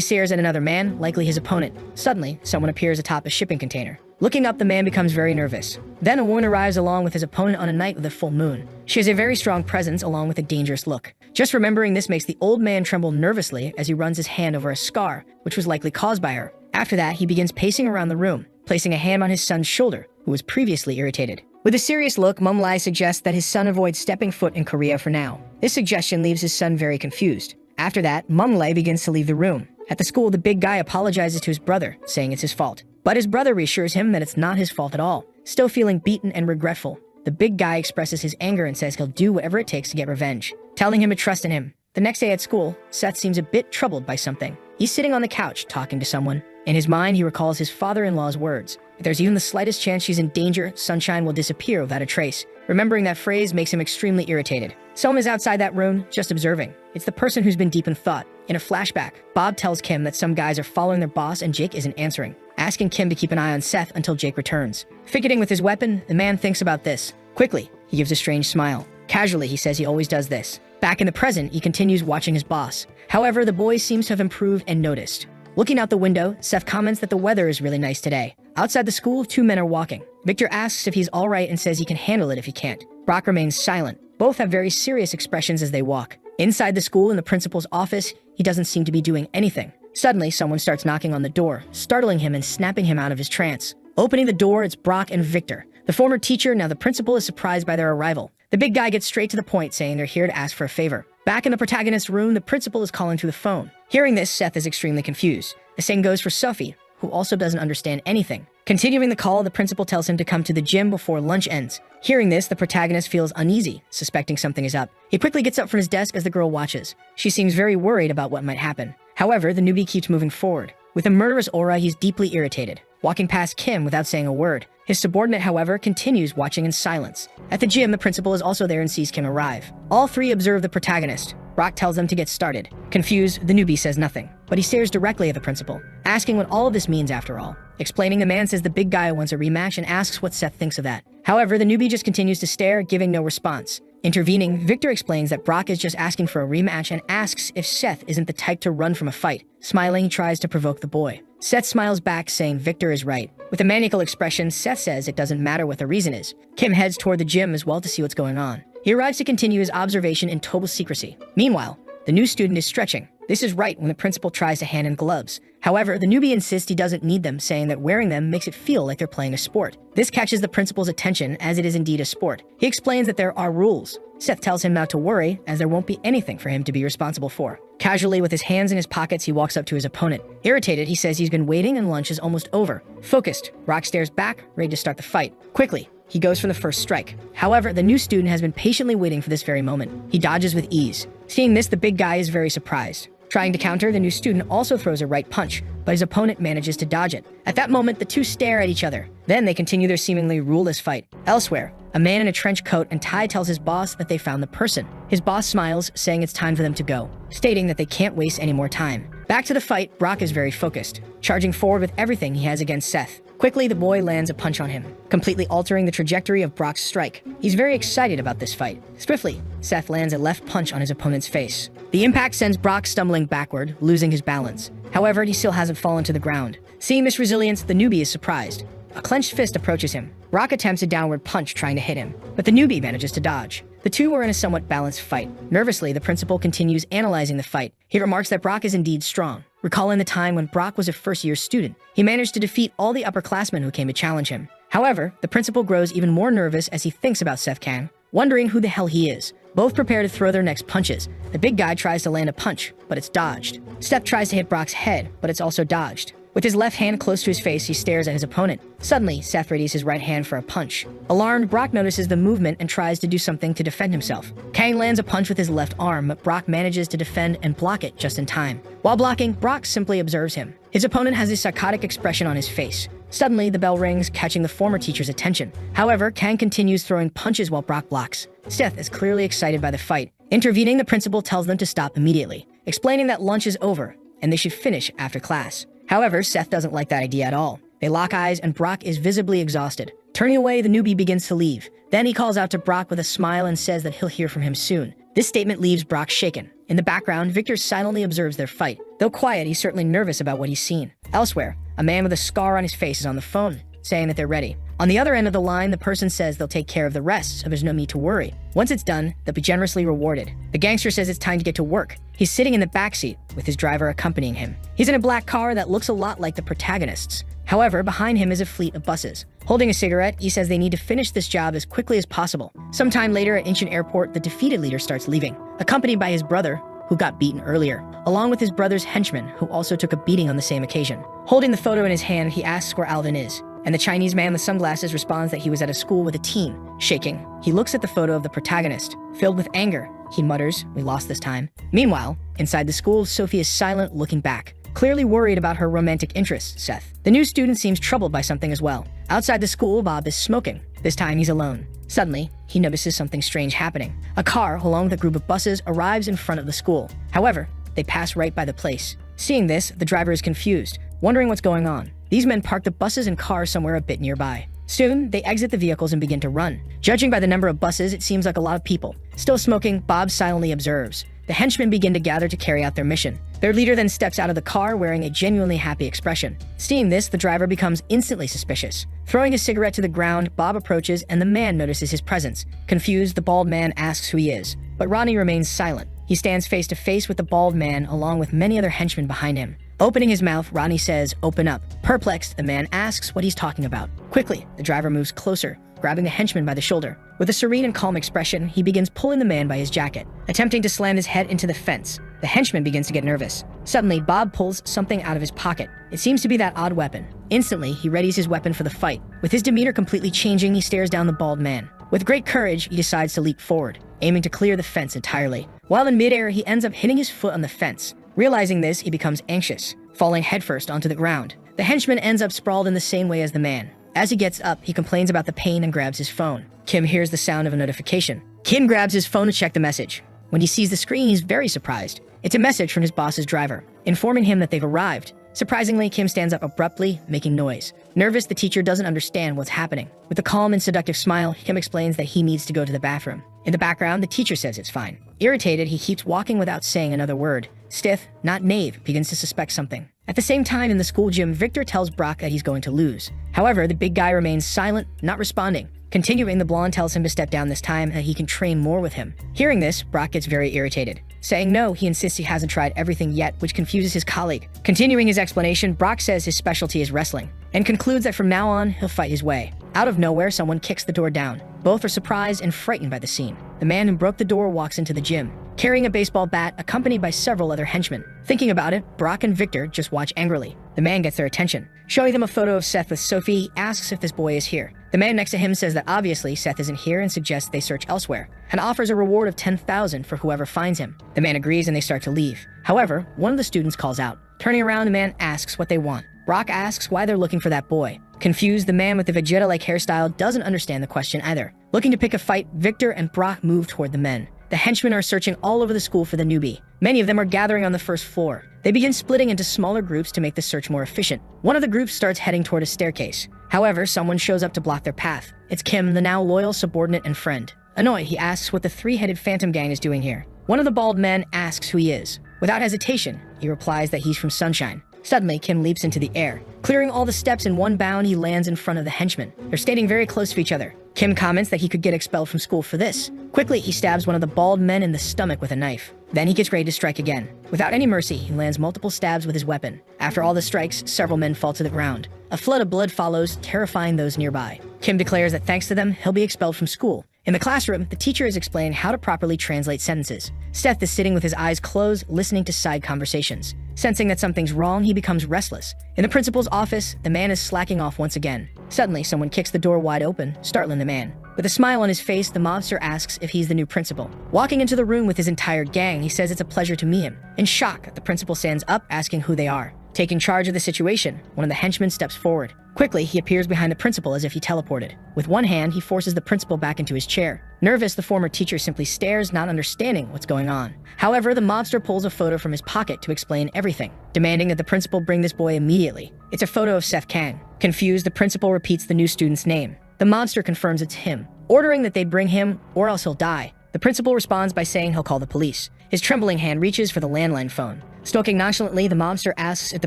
stares at another man, likely his opponent, suddenly, someone appears atop a shipping container. Looking up, the man becomes very nervous. Then a woman arrives along with his opponent on a night with a full moon. She has a very strong presence along with a dangerous look. Just remembering this makes the old man tremble nervously as he runs his hand over a scar, which was likely caused by her. After that, he begins pacing around the room, placing a hand on his son's shoulder, who was previously irritated. With a serious look, Mum Lai suggests that his son avoid stepping foot in Korea for now. This suggestion leaves his son very confused. After that, Mum Lai begins to leave the room. At the school, the big guy apologizes to his brother, saying it's his fault. But his brother reassures him that it's not his fault at all. Still feeling beaten and regretful, the big guy expresses his anger and says he'll do whatever it takes to get revenge, telling him to trust in him. The next day at school, Seth seems a bit troubled by something. He's sitting on the couch talking to someone. In his mind, he recalls his father-in-law's words. If there's even the slightest chance she's in danger, Sunshine will disappear without a trace. Remembering that phrase makes him extremely irritated. Someone is outside that room, just observing. It's the person who's been deep in thought. In a flashback, Bob tells Kim that some guys are following their boss and Jake isn't answering, asking Kim to keep an eye on Seth until Jake returns. Fidgeting with his weapon, the man thinks about this. Quickly, he gives a strange smile. Casually, he says he always does this. Back in the present, he continues watching his boss. However, the boy seems to have improved and noticed. Looking out the window, Seth comments that the weather is really nice today. Outside the school, 2 men are walking. Victor asks if he's all right and says he can handle it if he can't. Brock remains silent. Both have very serious expressions as they walk. Inside the school, in the principal's office, he doesn't seem to be doing anything. Suddenly, someone starts knocking on the door, startling him and snapping him out of his trance. Opening the door, it's Brock and Victor. The former teacher, now the principal, is surprised by their arrival. The big guy gets straight to the point, saying they're here to ask for a favor. Back in the protagonist's room, the principal is calling through the phone. Hearing this, Seth is extremely confused. The same goes for Sophie, who also doesn't understand anything. Continuing the call, the principal tells him to come to the gym before lunch ends. Hearing this, the protagonist feels uneasy, suspecting something is up. He quickly gets up from his desk as the girl watches. She seems very worried about what might happen. However, the newbie keeps moving forward. With a murderous aura, he's deeply irritated, walking past Kim without saying a word. His subordinate, however, continues watching in silence. At the gym, the principal is also there and sees Kim arrive. All three observe the protagonist. Brock tells them to get started. Confused, the newbie says nothing, but he stares directly at the principal, asking what all of this means after all. Explaining, the man says the big guy wants a rematch and asks what Seth thinks of that. However, the newbie just continues to stare, giving no response. Intervening, Victor explains that Brock is just asking for a rematch and asks if Seth isn't the type to run from a fight. Smiling, he tries to provoke the boy. Seth smiles back, saying Victor is right. With a maniacal expression, Seth says it doesn't matter what the reason is. Kim heads toward the gym as well to see what's going on. He arrives to continue his observation in total secrecy. Meanwhile, the new student is stretching. This is right when the principal tries to hand in gloves. However, the newbie insists he doesn't need them, saying that wearing them makes it feel like they're playing a sport. This catches the principal's attention, as it is indeed a sport. He explains that there are rules. Seth tells him not to worry, as there won't be anything for him to be responsible for. Casually, with his hands in his pockets, he walks up to his opponent. Irritated, he says he's been waiting and lunch is almost over. Focused, Brock stares back, ready to start the fight. Quickly, he goes for the first strike. However, the new student has been patiently waiting for this very moment. He dodges with ease. Seeing this, the big guy is very surprised. Trying to counter, the new student also throws a right punch, but his opponent manages to dodge it. At that moment, the two stare at each other. Then they continue their seemingly ruleless fight. Elsewhere, a man in a trench coat and tie tells his boss that they found the person. His boss smiles, saying it's time for them to go, stating that they can't waste any more time. Back to the fight, Brock is very focused, charging forward with everything he has against Seth. Quickly, the boy lands a punch on him, completely altering the trajectory of Brock's strike. He's very excited about this fight. Swiftly, Seth lands a left punch on his opponent's face. The impact sends Brock stumbling backward, losing his balance. However, he still hasn't fallen to the ground. Seeing this resilience, the newbie is surprised. A clenched fist approaches him. Brock attempts a downward punch, trying to hit him, but the newbie manages to dodge. The two are in a somewhat balanced fight. Nervously, the principal continues analyzing the fight. He remarks that Brock is indeed strong. Recalling the time when Brock was a first-year student, he managed to defeat all the upperclassmen who came to challenge him. However, the principal grows even more nervous as he thinks about Seth Kang, wondering who the hell he is. Both prepare to throw their next punches. The big guy tries to land a punch, but it's dodged. Seth tries to hit Brock's head, but it's also dodged. With his left hand close to his face, he stares at his opponent. Suddenly, Seth readies his right hand for a punch. Alarmed, Brock notices the movement and tries to do something to defend himself. Kang lands a punch with his left arm, but Brock manages to defend and block it just in time. While blocking, Brock simply observes him. His opponent has a psychotic expression on his face. Suddenly, the bell rings, catching the former teacher's attention. However, Kang continues throwing punches while Brock blocks. Seth is clearly excited by the fight. Intervening, the principal tells them to stop immediately, explaining that lunch is over and they should finish after class. However, Seth doesn't like that idea at all. They lock eyes and Brock is visibly exhausted. Turning away, the newbie begins to leave. Then he calls out to Brock with a smile and says that he'll hear from him soon. This statement leaves Brock shaken. In the background, Victor silently observes their fight. Though quiet, he's certainly nervous about what he's seen. Elsewhere, a man with a scar on his face is on the phone, saying that they're ready. On the other end of the line, the person says they'll take care of the rest, so there's no need to worry. Once it's done, they'll be generously rewarded. The gangster says it's time to get to work. He's sitting in the backseat, with his driver accompanying him. He's in a black car that looks a lot like the protagonist's. However, behind him is a fleet of buses. Holding a cigarette, he says they need to finish this job as quickly as possible. Sometime later at Incheon Airport, the defeated leader starts leaving, accompanied by his brother, who got beaten earlier, along with his brother's henchman, who also took a beating on the same occasion. Holding the photo in his hand, he asks where Alvin is, and the Chinese man with sunglasses responds that he was at a school with a team. Shaking, he looks at the photo of the protagonist. Filled with anger, he mutters, "We lost this time." Meanwhile, inside the school, Sophie is silent, looking back, clearly worried about her romantic interest, Seth. The new student seems troubled by something as well. Outside the school, Bob is smoking. This time he's alone. Suddenly, he notices something strange happening. A car, along with a group of buses, arrives in front of the school. However, they pass right by the place. Seeing this, the driver is confused, wondering what's going on. These men park the buses and cars somewhere a bit nearby. Soon, they exit the vehicles and begin to run. Judging by the number of buses, it seems like a lot of people. Still smoking, Bob silently observes. The henchmen begin to gather to carry out their mission. Their leader then steps out of the car wearing a genuinely happy expression. Seeing this, the driver becomes instantly suspicious. Throwing his cigarette to the ground, Bob approaches and the man notices his presence. Confused, the bald man asks who he is, but Ronnie remains silent. He stands face to face with the bald man along with many other henchmen behind him. Opening his mouth, Ronnie says, "Open up." Perplexed, the man asks what he's talking about. Quickly, the driver moves closer, grabbing the henchman by the shoulder. With a serene and calm expression, he begins pulling the man by his jacket, attempting to slam his head into the fence. The henchman begins to get nervous. Suddenly, Bob pulls something out of his pocket. It seems to be that odd weapon. Instantly, he readies his weapon for the fight. With his demeanor completely changing, he stares down the bald man. With great courage, he decides to leap forward, aiming to clear the fence entirely. While in midair, he ends up hitting his foot on the fence. Realizing this, he becomes anxious, falling headfirst onto the ground. The henchman ends up sprawled in the same way as the man. As he gets up, he complains about the pain and grabs his phone. Kim hears the sound of a notification. Kim grabs his phone to check the message. When he sees the screen, he's very surprised. It's a message from his boss's driver, informing him that they've arrived. Surprisingly, Kim stands up abruptly, making noise. Nervous, the teacher doesn't understand what's happening. With a calm and seductive smile, Kim explains that he needs to go to the bathroom. In the background, the teacher says it's fine. Irritated, he keeps walking without saying another word. Stiff, not Nave, begins to suspect something. At the same time, in the school gym, Victor tells Brock that he's going to lose. However, the big guy remains silent, not responding. Continuing, the blonde tells him to step down this time and that he can train more with him. Hearing this, Brock gets very irritated. Saying no, he insists he hasn't tried everything yet, which confuses his colleague. Continuing his explanation, Brock says his specialty is wrestling, and concludes that from now on, he'll fight his way. Out of nowhere, someone kicks the door down. Both are surprised and frightened by the scene. The man who broke the door walks into the gym, carrying a baseball bat, accompanied by several other henchmen. Thinking about it, Brock and Victor just watch angrily. The man gets their attention. Showing them a photo of Seth with Sophie, he asks if this boy is here. The man next to him says that obviously Seth isn't here and suggests they search elsewhere, and offers a reward of 10,000 for whoever finds him. The man agrees and they start to leave. However, one of the students calls out. Turning around, the man asks what they want. Brock asks why they're looking for that boy. Confused, the man with the Vegeta-like hairstyle doesn't understand the question either. Looking to pick a fight, Victor and Brock move toward the men. The henchmen are searching all over the school for the newbie. Many of them are gathering on the first floor. They begin splitting into smaller groups to make the search more efficient. One of the groups starts heading toward a staircase. However, someone shows up to block their path. It's Kim, the now loyal subordinate and friend. Annoyed, he asks what the three-headed phantom gang is doing here. One of the bald men asks who he is. Without hesitation, he replies that he's from Sunshine. Suddenly, Kim leaps into the air. Clearing all the steps in one bound, he lands in front of the henchmen. They're standing very close to each other. Kim comments that he could get expelled from school for this. Quickly, he stabs one of the bald men in the stomach with a knife. Then he gets ready to strike again. Without any mercy, he lands multiple stabs with his weapon. After all the strikes, several men fall to the ground. A flood of blood follows, terrifying those nearby. Kim declares that thanks to them, he'll be expelled from school. In the classroom, the teacher is explaining how to properly translate sentences. Seth is sitting with his eyes closed, listening to side conversations. Sensing that something's wrong, he becomes restless. In the principal's office, the man is slacking off once again. Suddenly, someone kicks the door wide open, startling the man. With a smile on his face, the mobster asks if he's the new principal. Walking into the room with his entire gang, he says it's a pleasure to meet him. In shock, the principal stands up, asking who they are. Taking charge of the situation, one of the henchmen steps forward. Quickly, he appears behind the principal as if he teleported. With one hand, he forces the principal back into his chair. Nervous, the former teacher simply stares, not understanding what's going on. However, the mobster pulls a photo from his pocket to explain everything, demanding that the principal bring this boy immediately. It's a photo of Seth Kang. Confused, the principal repeats the new student's name. The mobster confirms it's him, ordering that they bring him or else he'll die. The principal responds by saying he'll call the police. His trembling hand reaches for the landline phone. Stalking nonchalantly, the mobster asks if the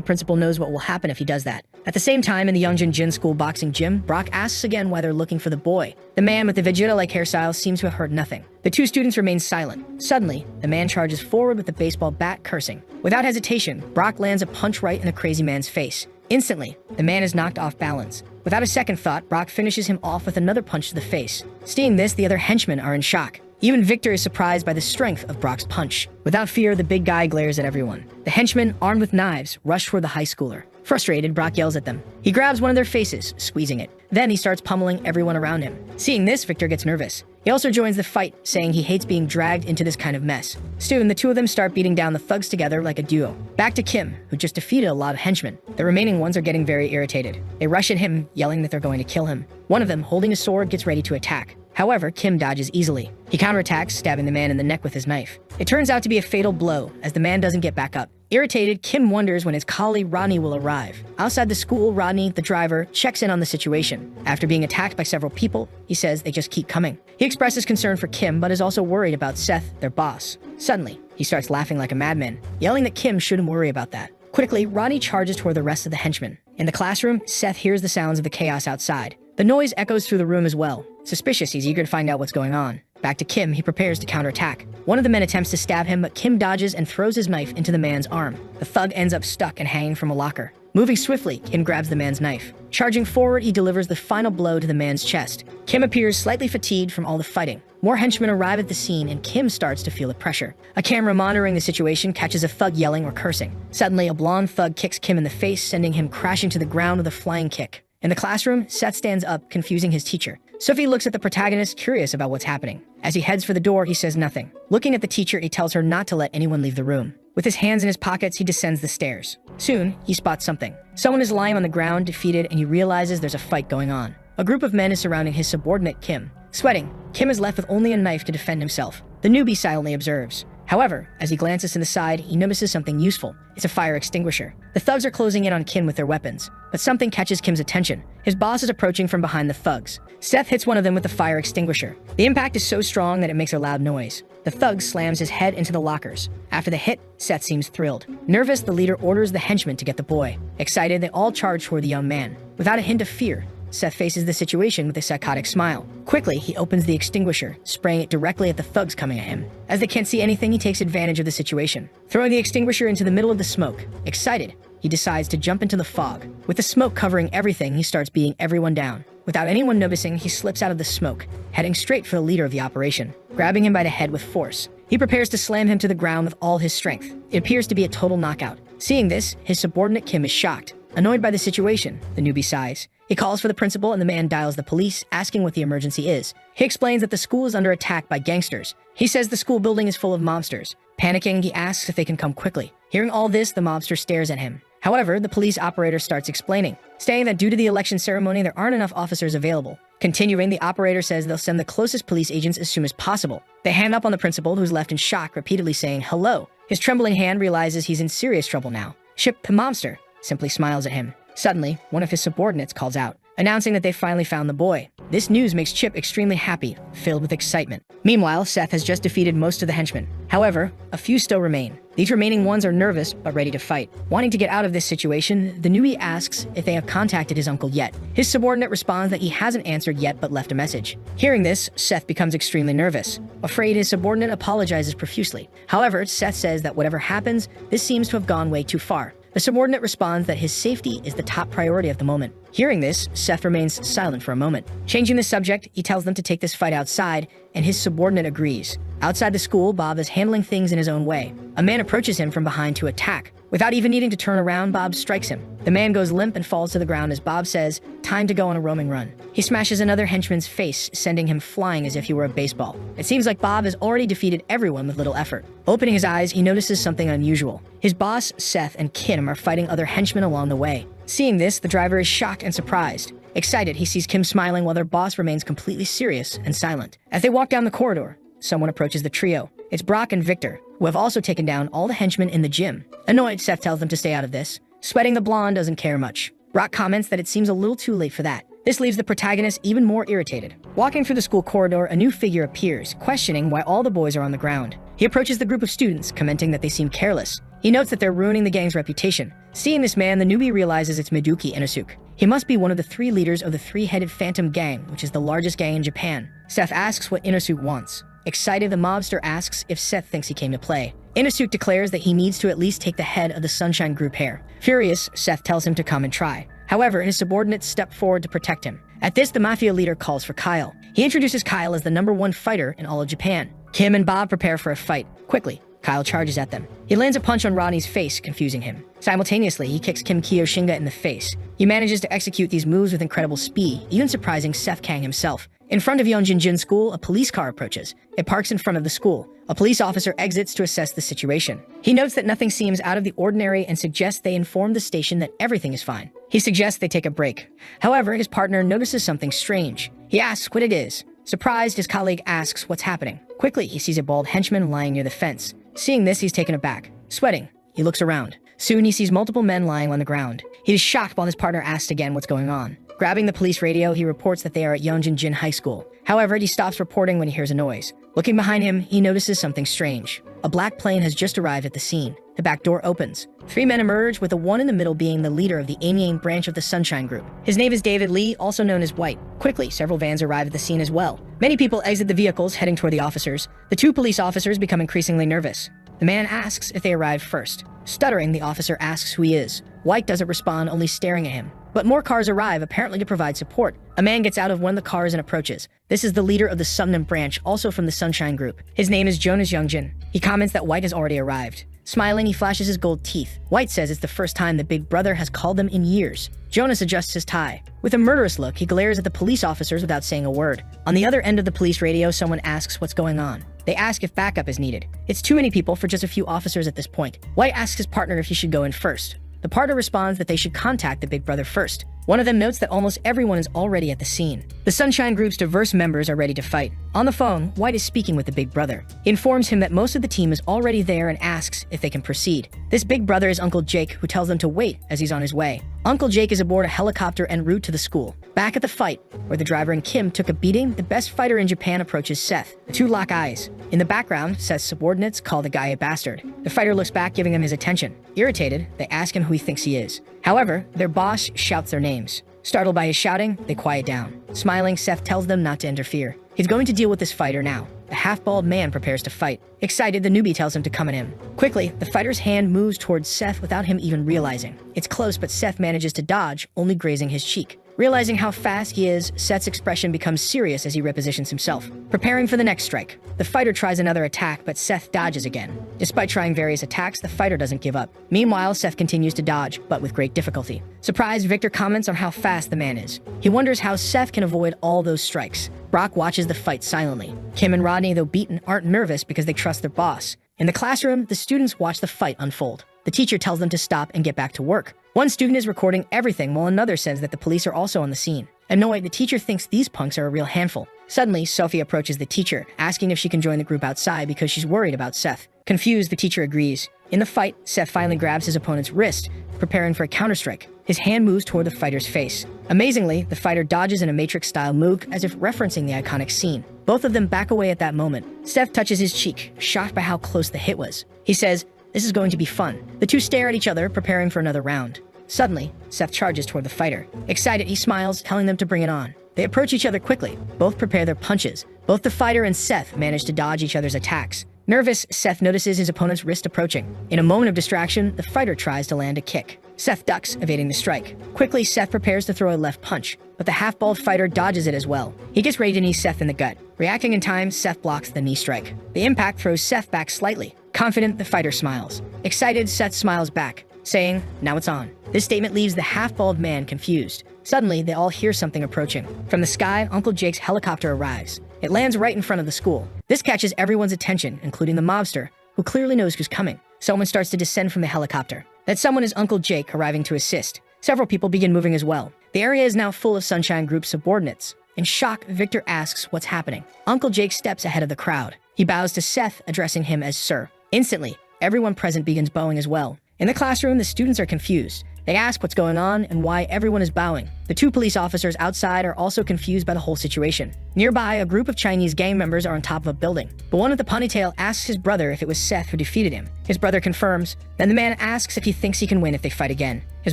principal knows what will happen if he does that. At the same time, in the Youngjin Jin School boxing gym, Brock asks again why they're looking for the boy. The man with the Vegeta-like hairstyle seems to have heard nothing. The two students remain silent. Suddenly, the man charges forward with the baseball bat, cursing. Without hesitation, Brock lands a punch right in the crazy man's face. Instantly, the man is knocked off balance. Without a second thought, Brock finishes him off with another punch to the face. Seeing this, the other henchmen are in shock. Even Victor is surprised by the strength of Brock's punch. Without fear, the big guy glares at everyone. The henchmen, armed with knives, rush toward the high schooler. Frustrated, Brock yells at them. He grabs one of their faces, squeezing it. Then he starts pummeling everyone around him. Seeing this, Victor gets nervous. He also joins the fight, saying he hates being dragged into this kind of mess. Soon, the two of them start beating down the thugs together like a duo. Back to Kim, who just defeated a lot of henchmen. The remaining ones are getting very irritated. They rush at him, yelling that they're going to kill him. One of them, holding a sword, gets ready to attack. However, Kim dodges easily. He counterattacks, stabbing the man in the neck with his knife. It turns out to be a fatal blow, as the man doesn't get back up. Irritated, Kim wonders when his colleague Rodney will arrive. Outside the school, Rodney, the driver, checks in on the situation. After being attacked by several people, he says they just keep coming. He expresses concern for Kim, but is also worried about Seth, their boss. Suddenly, he starts laughing like a madman, yelling that Kim shouldn't worry about that. Quickly, Rodney charges toward the rest of the henchmen. In the classroom, Seth hears the sounds of the chaos outside. The noise echoes through the room as well. Suspicious, he's eager to find out what's going on. Back to Kim, he prepares to counterattack. One of the men attempts to stab him, but Kim dodges and throws his knife into the man's arm. The thug ends up stuck and hanging from a locker. Moving swiftly, Kim grabs the man's knife. Charging forward, he delivers the final blow to the man's chest. Kim appears slightly fatigued from all the fighting. More henchmen arrive at the scene, and Kim starts to feel the pressure. A camera monitoring the situation catches a thug yelling or cursing. Suddenly, a blonde thug kicks Kim in the face, sending him crashing to the ground with a flying kick. In the classroom, Seth stands up, confusing his teacher. Sophie looks at the protagonist, curious about what's happening. As he heads for the door, he says nothing. Looking at the teacher, he tells her not to let anyone leave the room. With his hands in his pockets, he descends the stairs. Soon, he spots something. Someone is lying on the ground, defeated, and he realizes there's a fight going on. A group of men is surrounding his subordinate, Kim. Sweating, Kim is left with only a knife to defend himself. The newbie silently observes. However, as he glances to the side, he notices something useful. It's a fire extinguisher. The thugs are closing in on Kim with their weapons, but something catches Kim's attention. His boss is approaching from behind the thugs. Seth hits one of them with the fire extinguisher. The impact is so strong that it makes a loud noise. The thug slams his head into the lockers. After the hit, Seth seems thrilled. Nervous, the leader orders the henchmen to get the boy. Excited, they all charge toward the young man. Without a hint of fear, Seth faces the situation with a psychotic smile. Quickly, he opens the extinguisher, spraying it directly at the thugs coming at him. As they can't see anything, he takes advantage of the situation, throwing the extinguisher into the middle of the smoke. Excited, he decides to jump into the fog. With the smoke covering everything, he starts beating everyone down. Without anyone noticing, he slips out of the smoke, heading straight for the leader of the operation, grabbing him by the head with force. He prepares to slam him to the ground with all his strength. It appears to be a total knockout. Seeing this, his subordinate Kim is shocked. Annoyed by the situation, the newbie sighs. He calls for the principal and the man dials the police, asking what the emergency is. He explains that the school is under attack by gangsters. He says the school building is full of mobsters. Panicking, he asks if they can come quickly. Hearing all this, the mobster stares at him. However, the police operator starts explaining, saying that due to the election ceremony, there aren't enough officers available. Continuing, the operator says they'll send the closest police agents as soon as possible. They hang up on the principal, who's left in shock, repeatedly saying hello. His trembling hand realizes he's in serious trouble now. Chip, the mobster, simply smiles at him. Suddenly, one of his subordinates calls out, announcing that they finally found the boy. This news makes Chip extremely happy, filled with excitement. Meanwhile, Seth has just defeated most of the henchmen. However, a few still remain. These remaining ones are nervous, but ready to fight. Wanting to get out of this situation, the newbie asks if they have contacted his uncle yet. His subordinate responds that he hasn't answered yet, but left a message. Hearing this, Seth becomes extremely nervous. Afraid, his subordinate apologizes profusely. However, Seth says that whatever happens, this seems to have gone way too far. The subordinate responds that his safety is the top priority of the moment. Hearing this, Seth remains silent for a moment. Changing the subject, he tells them to take this fight outside, and his subordinate agrees. Outside the school, Bob is handling things in his own way. A man approaches him from behind to attack. Without even needing to turn around, Bob strikes him. The man goes limp and falls to the ground as Bob says, "Time to go on a roaming run." He smashes another henchman's face, sending him flying as if he were a baseball. It seems like Bob has already defeated everyone with little effort. Opening his eyes, he notices something unusual. His boss, Seth, and Kim are fighting other henchmen along the way. Seeing this, the driver is shocked and surprised. Excited, he sees Kim smiling while their boss remains completely serious and silent. As they walk down the corridor, someone approaches the trio. It's Brock and Victor, who have also taken down all the henchmen in the gym. Annoyed, Seth tells them to stay out of this. Sweating, the blonde doesn't care much. Brock comments that it seems a little too late for that. This leaves the protagonist even more irritated. Walking through the school corridor, a new figure appears, questioning why all the boys are on the ground. He approaches the group of students, commenting that they seem careless. He notes that they're ruining the gang's reputation. Seeing this man, the newbie realizes it's Miduki Inosuke. He must be one of the 3 leaders of the 3-headed Phantom Gang, which is the largest gang in Japan. Seth asks what Inosuke wants. Excited, the mobster asks if Seth thinks he came to play. Inosuke declares that he needs to at least take the head of the Sunshine Group hair. Furious, Seth tells him to come and try. However, his subordinates step forward to protect him. At this, the mafia leader calls for Kyle. He introduces Kyle as the #1 fighter in all of Japan. Kim and Bob prepare for a fight. Quickly, Kyle charges at them. He lands a punch on Ronnie's face, confusing him. Simultaneously, he kicks Kim Kiyoshinga in the face. He manages to execute these moves with incredible speed, even surprising Seth Kang himself. In front of Yeonjinjin School, a police car approaches. It parks in front of the school. A police officer exits to assess the situation. He notes that nothing seems out of the ordinary and suggests they inform the station that everything is fine. He suggests they take a break. However, his partner notices something strange. He asks what it is. Surprised, his colleague asks what's happening. Quickly, he sees a bald henchman lying near the fence. Seeing this, he's taken aback. Sweating, he looks around. Soon, he sees multiple men lying on the ground. He is shocked while his partner asks again what's going on. Grabbing the police radio, he reports that they are at Yeonjinjin High School. However, he stops reporting when he hears a noise. Looking behind him, he notices something strange. A black plane has just arrived at the scene. The back door opens. 3 men emerge, with the one in the middle being the leader of the Anyang branch of the Sunshine Group. His name is David Lee, also known as White. Quickly, several vans arrive at the scene as well. Many people exit the vehicles, heading toward the officers. The 2 police officers become increasingly nervous. The man asks if they arrived first. Stuttering, the officer asks who he is. White doesn't respond, only staring at him. But more cars arrive, apparently to provide support. A man gets out of one of the cars and approaches. This is the leader of the Sumnam branch, also from the Sunshine Group. His name is Jonas Youngjin. He comments that White has already arrived. Smiling, he flashes his gold teeth. White says it's the first time the big brother has called them in years. Jonas adjusts his tie. With a murderous look, he glares at the police officers without saying a word. On the other end of the police radio, someone asks what's going on. They ask if backup is needed. It's too many people for just a few officers at this point. White asks his partner if he should go in first. The partner responds that they should contact the big brother first. One of them notes that almost everyone is already at the scene. The Sunshine Group's diverse members are ready to fight. On the phone, White is speaking with the big brother. He informs him that most of the team is already there and asks if they can proceed. This big brother is Uncle Jake, who tells them to wait as he's on his way. Uncle Jake is aboard a helicopter en route to the school. Back at the fight, where the driver and Kim took a beating, the best fighter in Japan approaches Seth. The two lock eyes. In the background, Seth's subordinates call the guy a bastard. The fighter looks back, giving him his attention. Irritated, they ask him who he thinks he is. However, their boss shouts their names. Startled by his shouting, they quiet down. Smiling, Seth tells them not to interfere. He's going to deal with this fighter now. The half-bald man prepares to fight. Excited, the newbie tells him to come at him. Quickly, the fighter's hand moves towards Seth without him even realizing. It's close, but Seth manages to dodge, only grazing his cheek. Realizing how fast he is, Seth's expression becomes serious as he repositions himself, preparing for the next strike. The fighter tries another attack, but Seth dodges again. Despite trying various attacks, the fighter doesn't give up. Meanwhile, Seth continues to dodge, but with great difficulty. Surprised, Victor comments on how fast the man is. He wonders how Seth can avoid all those strikes. Brock watches the fight silently. Kim and Rodney, though beaten, aren't nervous because they trust their boss. In the classroom, the students watch the fight unfold. The teacher tells them to stop and get back to work. One student is recording everything while another says that the police are also on the scene. Annoyed, the teacher thinks these punks are a real handful. Suddenly, Sophie approaches the teacher, asking if she can join the group outside because she's worried about Seth. Confused, the teacher agrees. In the fight, Seth finally grabs his opponent's wrist, preparing for a counterstrike. His hand moves toward the fighter's face. Amazingly, the fighter dodges in a Matrix-style move as if referencing the iconic scene. Both of them back away at that moment. Seth touches his cheek, shocked by how close the hit was. He says, "This is going to be fun." The two stare at each other, preparing for another round. Suddenly, Seth charges toward the fighter. Excited, he smiles, telling them to bring it on. They approach each other quickly. Both prepare their punches. Both the fighter and Seth manage to dodge each other's attacks. Nervous, Seth notices his opponent's wrist approaching. In a moment of distraction, the fighter tries to land a kick. Seth ducks, evading the strike. Quickly, Seth prepares to throw a left punch, but the half-bald fighter dodges it as well. He gets ready to knee Seth in the gut. Reacting in time, Seth blocks the knee strike. The impact throws Seth back slightly. Confident, the fighter smiles. Excited, Seth smiles back, saying, "Now it's on." This statement leaves the half-bald man confused. Suddenly, they all hear something approaching. From the sky, Uncle Jake's helicopter arrives. It lands right in front of the school. This catches everyone's attention, including the mobster, who clearly knows who's coming. Someone starts to descend from the helicopter. That someone is Uncle Jake, arriving to assist. Several people begin moving as well. The area is now full of Sunshine Group subordinates. In shock, Victor asks what's happening. Uncle Jake steps ahead of the crowd. He bows to Seth, addressing him as Sir. Instantly, everyone present begins bowing as well. In the classroom, the students are confused. They ask what's going on and why everyone is bowing. The two police officers outside are also confused by the whole situation. Nearby, a group of Chinese gang members are on top of a building. But one of the ponytail asks his brother if it was Seth who defeated him. His brother confirms. Then the man asks if he thinks he can win if they fight again. His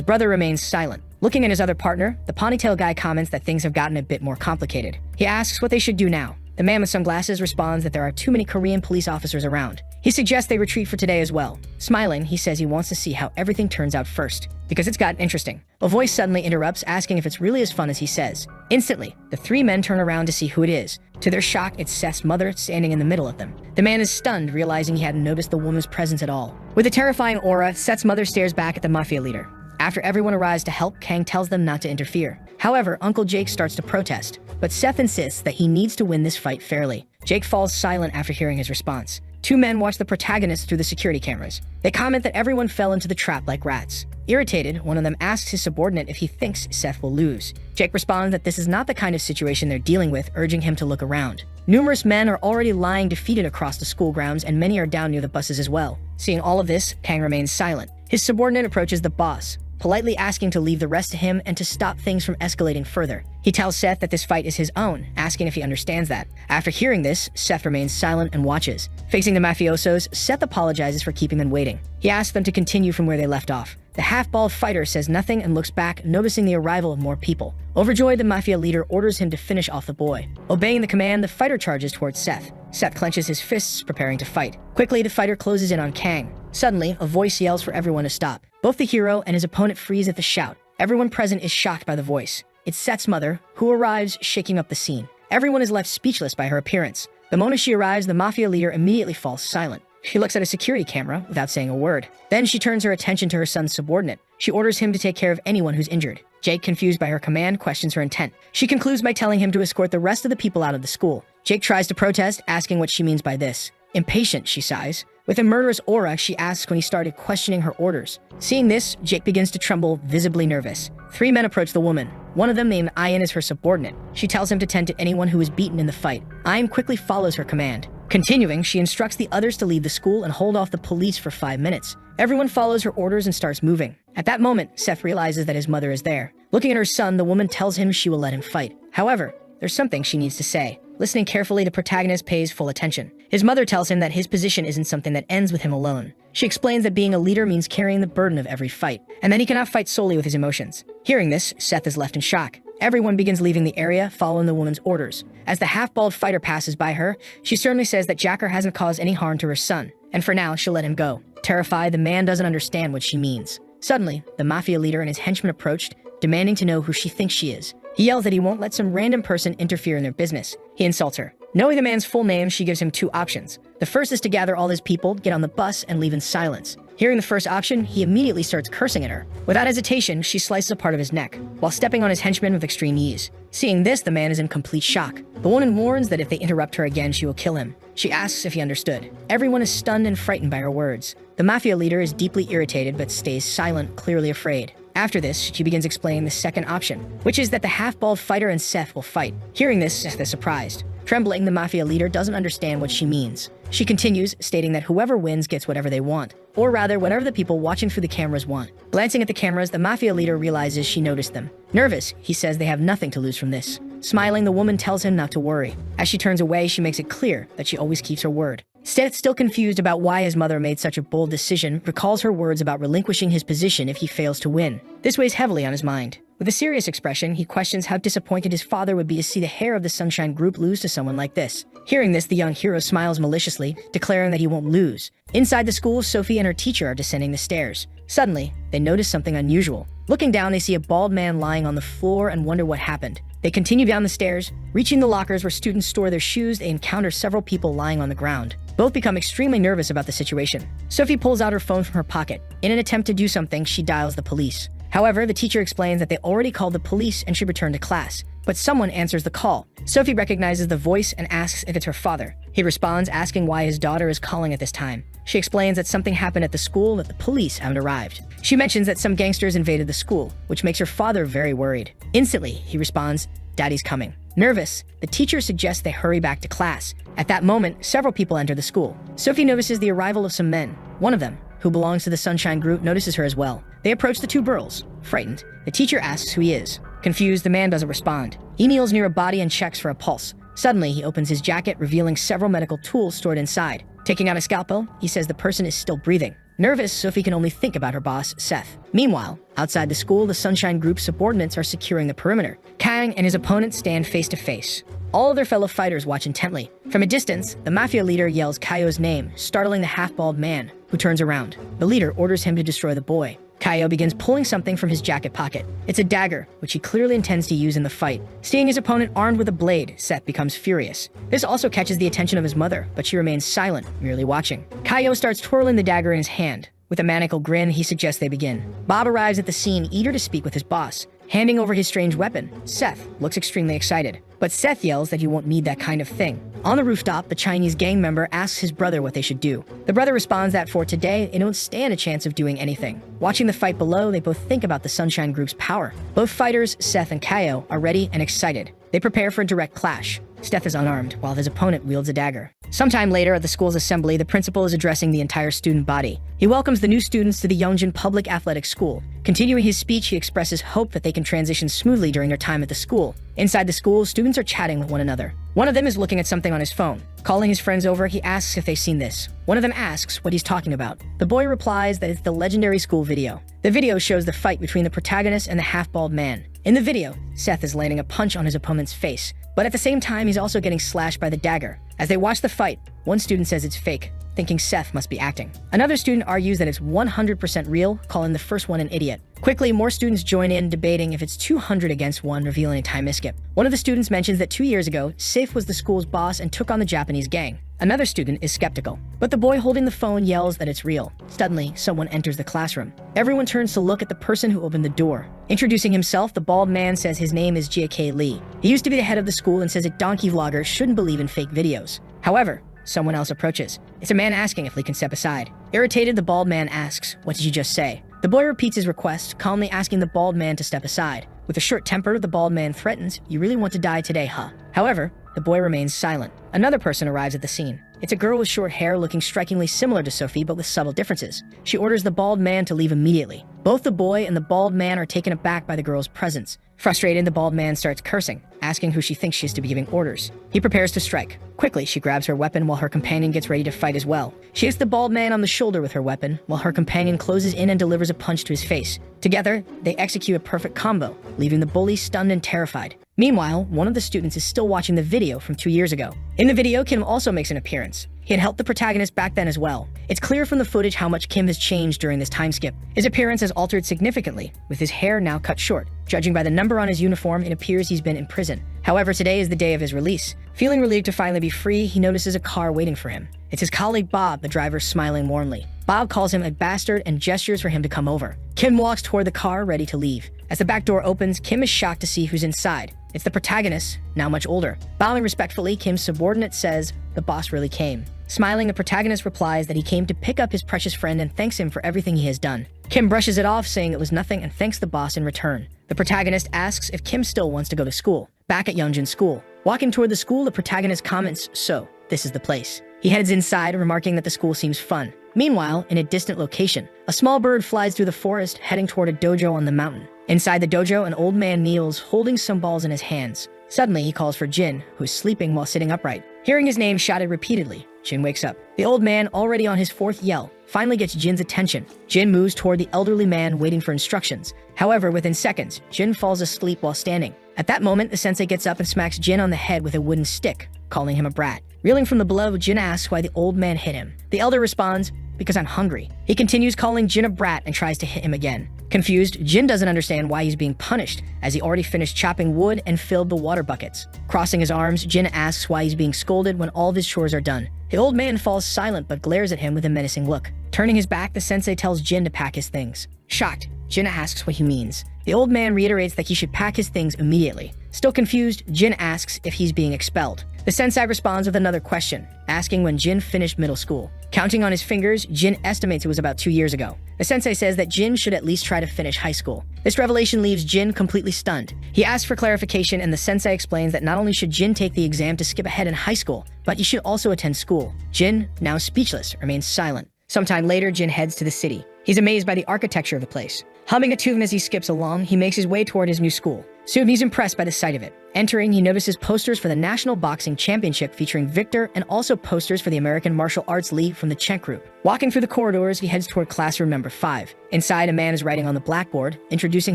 brother remains silent. Looking at his other partner, the ponytail guy comments that things have gotten a bit more complicated. He asks what they should do now. The man with sunglasses responds that there are too many Korean police officers around. He suggests they retreat for today as well. Smiling, he says he wants to see how everything turns out first, because it's gotten interesting. A voice suddenly interrupts, asking if it's really as fun as he says. Instantly, the three men turn around to see who it is. To their shock, it's Seth's mother standing in the middle of them. The man is stunned, realizing he hadn't noticed the woman's presence at all. With a terrifying aura, Seth's mother stares back at the mafia leader. After everyone arrives to help, Kang tells them not to interfere. However, Uncle Jake starts to protest, but Seth insists that he needs to win this fight fairly. Jake falls silent after hearing his response. Two men watch the protagonist through the security cameras. They comment that everyone fell into the trap like rats. Irritated, one of them asks his subordinate if he thinks Seth will lose. Jake responds that this is not the kind of situation they're dealing with, urging him to look around. Numerous men are already lying defeated across the school grounds, and many are down near the buses as well. Seeing all of this, Kang remains silent. His subordinate approaches the boss, politely asking to leave the rest to him and to stop things from escalating further. He tells Seth that this fight is his own, asking if he understands that. After hearing this, Seth remains silent and watches. Facing the mafiosos, Seth apologizes for keeping them waiting. He asks them to continue from where they left off. The half-bald fighter says nothing and looks back, noticing the arrival of more people. Overjoyed, the mafia leader orders him to finish off the boy. Obeying the command, the fighter charges towards Seth. Seth clenches his fists, preparing to fight. Quickly, the fighter closes in on Kang. Suddenly, a voice yells for everyone to stop. Both the hero and his opponent freeze at the shout. Everyone present is shocked by the voice. It's Seth's mother, who arrives, shaking up the scene. Everyone is left speechless by her appearance. The moment she arrives, the mafia leader immediately falls silent. She looks at a security camera without saying a word. Then she turns her attention to her son's subordinate. She orders him to take care of anyone who's injured. Jake, confused by her command, questions her intent. She concludes by telling him to escort the rest of the people out of the school. Jake tries to protest, asking what she means by this. Impatient, she sighs. With a murderous aura, she asks when he started questioning her orders. Seeing this, Jake begins to tremble, visibly nervous. 3 men approach the woman. One of them, named Ian, is her subordinate. She tells him to tend to anyone who was beaten in the fight. Ian quickly follows her command. Continuing, she instructs the others to leave the school and hold off the police for 5 minutes. Everyone follows her orders and starts moving. At that moment, Seth realizes that his mother is there. Looking at her son, the woman tells him she will let him fight. However, there's something she needs to say. Listening carefully, the protagonist pays full attention. His mother tells him that his position isn't something that ends with him alone. She explains that being a leader means carrying the burden of every fight, and that he cannot fight solely with his emotions. Hearing this, Seth is left in shock. Everyone begins leaving the area, following the woman's orders. As the half-bald fighter passes by her, she sternly says that Jacker hasn't caused any harm to her son, and for now, she'll let him go. Terrified, the man doesn't understand what she means. Suddenly, the mafia leader and his henchmen approached, demanding to know who she thinks she is. He yells that he won't let some random person interfere in their business. He insults her. Knowing the man's full name, she gives him 2 options. The first is to gather all his people, get on the bus, and leave in silence. Hearing the first option, he immediately starts cursing at her. Without hesitation, she slices a part of his neck, while stepping on his henchmen with extreme ease. Seeing this, the man is in complete shock. The woman warns that if they interrupt her again, she will kill him. She asks if he understood. Everyone is stunned and frightened by her words. The mafia leader is deeply irritated but stays silent, clearly afraid. After this, she begins explaining the second option, which is that the half-bald fighter and Seth will fight. Hearing this, Seth is surprised. Trembling, the mafia leader doesn't understand what she means. She continues, stating that whoever wins gets whatever they want, or rather, whatever the people watching through the cameras want. Glancing at the cameras, the mafia leader realizes she noticed them. Nervous, he says they have nothing to lose from this. Smiling, the woman tells him not to worry. As she turns away, she makes it clear that she always keeps her word. Seth, still confused about why his mother made such a bold decision, recalls her words about relinquishing his position if he fails to win. This weighs heavily on his mind. With a serious expression, he questions how disappointed his father would be to see the hair of the Sunshine Group lose to someone like this. Hearing this, the young hero smiles maliciously, declaring that he won't lose. Inside the school, Sophie and her teacher are descending the stairs. Suddenly, they notice something unusual. Looking down, they see a bald man lying on the floor and wonder what happened. They continue down the stairs. Reaching the lockers where students store their shoes, they encounter several people lying on the ground. Both become extremely nervous about the situation. Sophie pulls out her phone from her pocket. In an attempt to do something, she dials the police. However, the teacher explains that they already called the police and should return to class. But someone answers the call. Sophie recognizes the voice and asks if it's her father. He responds, asking why his daughter is calling at this time. She explains that something happened at the school, that the police haven't arrived. She mentions that some gangsters invaded the school, which makes her father very worried. Instantly, he responds, "Daddy's coming." Nervous, the teacher suggests they hurry back to class. At that moment, several people enter the school. Sophie notices the arrival of some men. One of them, who belongs to the Sunshine Group, notices her as well. They approach the 2 girls. Frightened, the teacher asks who he is. Confused, the man doesn't respond. He kneels near a body and checks for a pulse. Suddenly, he opens his jacket, revealing several medical tools stored inside. Taking out a scalpel, he says the person is still breathing. Nervous, Sophie can only think about her boss, Seth. Meanwhile, outside the school, the Sunshine Group's subordinates are securing the perimeter. Kang and his opponent stand face to face. All of their fellow fighters watch intently. From a distance, the mafia leader yells Kaio's name, startling the half-bald man, who turns around. The leader orders him to destroy the boy. Kaio begins pulling something from his jacket pocket. It's a dagger, which he clearly intends to use in the fight. Seeing his opponent armed with a blade, Seth becomes furious. This also catches the attention of his mother, but she remains silent, merely watching. Kaio starts twirling the dagger in his hand. With a maniacal grin, he suggests they begin. Bob arrives at the scene, eager to speak with his boss. Handing over his strange weapon, Seth looks extremely excited. But Seth yells that he won't need that kind of thing. On the rooftop, the Chinese gang member asks his brother what they should do. The brother responds that for today, they don't stand a chance of doing anything. Watching the fight below, they both think about the Sunshine Group's power. Both fighters, Seth and Kaio, are ready and excited. They prepare for a direct clash. Seth is unarmed, while his opponent wields a dagger. Sometime later, at the school's assembly, the principal is addressing the entire student body. He welcomes the new students to the Yongjin Public Athletic School. Continuing his speech, he expresses hope that they can transition smoothly during their time at the school. Inside the school, students are chatting with one another. One of them is looking at something on his phone. Calling his friends over, he asks if they've seen this. One of them asks what he's talking about. The boy replies that it's the legendary school video. The video shows the fight between the protagonist and the half-bald man. In the video, Seth is landing a punch on his opponent's face, but at the same time, he's also getting slashed by the dagger. As they watch the fight, one student says it's fake, thinking Seth must be acting. Another student argues that it's 100% real, calling the first one an idiot. Quickly, more students join in, debating if it's 200 against 1, revealing a time skip. One of the students mentions that 2 years ago, Seth was the school's boss and took on the Japanese gang. Another student is skeptical, but the boy holding the phone yells that it's real. Suddenly, someone enters the classroom. Everyone turns to look at the person who opened the door. Introducing himself, the bald man says his name is J.K. Lee. He used to be the head of the school and says that donkey vloggers shouldn't believe in fake videos. However, someone else approaches. It's a man asking if Lee can step aside. Irritated, the bald man asks, "What did you just say?" The boy repeats his request, calmly asking the bald man to step aside. With a short temper, the bald man threatens, "You really want to die today, huh?" However, the boy remains silent. Another person arrives at the scene. It's a girl with short hair looking strikingly similar to Sophie but with subtle differences. She orders the bald man to leave immediately. Both the boy and the bald man are taken aback by the girl's presence. Frustrated, the bald man starts cursing, asking who she thinks she is to be giving orders. He prepares to strike. Quickly, she grabs her weapon while her companion gets ready to fight as well. She hits the bald man on the shoulder with her weapon, while her companion closes in and delivers a punch to his face. Together, they execute a perfect combo, leaving the bully stunned and terrified. Meanwhile, one of the students is still watching the video from 2 years ago. In the video, Kim also makes an appearance. He had helped the protagonist back then as well. It's clear from the footage how much Kim has changed during this time skip. His appearance has altered significantly, with his hair now cut short. Judging by the number on his uniform, it appears he's been in prison. However, today is the day of his release. Feeling relieved to finally be free, he notices a car waiting for him. It's his colleague Bob, the driver, smiling warmly. Bob calls him a bastard and gestures for him to come over. Kim walks toward the car, ready to leave. As the back door opens, Kim is shocked to see who's inside. It's the protagonist, now much older. Bowing respectfully, Kim's subordinate says, "The boss really came." Smiling, the protagonist replies that he came to pick up his precious friend and thanks him for everything he has done. Kim brushes it off, saying it was nothing, and thanks the boss in return. The protagonist asks if Kim still wants to go to school. Back at Youngjin's school. Walking toward the school, the protagonist comments, "So, this is the place." He heads inside, remarking that the school seems fun. Meanwhile, in a distant location, a small bird flies through the forest, heading toward a dojo on the mountain. Inside the dojo, an old man kneels, holding some balls in his hands. Suddenly, he calls for Jin, who is sleeping while sitting upright. Hearing his name shouted repeatedly, Jin wakes up. The old man, already on his fourth yell, finally gets Jin's attention. Jin moves toward the elderly man, waiting for instructions. However, within seconds, Jin falls asleep while standing. At that moment, the sensei gets up and smacks Jin on the head with a wooden stick, calling him a brat. Reeling from the blow, Jin asks why the old man hit him. The elder responds, "Because I'm hungry." He continues calling Jin a brat and tries to hit him again. Confused, Jin doesn't understand why he's being punished, as he already finished chopping wood and filled the water buckets. Crossing his arms, Jin asks why he's being scolded when all of his chores are done. The old man falls silent but glares at him with a menacing look. Turning his back, the sensei tells Jin to pack his things. Shocked, Jin asks what he means. The old man reiterates that he should pack his things immediately. Still confused, Jin asks if he's being expelled. The sensei responds with another question, asking when Jin finished middle school. Counting on his fingers, Jin estimates it was about 2 years ago. The sensei says that Jin should at least try to finish high school. This revelation leaves Jin completely stunned. He asks for clarification, and the sensei explains that not only should Jin take the exam to skip ahead in high school, but he should also attend school. Jin, now speechless, remains silent. Sometime later, Jin heads to the city. He's amazed by the architecture of the place. Humming a tune as he skips along, he makes his way toward his new school. Soon he's impressed by the sight of it. Entering, he notices posters for the National Boxing Championship featuring Victor, and also posters for the American Martial Arts League from the Chen Group. Walking through the corridors, he heads toward classroom number 5. Inside, a man is writing on the blackboard, introducing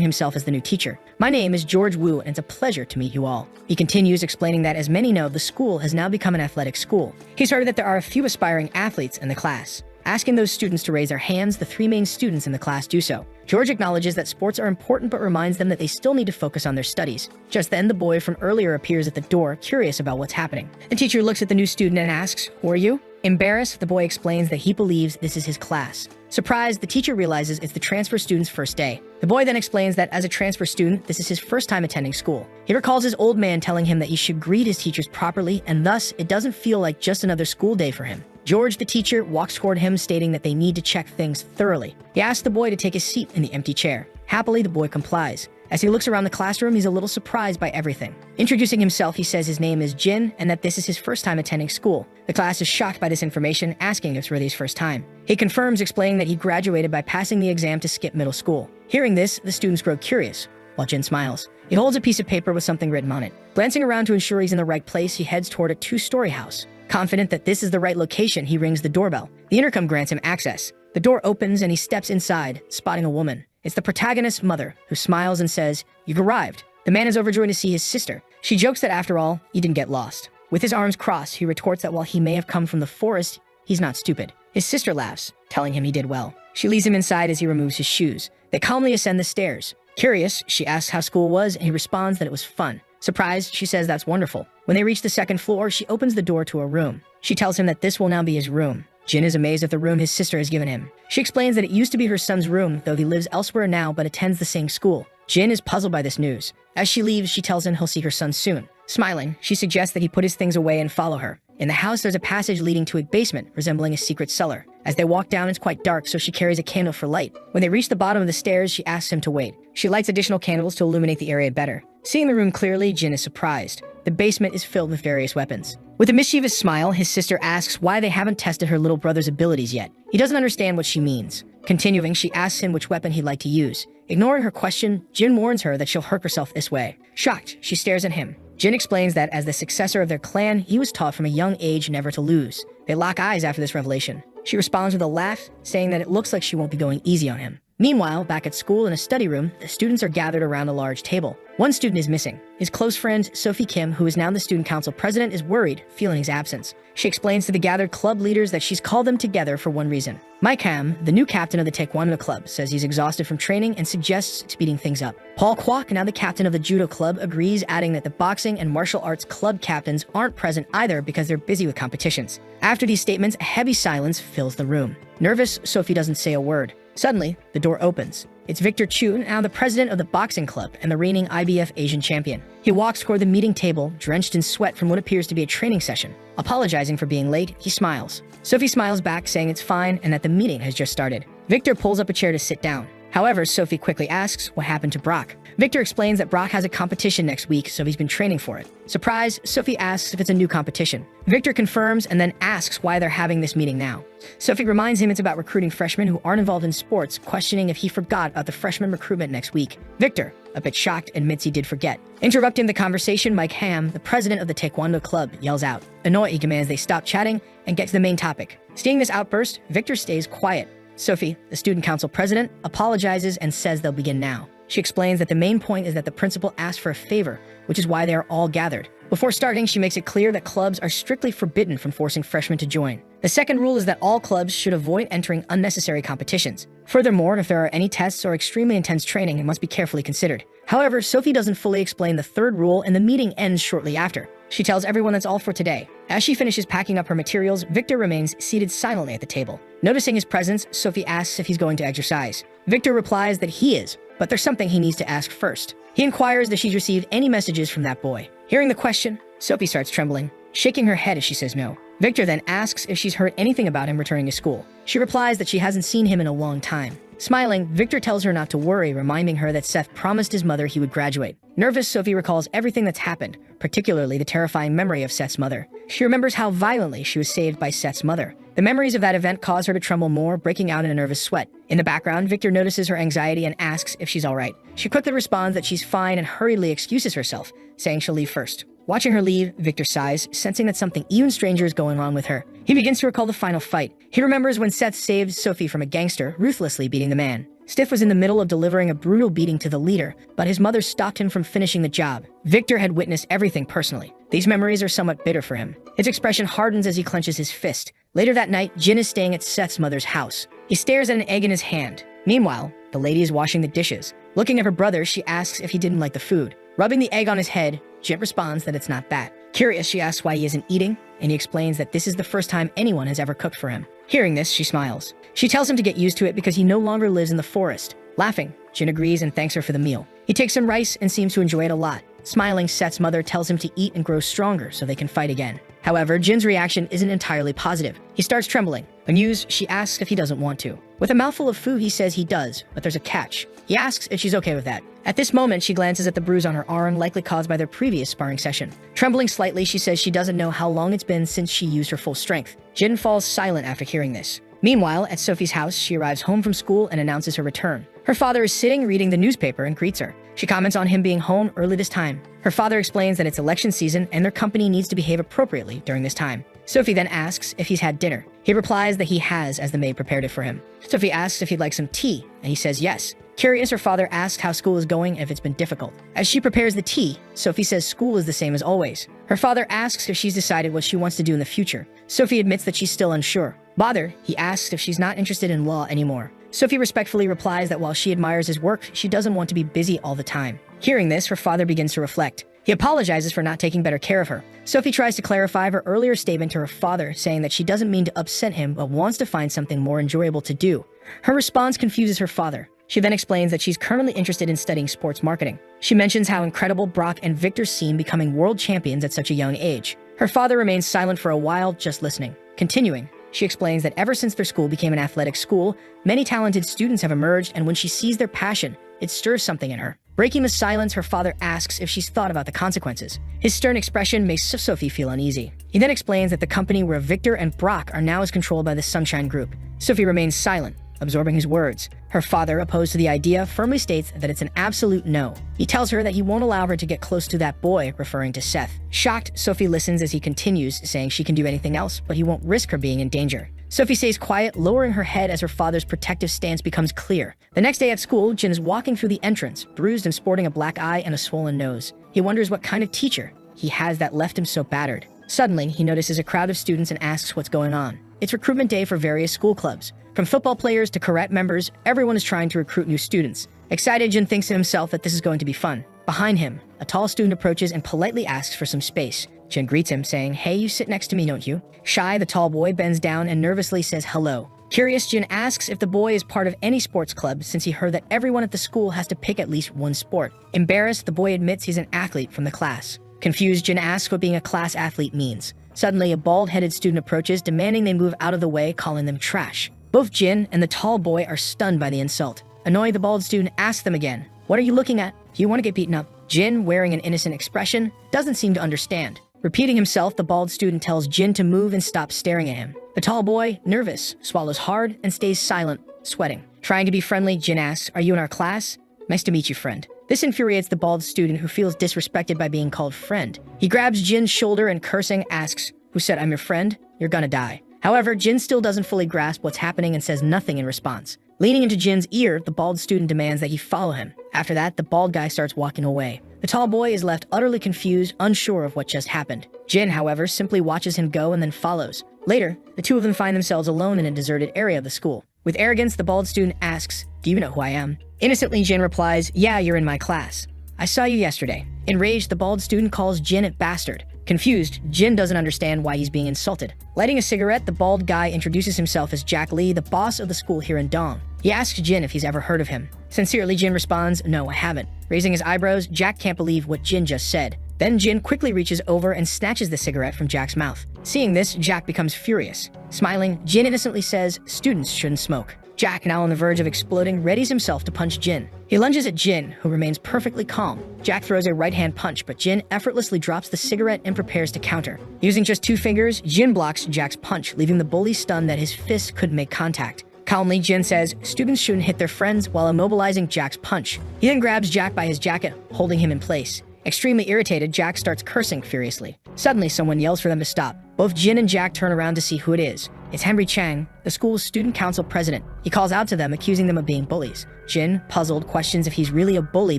himself as the new teacher. "My name is George Wu, and it's a pleasure to meet you all." He continues, explaining that, as many know, the school has now become an athletic school. He's heard that there are a few aspiring athletes in the class. Asking those students to raise their hands, the 3 main students in the class do so. George acknowledges that sports are important but reminds them that they still need to focus on their studies. Just then, the boy from earlier appears at the door, curious about what's happening. The teacher looks at the new student and asks, "Who are you?" Embarrassed, the boy explains that he believes this is his class. Surprised, the teacher realizes it's the transfer student's first day. The boy then explains that as a transfer student, this is his first time attending school. He recalls his old man telling him that he should greet his teachers properly, and thus, it doesn't feel like just another school day for him. George, the teacher, walks toward him, stating that they need to check things thoroughly. He asks the boy to take his seat in the empty chair. Happily, the boy complies. As he looks around the classroom, he's a little surprised by everything. Introducing himself, he says his name is Jin and that this is his first time attending school. The class is shocked by this information, asking if it's really his first time. He confirms, explaining that he graduated by passing the exam to skip middle school. Hearing this, the students grow curious, while Jin smiles. He holds a piece of paper with something written on it. Glancing around to ensure he's in the right place, he heads toward a 2-story house. Confident that this is the right location, he rings the doorbell. The intercom grants him access. The door opens and he steps inside, spotting a woman. It's the protagonist's mother, who smiles and says, "You've arrived." The man is overjoyed to see his sister. She jokes that after all, he didn't get lost. With his arms crossed, he retorts that while he may have come from the forest, he's not stupid. His sister laughs, telling him he did well. She leads him inside as he removes his shoes. They calmly ascend the stairs. Curious, she asks how school was, and he responds that it was fun. Surprised, she says that's wonderful. When they reach the second floor, she opens the door to a room. She tells him that this will now be his room. Jin is amazed at the room his sister has given him. She explains that it used to be her son's room, though he lives elsewhere now but attends the same school. Jin is puzzled by this news. As she leaves, she tells him he'll see her son soon. Smiling, she suggests that he put his things away and follow her. In the house, there's a passage leading to a basement, resembling a secret cellar. As they walk down, it's quite dark, so she carries a candle for light. When they reach the bottom of the stairs, she asks him to wait. She lights additional candles to illuminate the area better. Seeing the room clearly, Jin is surprised. The basement is filled with various weapons. With a mischievous smile, his sister asks why they haven't tested her little brother's abilities yet. He doesn't understand what she means. Continuing, she asks him which weapon he'd like to use. Ignoring her question, Jin warns her that she'll hurt herself this way. Shocked, she stares at him. Jin explains that as the successor of their clan, he was taught from a young age never to lose. They lock eyes after this revelation. She responds with a laugh, saying that it looks like she won't be going easy on him. Meanwhile, back at school in a study room, the students are gathered around a large table. One student is missing. His close friend, Sophie Kim, who is now the student council president, is worried, feeling his absence. She explains to the gathered club leaders that she's called them together for one reason. Mike Ham, the new captain of the Taekwondo club, says he's exhausted from training and suggests speeding things up. Paul Kwok, now the captain of the judo club, agrees, adding that the boxing and martial arts club captains aren't present either because they're busy with competitions. After these statements, a heavy silence fills the room. Nervous, Sophie doesn't say a word. Suddenly, the door opens. It's Victor Chu, now the president of the boxing club and the reigning IBF Asian champion. He walks toward the meeting table, drenched in sweat from what appears to be a training session. Apologizing for being late, he smiles. Sophie smiles back, saying it's fine and that the meeting has just started. Victor pulls up a chair to sit down. However, Sophie quickly asks what happened to Brock. Victor explains that Brock has a competition next week, so he's been training for it. Surprised, Sophie asks if it's a new competition. Victor confirms and then asks why they're having this meeting now. Sophie reminds him it's about recruiting freshmen who aren't involved in sports, questioning if he forgot about the freshman recruitment next week. Victor, a bit shocked, admits he did forget. Interrupting the conversation, Mike Ham, the president of the Taekwondo club, yells out. Annoyed, he commands they stop chatting and get to the main topic. Seeing this outburst, Victor stays quiet. Sophie, the student council president, apologizes and says they'll begin now. She explains that the main point is that the principal asked for a favor, which is why they are all gathered. Before starting, she makes it clear that clubs are strictly forbidden from forcing freshmen to join. The second rule is that all clubs should avoid entering unnecessary competitions. Furthermore, if there are any tests or extremely intense training, it must be carefully considered. However, Sophie doesn't fully explain the third rule and the meeting ends shortly after. She tells everyone that's all for today. As she finishes packing up her materials, Victor remains seated silently at the table. Noticing his presence, Sophie asks if he's going to exercise. Victor replies that he is, but there's something he needs to ask first. He inquires if she's received any messages from that boy. Hearing the question, Sophie starts trembling, shaking her head as she says no. Victor then asks if she's heard anything about him returning to school. She replies that she hasn't seen him in a long time. Smiling, Victor tells her not to worry, reminding her that Seth promised his mother he would graduate. Nervous, Sophie recalls everything that's happened, particularly the terrifying memory of Seth's mother. She remembers how violently she was saved by Seth's mother. The memories of that event cause her to tremble more, breaking out in a nervous sweat. In the background, Victor notices her anxiety and asks if she's all right. She quickly responds that she's fine and hurriedly excuses herself, saying she'll leave first. Watching her leave, Victor sighs, sensing that something even stranger is going on with her. He begins to recall the final fight. He remembers when Seth saved Sophie from a gangster, ruthlessly beating the man. Stiff was in the middle of delivering a brutal beating to the leader, but his mother stopped him from finishing the job. Victor had witnessed everything personally. These memories are somewhat bitter for him. His expression hardens as he clenches his fist. Later that night, Jin is staying at Seth's mother's house. He stares at an egg in his hand. Meanwhile, the lady is washing the dishes. Looking at her brother, she asks if he didn't like the food. Rubbing the egg on his head, Jin responds that it's not that. Curious, she asks why he isn't eating, and he explains that this is the first time anyone has ever cooked for him. Hearing this, she smiles. She tells him to get used to it because he no longer lives in the forest. Laughing, Jin agrees and thanks her for the meal. He takes some rice and seems to enjoy it a lot. Smiling, Seth's mother tells him to eat and grow stronger so they can fight again. However, Jin's reaction isn't entirely positive. He starts trembling. Amused, she asks if he doesn't want to. With a mouthful of food, he says he does, but there's a catch. He asks if she's okay with that. At this moment, she glances at the bruise on her arm, likely caused by their previous sparring session. Trembling slightly, she says she doesn't know how long it's been since she used her full strength. Jin falls silent after hearing this. Meanwhile, at Sophie's house, she arrives home from school and announces her return. Her father is sitting reading the newspaper and greets her. She comments on him being home early this time. Her father explains that it's election season and their company needs to behave appropriately during this time. Sophie then asks if he's had dinner. He replies that he has, as the maid prepared it for him. Sophie asks if he'd like some tea, and he says yes. Curious, her father asks how school is going and if it's been difficult. As she prepares the tea, Sophie says school is the same as always. Her father asks if she's decided what she wants to do in the future. Sophie admits that she's still unsure. Bothered, he asks if she's not interested in law anymore. Sophie respectfully replies that while she admires his work, she doesn't want to be busy all the time. Hearing this, her father begins to reflect. He He apologizes for not taking better care of her. Sophie tries to clarify her earlier statement to her father, saying that she doesn't mean to upset him but wants to find something more enjoyable to do. Her response confuses her father. She then explains that she's currently interested in studying sports marketing. She mentions how incredible Brock and Victor seem becoming world champions at such a young age. Her father remains silent for a while, just listening. Continuing, she explains that ever since their school became an athletic school, many talented students have emerged, and when she sees their passion, it stirs something in her. Breaking the silence, her father asks if she's thought about the consequences. His stern expression makes Sophie feel uneasy. He then explains that the company where Victor and Brock are now is controlled by the Sunshine Group. Sophie remains silent, absorbing his words. Her father, opposed to the idea, firmly states that it's an absolute no. He tells her that he won't allow her to get close to that boy, referring to Seth. Shocked, Sophie listens as he continues, saying she can do anything else, but he won't risk her being in danger. Sophie stays quiet, lowering her head as her father's protective stance becomes clear. The next day at school, Jin is walking through the entrance, bruised and sporting a black eye and a swollen nose. He wonders what kind of teacher he has that left him so battered. Suddenly, he notices a crowd of students and asks what's going on. It's recruitment day for various school clubs. From football players to karate members, everyone is trying to recruit new students. Excited, Jin thinks to himself that this is going to be fun. Behind him, a tall student approaches and politely asks for some space. Jin greets him, saying, "Hey, you sit next to me, don't you?" Shy, the tall boy bends down and nervously says hello. Curious, Jin asks if the boy is part of any sports club, since he heard that everyone at the school has to pick at least one sport. Embarrassed, the boy admits he's an athlete from the class. Confused, Jin asks what being a class athlete means. Suddenly, a bald-headed student approaches, demanding they move out of the way, calling them trash. Both Jin and the tall boy are stunned by the insult. Annoyed, the bald student asks them again, "What are you looking at? Do you want to get beaten up?" Jin, wearing an innocent expression, doesn't seem to understand. Repeating himself, the bald student tells Jin to move and stop staring at him. The tall boy, nervous, swallows hard and stays silent, sweating. Trying to be friendly, Jin asks, "Are you in our class?" "Nice to meet you, friend." This infuriates the bald student, who feels disrespected by being called friend. He grabs Jin's shoulder and, cursing, asks, "Who said I'm your friend? You're gonna die." However, Jin still doesn't fully grasp what's happening and says nothing in response. Leaning into Jin's ear, the bald student demands that he follow him. After that, the bald guy starts walking away. The tall boy is left utterly confused, unsure of what just happened. Jin, however, simply watches him go and then follows. Later, the two of them find themselves alone in a deserted area of the school. With arrogance, the bald student asks, "Do you know who I am?" Innocently, Jin replies, "Yeah, you're in my class. I saw you yesterday." Enraged, the bald student calls Jin a bastard. Confused, Jin doesn't understand why he's being insulted. Lighting a cigarette, the bald guy introduces himself as Jack Lee, the boss of the school here in Dong. He asks Jin if he's ever heard of him. Sincerely, Jin responds, "No, I haven't." Raising his eyebrows, Jack can't believe what Jin just said. Then Jin quickly reaches over and snatches the cigarette from Jack's mouth. Seeing this, Jack becomes furious. Smiling, Jin innocently says, "Students shouldn't smoke." Jack, now on the verge of exploding, readies himself to punch Jin. He lunges at Jin, who remains perfectly calm. Jack throws a right-hand punch, but Jin effortlessly drops the cigarette and prepares to counter. Using just 2 fingers, Jin blocks Jack's punch, leaving the bully stunned that his fists couldn't make contact. Calmly, Jin says, "Students shouldn't hit their friends," while immobilizing Jack's punch. He then grabs Jack by his jacket, holding him in place. Extremely irritated, Jack starts cursing furiously. Suddenly, someone yells for them to stop. Both Jin and Jack turn around to see who it is. It's Henry Chang, the school's student council president. He calls out to them, accusing them of being bullies. Jin, puzzled, questions if he's really a bully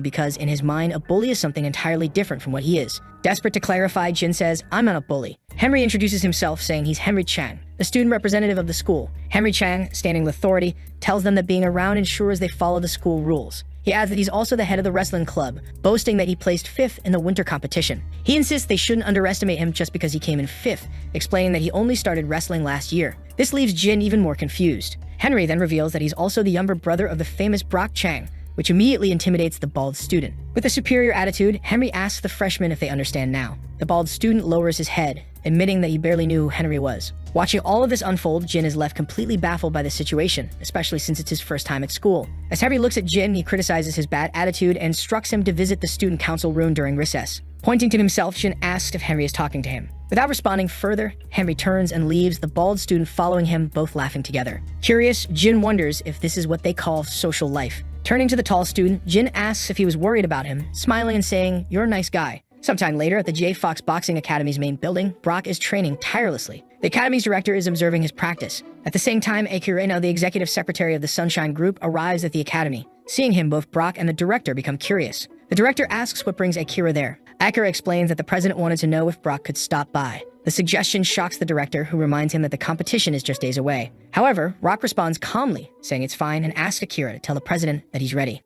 because, in his mind, a bully is something entirely different from what he is. Desperate to clarify, Jin says, "I'm not a bully." Henry introduces himself, saying he's Henry Chang, the student representative of the school. Henry Chang, standing with authority, tells them that being around ensures they follow the school rules. He adds that he's also the head of the wrestling club, boasting that he placed 5th in the winter competition. He insists they shouldn't underestimate him just because he came in 5th, explaining that he only started wrestling last year. This leaves Jin even more confused. Henry then reveals that he's also the younger brother of the famous Brock Chang, which immediately intimidates the bald student. With a superior attitude, Henry asks the freshmen if they understand now. The bald student lowers his head, admitting that he barely knew who Henry was. Watching all of this unfold, Jin is left completely baffled by the situation, especially since it's his first time at school. As Henry looks at Jin, he criticizes his bad attitude and instructs him to visit the student council room during recess. Pointing to himself, Jin asks if Henry is talking to him. Without responding further, Henry turns and leaves, the bald student following him, both laughing together. Curious, Jin wonders if this is what they call social life. Turning to the tall student, Jin asks if he was worried about him, smiling and saying, "You're a nice guy." Sometime later, at the J. Fox Boxing Academy's main building, Brock is training tirelessly. The academy's director is observing his practice. At the same time, Akira, the executive secretary of the Sunshine Group, arrives at the academy. Seeing him, both Brock and the director become curious. The director asks what brings Akira there. Akira explains that the president wanted to know if Brock could stop by. The suggestion shocks the director, who reminds him that the competition is just days away. However, Brock responds calmly, saying it's fine, and asks Akira to tell the president that he's ready.